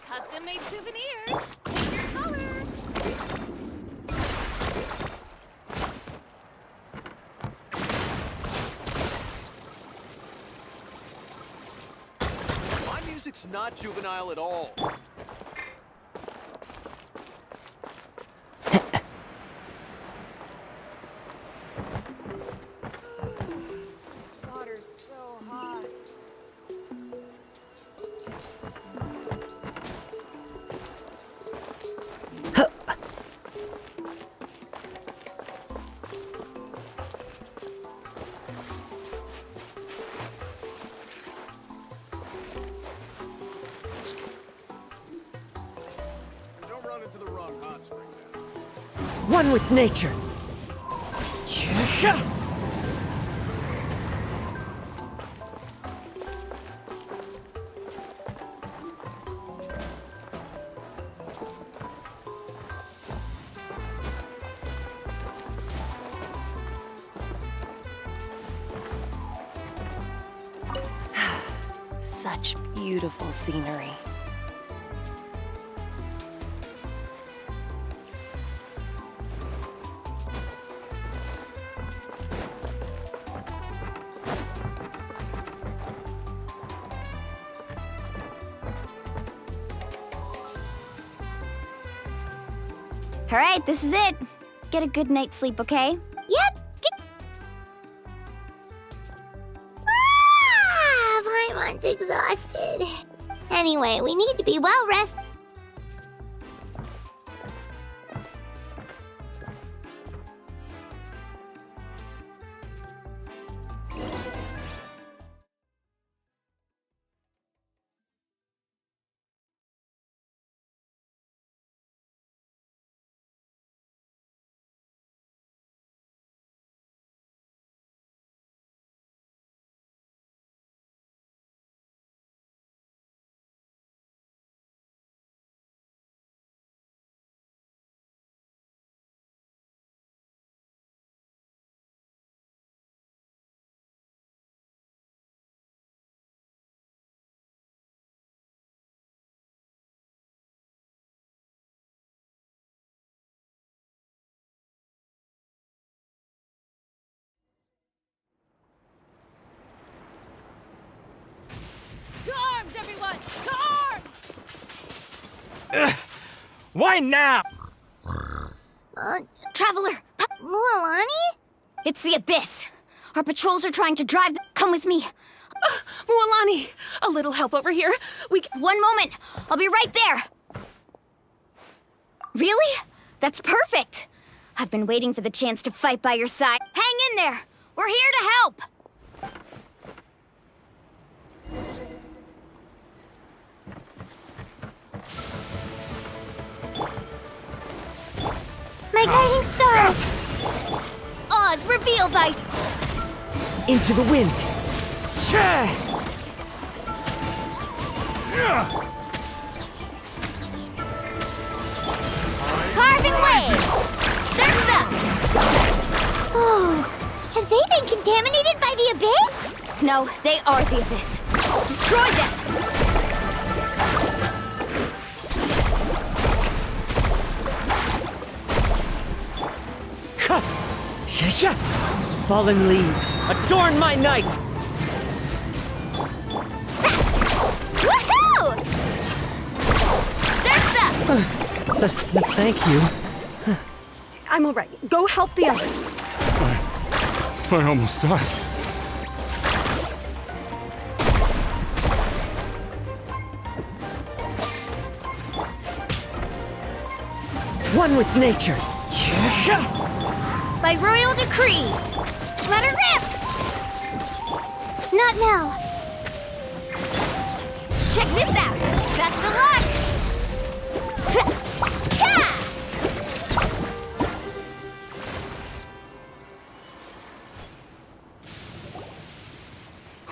Custom-made souvenirs. Pick your color. My music's not juvenile at all. This water's so hot. Don't run into the wrong hot spring now. One with nature. such beautiful scenery. All right, this is it. Get a good night's sleep, okay? Yep. Paimon's exhausted. Anyway, we need to be well rested. To arms, everyone! To arms! Why now? Traveler! Mualani? It's the Abyss. Our patrols are trying to drive. Come with me. Mualani, a little help over here. One moment. I'll be right there. Really? That's perfect. I've been waiting for the chance to fight by your side. Hang in there. We're here to help. My guiding stars! Oz, reveal thy... Into the wind! Carving waves! Surf's up! Oh, have they been contaminated by the Abyss? No, they are the Abyss. Destroy them! Fallen leaves, adorn my night! Woohoo! Surf's up! Thank you. I'm all right. Go help the others. I almost died. One with nature. By royal decree! Let her rip! Not now. Check this out! Best of luck!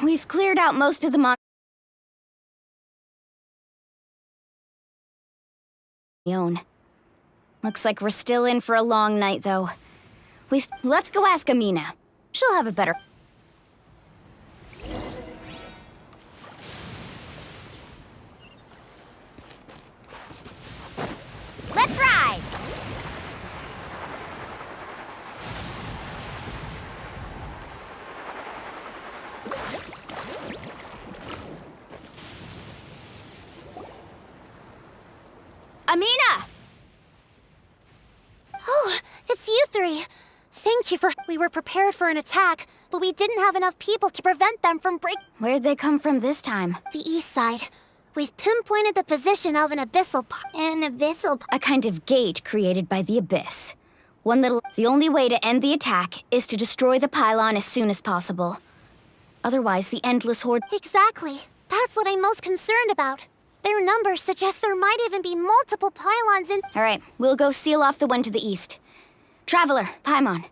We've cleared out most of the own. Looks like we're still in for a long night, though. Let's go ask Amina. She'll have a better... Let's ride! Amina! Oh, it's you three. Thank you for... We were prepared for an attack, but we didn't have enough people to prevent them from Where'd they come from this time? The east side. We've pinpointed the position of an abyssal... A kind of gate created by the Abyss. The only way to end the attack is to destroy the pylon as soon as possible. Otherwise, the endless horde... Exactly. That's what I'm most concerned about. Their numbers suggest there might even be multiple pylons in... All right, we'll go seal off the one to the east. Traveler, Paimon,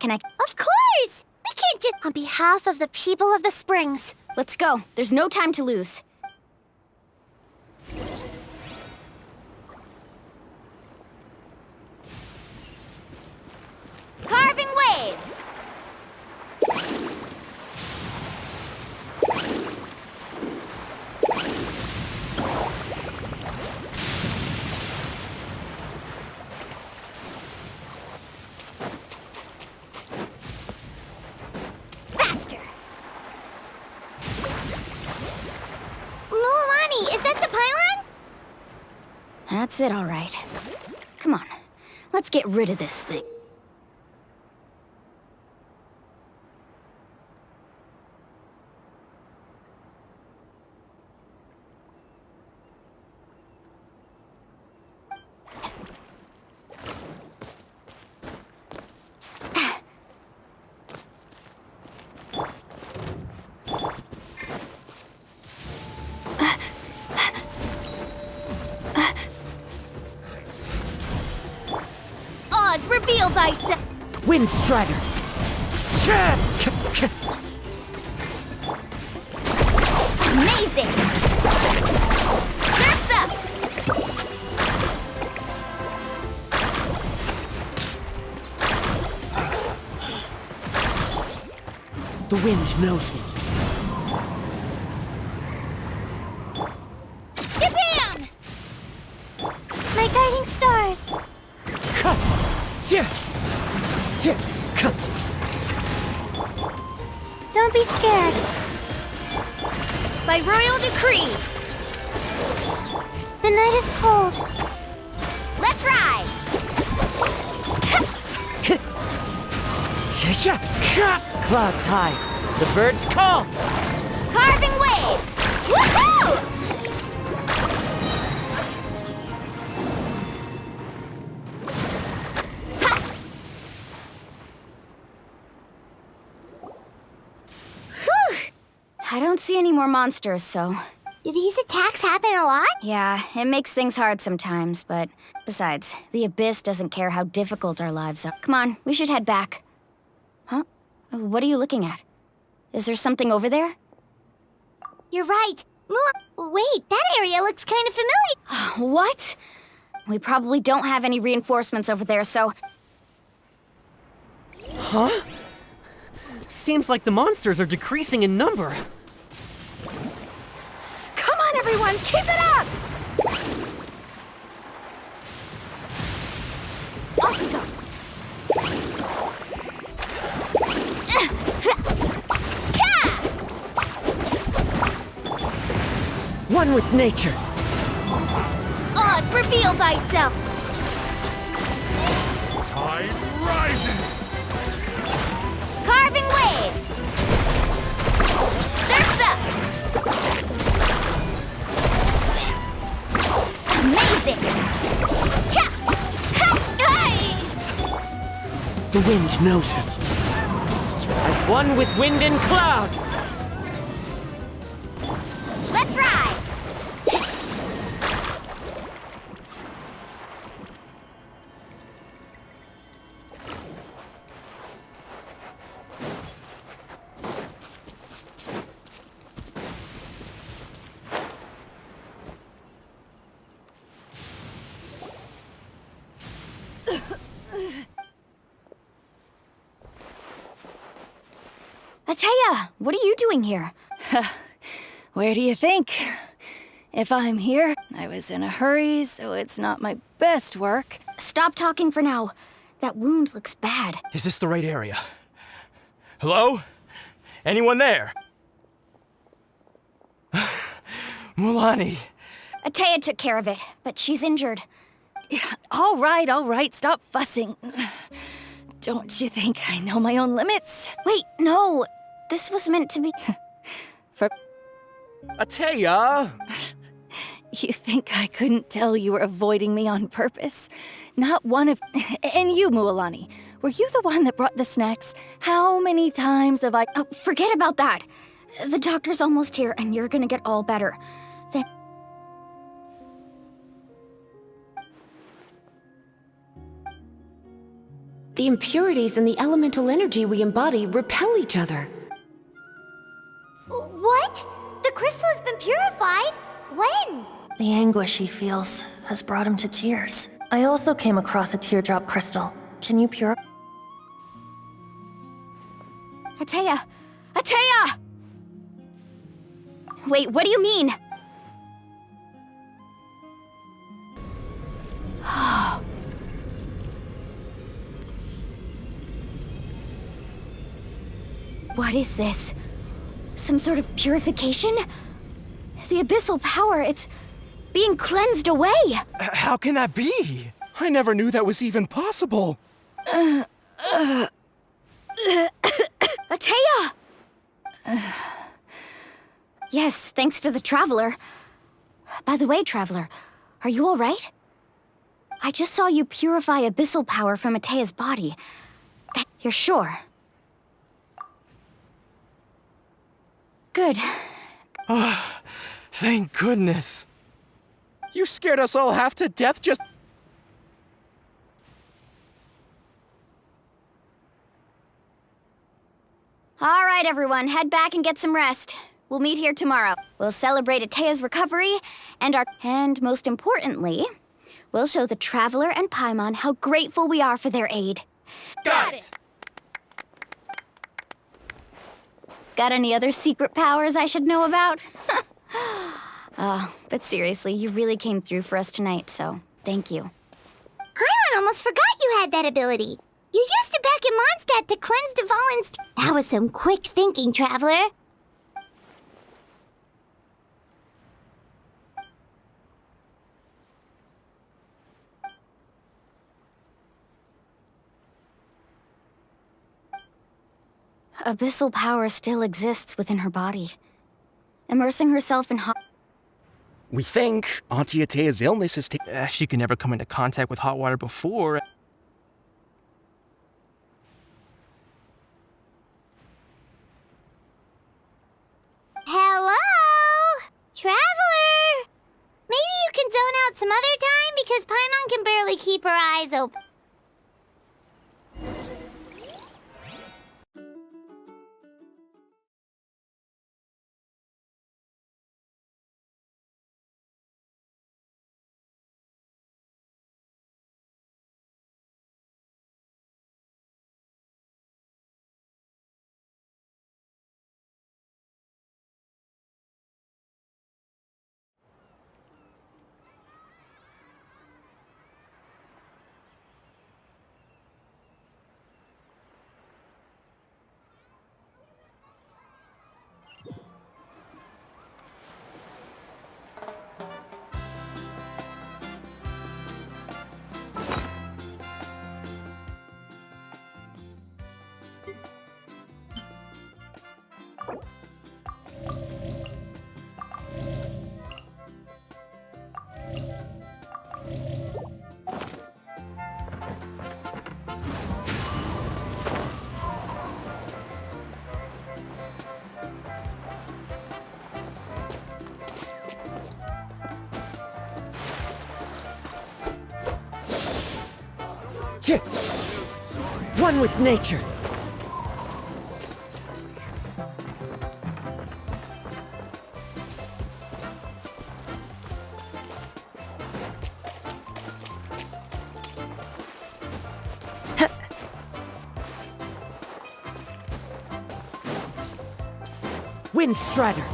can I... Of course! We can't just... On behalf of the people of the Springs. Let's go. There's no time to lose. Carving waves! That's it, all right. Come on, let's get rid of this thing. Oz, reveal thyself! Wind Strider! Amazing! Surf's up! The wind knows me. Shabam! My guiding stars! Don't be scared. By royal decree. The night is cold. Let's ride! Clouds high. The birds call. Carving waves! Woohoo! I don't see any more monsters, so... Do these attacks happen a lot? Yeah, it makes things hard sometimes, but... Besides, the Abyss doesn't care how difficult our lives are. Come on, we should head back. Huh? What are you looking at? Is there something over there? You're right. Wait, that area looks kind of familiar. What? We probably don't have any reinforcements over there, so... Huh? Seems like the monsters are decreasing in number. Come on, everyone, keep it up! Off we go! One with nature. Oz, reveal thyself! Tide rises! Carving waves! Surf's up! Amazing! Cha! Ha! Hey! The wind knows me. As one with wind and cloud. Let's ride! Ateya, what are you doing here? Where do you think? If I'm here, I was in a hurry, so it's not my best work. Stop talking for now. That wound looks bad. Is this the right area? Hello? Anyone there? Mulani. Ateya took care of it, but she's injured. All right, stop fussing. Don't you think I know my own limits? Wait, no. This was meant to be... Ateya! You think I couldn't tell you were avoiding me on purpose? Not one of... And you, Mualani, were you the one that brought the snacks? How many times have I... Oh, forget about that. The doctor's almost here, and you're gonna get all better. Then... The impurities in the elemental energy we embody repel each other. What? The crystal has been purified? When? The anguish he feels has brought him to tears. I also came across a teardrop crystal. Can you purify? Ateya! Ateya! Wait, what do you mean? What is this? Some sort of purification? The abyssal power, it's being cleansed away. How can that be? I never knew that was even possible. Atea! Yes, thanks to the Traveler. By the way, Traveler, are you all right? I just saw you purify abyssal power from Atea's body. You're sure? Good. Thank goodness. You scared us all half to death just... All right, everyone, head back and get some rest. We'll meet here tomorrow. We'll celebrate Atea's recovery and most importantly, we'll show the Traveler and Paimon how grateful we are for their aid. Got it! Got any other secret powers I should know about? But seriously, you really came through for us tonight, so thank you. Paimon almost forgot you had that ability. You used it back in Mondstadt to cleanse the Fallen's... That was some quick thinking, Traveler. Abyssal power still exists within her body. Immersing herself in hot... We think Auntie Atea's illness is She could never come into contact with hot water before. Hello? Traveler? Maybe you can zone out some other time because Paimon can barely keep her eyes open. One with nature. Wind Strider.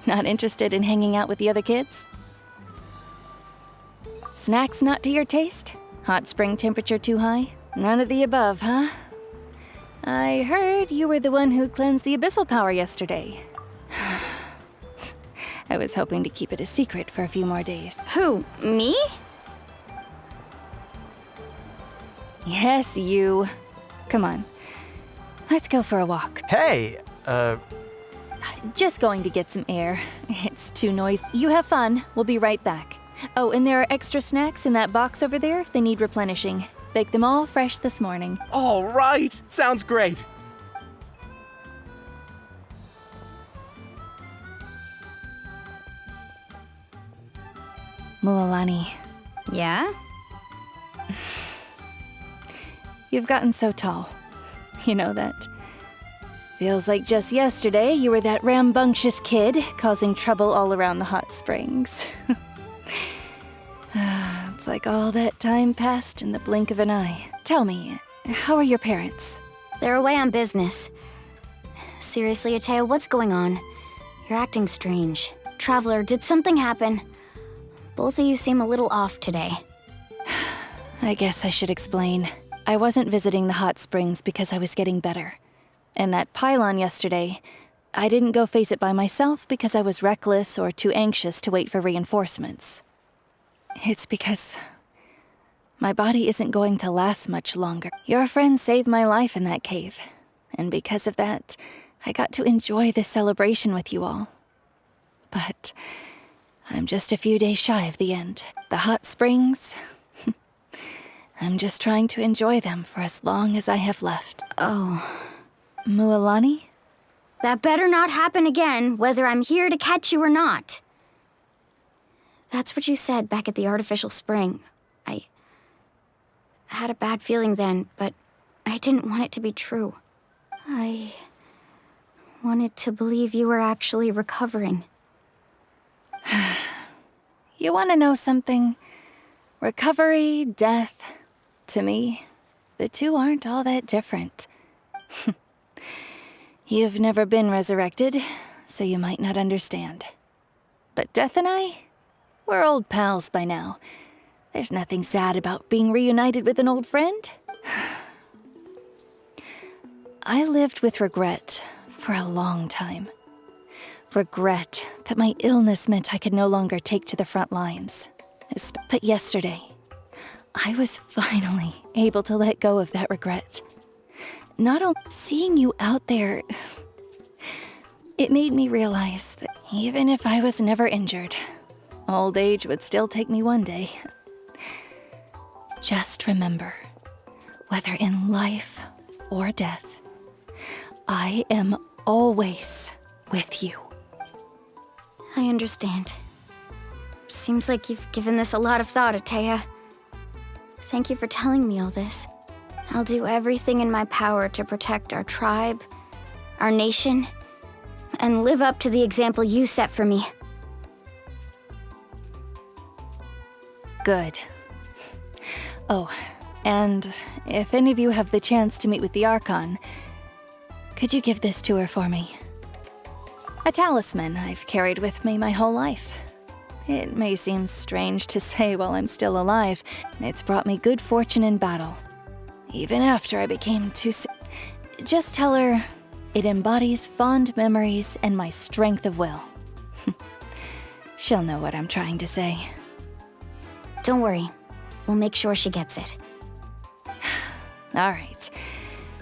Not interested in hanging out with the other kids? Snacks not to your taste? Hot spring temperature too high? None of the above, huh? I heard you were the one who cleansed the abyssal power yesterday. I was hoping to keep it a secret for a few more days. Who, me? Yes, you. Come on. Let's go for a walk. Hey, Just going to get some air. It's too noisy. You have fun. We'll be right back. Oh, and there are extra snacks in that box over there if they need replenishing. Baked them all fresh this morning. All right! Sounds great! Mualani. Yeah? You've gotten so tall. You know that. Feels like just yesterday you were that rambunctious kid causing trouble all around the hot springs. It's like all that time passed in the blink of an eye. Tell me, how are your parents? They're away on business. Seriously, Atea, what's going on? You're acting strange. Traveler, did something happen? Both of you seem a little off today. I guess I should explain. I wasn't visiting the hot springs because I was getting better. And that pylon yesterday, I didn't go face it by myself because I was reckless or too anxious to wait for reinforcements. It's because my body isn't going to last much longer. Your friend saved my life in that cave, and because of that, I got to enjoy this celebration with you all. But I'm just a few days shy of the end. The hot springs, I'm just trying to enjoy them for as long as I have left. Oh. Mualani? That better not happen again, whether I'm here to catch you or not. That's what you said back at the artificial spring. I had a bad feeling then, but I didn't want it to be true. I wanted to believe you were actually recovering. You want to know something? Recovery, death, to me, the two aren't all that different. You've never been resurrected, so you might not understand. But Death and I, we're old pals by now. There's nothing sad about being reunited with an old friend. I lived with regret for a long time. Regret that my illness meant I could no longer take to the front lines. But yesterday, I was finally able to let go of that regret. Not only seeing you out there, it made me realize that even if I was never injured, old age would still take me one day. Just remember, whether in life or death, I am always with you. I understand. Seems like you've given this a lot of thought, Atea. Thank you for telling me all this. I'll do everything in my power to protect our tribe, our nation, and live up to the example you set for me. Good. Oh, and if any of you have the chance to meet with the Archon, could you give this to her for me? A talisman I've carried with me my whole life. It may seem strange to say while I'm still alive, it's brought me good fortune in battle. Even after I became too sick. Just tell her it embodies fond memories and my strength of will. She'll know what I'm trying to say. Don't worry. We'll make sure she gets it. All right.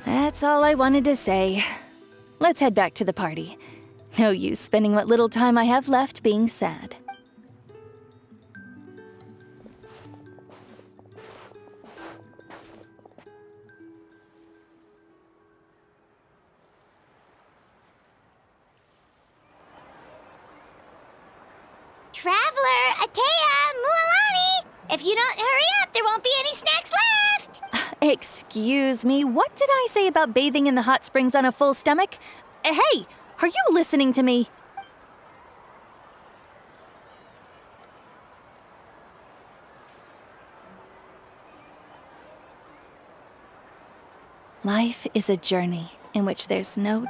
That's all I wanted to say. Let's head back to the party. No use spending what little time I have left being sad. Traveler, Atea, Mualani! If you don't hurry up, there won't be any snacks left! Excuse me, what did I say about bathing in the hot springs on a full stomach? Hey, are you listening to me? Life is a journey in which there's no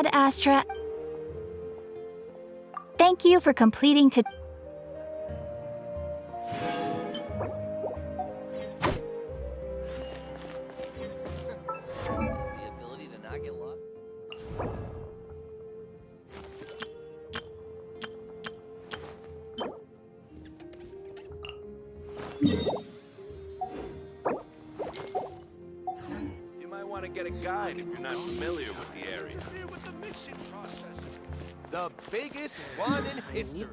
glad, Astra. Thank you for completing to. You might want to get a guide if you're not familiar with the area. The biggest one in history.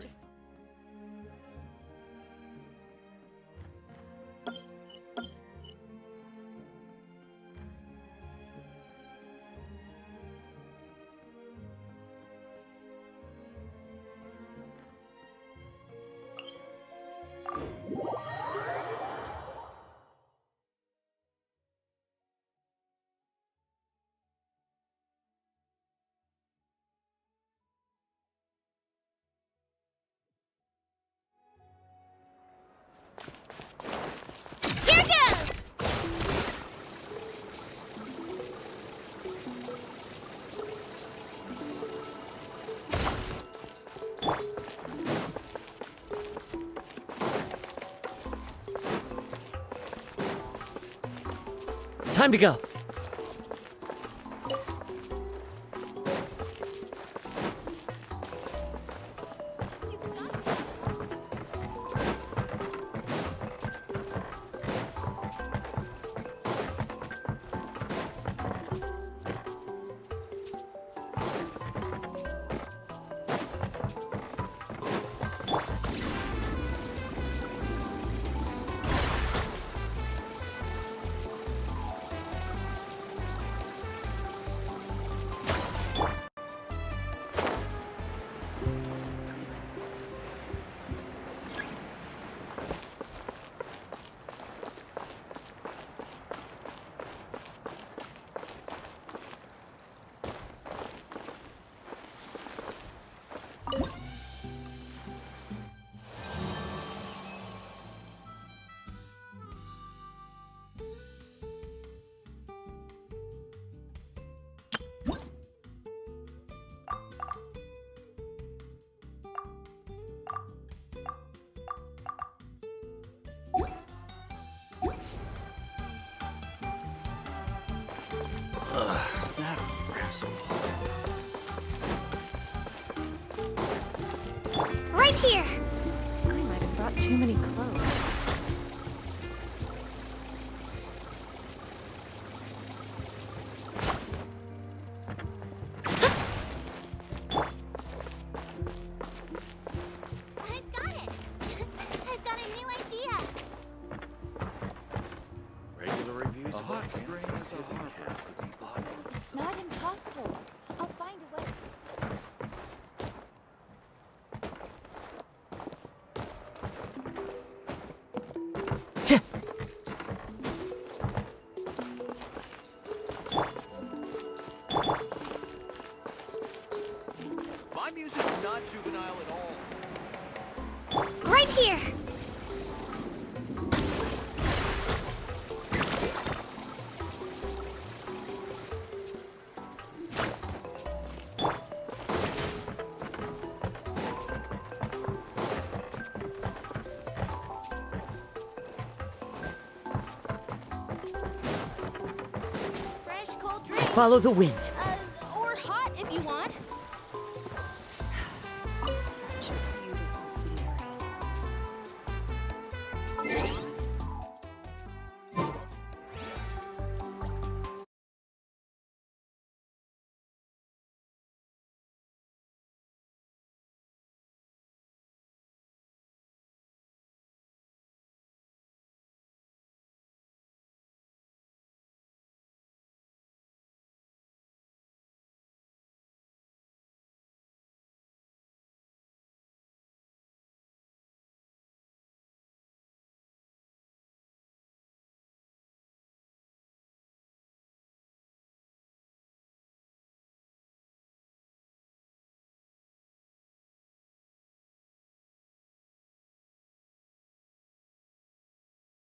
Here goes! Time to go. Right here! I might have brought too many clothes. I've got it! I've got a new idea! Regular reviews. A hot spring is a harbor to be bought. It's not impossible. I'll find a way. My music's not juvenile at all. Right here! Follow the wind.